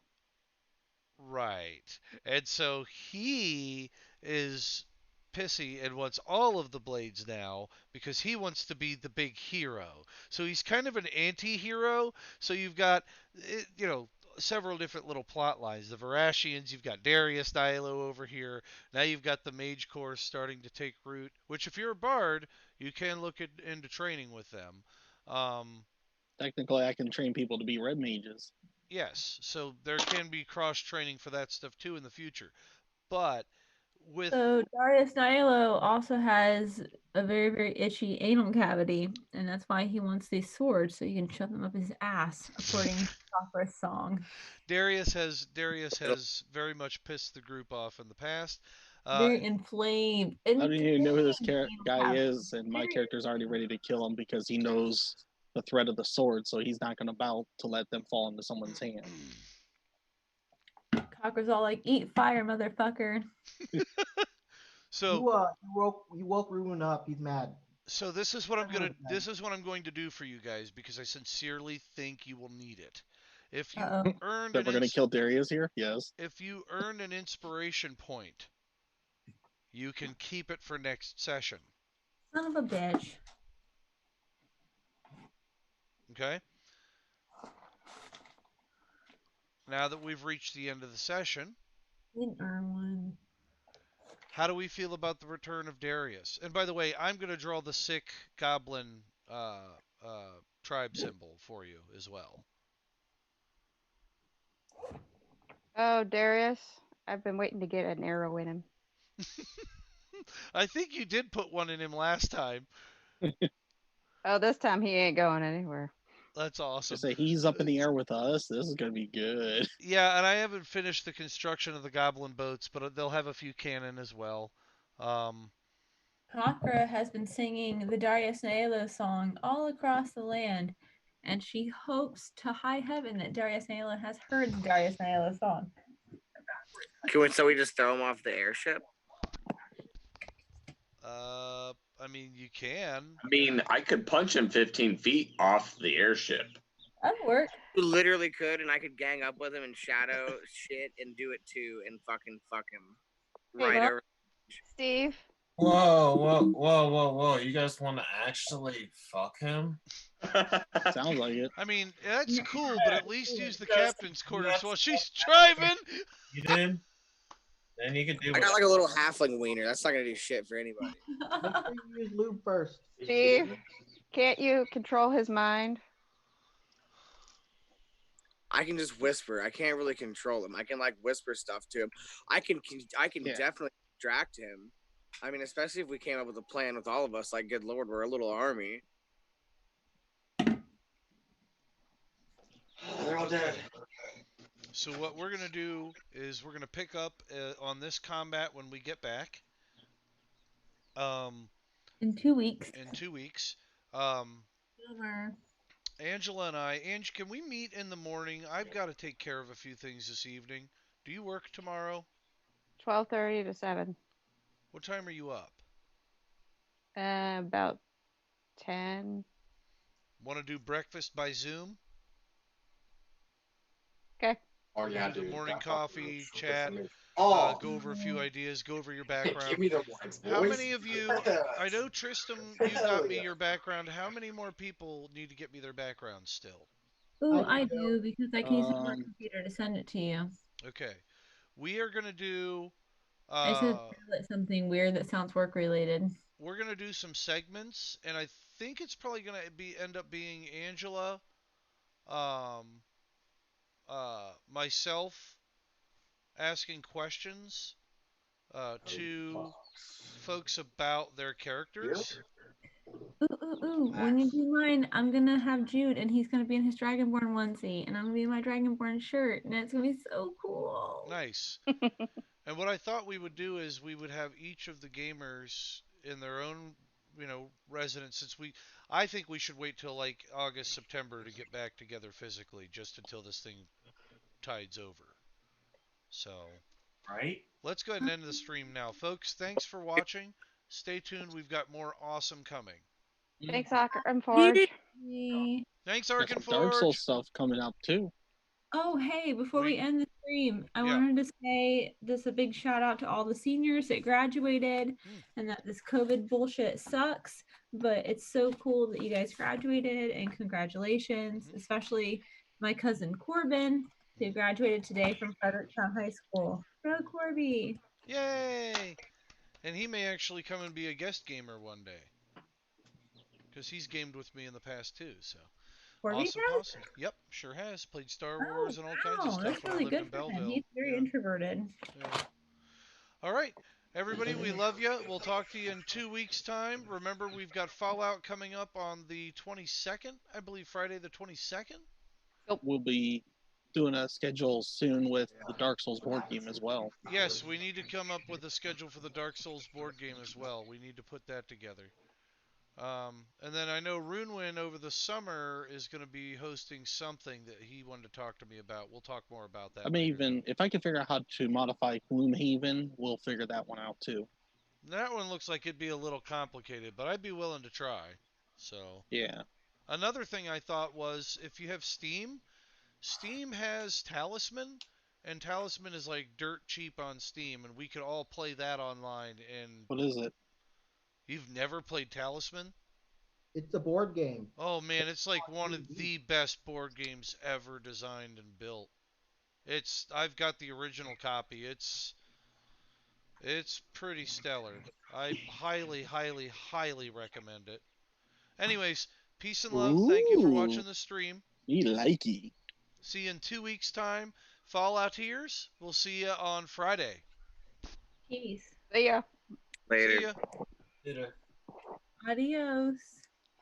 Speaker 1: Right. And so he is pissy and wants all of the blades now because he wants to be the big hero. So he's kind of an anti-hero. So you've got, several different little plot lines. The Verashians, you've got Darius Naelo over here. Now you've got the Mage Corps starting to take root, which if you're a bard, you can look into training with them.
Speaker 4: Technically, I can train people to be red mages.
Speaker 1: Yes, so there can be cross training for that stuff too in the future. But with
Speaker 11: So Darius Naelo also has a very, very itchy anal cavity, and that's why he wants these swords so he can shove them up his ass, according to Opera's song.
Speaker 1: Darius has very much pissed the group off in the past.
Speaker 11: Very inflamed.
Speaker 4: I don't even know who this
Speaker 11: anal
Speaker 4: guy
Speaker 11: cavity.
Speaker 4: is, and my character's already ready to kill him because he knows the threat of the sword, so he's not going to bow to let them fall into someone's hand.
Speaker 11: Cocker's all like, "Eat fire, motherfucker."
Speaker 1: So
Speaker 2: you woke Ruben up. He's mad.
Speaker 1: So this is what I'm going to do for you guys because I sincerely think you will need it. If you earned
Speaker 4: That we're going to kill Darius here? Yes.
Speaker 1: If you earn an inspiration point, you can keep it for next session.
Speaker 11: Son of a bitch.
Speaker 1: Okay? Now that we've reached the end of the session,
Speaker 11: Didn't earn one.
Speaker 1: How do we feel about the return of Darius? And by the way, I'm going to draw the sick goblin tribe symbol for you as well.
Speaker 9: Oh, Darius, I've been waiting to get an arrow in him.
Speaker 1: I think you did put one in him last time.
Speaker 9: Oh, this time he ain't going anywhere.
Speaker 1: That's awesome.
Speaker 4: So he's up in the air with us. This is going to be good.
Speaker 1: Yeah, and I haven't finished the construction of the goblin boats, but they'll have a few cannon as well.
Speaker 11: Cockra has been singing the Darius Naelo song all across the land. and she hopes to high heaven that Darius Naila has heard the Darius Naila song.
Speaker 6: So we just throw him off the airship?
Speaker 1: I mean, you can.
Speaker 5: I mean, I could punch him 15 feet off the airship.
Speaker 11: That'd work.
Speaker 6: You literally could, and I could gang up with him and shadow shit and do it too, and fuck him.
Speaker 9: Hey,
Speaker 6: Right over.
Speaker 9: Steve.
Speaker 3: Whoa. You guys want to actually fuck him?
Speaker 4: Sounds like it.
Speaker 1: I mean, that's cool, but at least use the captain's quarters while she's driving.
Speaker 3: You did? Then you can do
Speaker 6: I got like a little halfling wiener. That's not gonna do shit for anybody.
Speaker 2: Make sure you use lube first.
Speaker 9: Steve, can't you control his mind?
Speaker 6: I can just whisper. I can't really control him. I can like whisper stuff to him. I can definitely distract him. I mean, especially if we came up with a plan with all of us. Like, good lord, we're a little army.
Speaker 13: They're all dead.
Speaker 1: So what we're going to do is we're going to pick up on this combat when we get back.
Speaker 11: In 2 weeks.
Speaker 1: In 2 weeks.
Speaker 11: Boomer.
Speaker 1: Angela and I, Ange, can we meet in the morning? I've got to take care of a few things this evening. Do you work tomorrow?
Speaker 9: 12:30 to 7.
Speaker 1: What time are you up?
Speaker 9: About 10.
Speaker 1: Want to do breakfast by Zoom?
Speaker 9: Okay.
Speaker 13: Oh yeah, dude.
Speaker 1: Morning coffee, chat,
Speaker 13: Oh,
Speaker 1: go over a few ideas, go over your
Speaker 13: give
Speaker 1: background.
Speaker 13: me the ones, boys.
Speaker 1: How many of you, I know Tristram, you got me your background. How many more people need to get me their background still?
Speaker 11: Ooh, I do, because I can use my computer to send it to you.
Speaker 1: Okay. We are going to do...
Speaker 11: I said something weird that sounds work related.
Speaker 1: We're going to do some segments, and I think it's probably going to end up being Angela, myself asking questions to folks about their characters.
Speaker 11: Ooh. When you do mine, I'm going to have Jude, and he's going to be in his Dragonborn onesie, and I'm going to be in my Dragonborn shirt, and it's going to be so cool.
Speaker 1: Nice. And what I thought we would do is we would have each of the gamers in their own, residence. I think we should wait till like August, September to get back together physically, just until this thing tides over. So,
Speaker 3: right.
Speaker 1: Let's go ahead and end the stream now, folks. Thanks for watching. Stay tuned. We've got more awesome coming.
Speaker 9: Thanks, Arkenforge.
Speaker 1: Thanks,
Speaker 4: Got some Dark Souls stuff coming up too.
Speaker 11: Oh, hey, before we end the stream, I wanted to say just a big shout out to all the seniors that graduated and that this COVID bullshit sucks, but it's so cool that you guys graduated and congratulations, especially my cousin Corbin, who graduated today from Fredericktown High School. Go Corby!
Speaker 1: Yay! And he may actually come and be a guest gamer one day. Because he's gamed with me in the past too, so...
Speaker 11: Corby
Speaker 1: awesome. Yep, sure has. Played Star Wars and all kinds of stuff.
Speaker 11: That's really good for him. He's very introverted.
Speaker 1: Yeah. All right, everybody, we love you. We'll talk to you in 2 weeks' time. Remember, we've got Fallout coming up on the 22nd, I believe Friday the 22nd.
Speaker 4: We'll be doing a schedule soon with the Dark Souls board game as well.
Speaker 1: Yes, we need to come up with a schedule for the Dark Souls board game as well. We need to put that together. And then I know Runewin over the summer is going to be hosting something that he wanted to talk to me about. We'll talk more about that.
Speaker 4: I may even, if I can figure out how to modify Gloomhaven, we'll figure that one out too.
Speaker 1: That one looks like it'd be a little complicated, but I'd be willing to try. So
Speaker 4: yeah.
Speaker 1: Another thing I thought was if you have Steam, Steam has Talisman, and Talisman is like dirt cheap on Steam, and we could all play that online. And
Speaker 4: what is it?
Speaker 1: You've never played Talisman?
Speaker 2: It's a board game.
Speaker 1: Oh man, it's like one of the best board games ever designed and built. I've got the original copy. It's pretty stellar. I highly, highly, highly recommend it. Anyways, peace and love. Thank you for watching the stream.
Speaker 4: Me likey.
Speaker 1: See you in 2 weeks' time. Fallout Tears. We'll see you on Friday.
Speaker 11: Peace.
Speaker 9: See ya.
Speaker 6: Later.
Speaker 1: See ya.
Speaker 3: Later.
Speaker 11: Adios.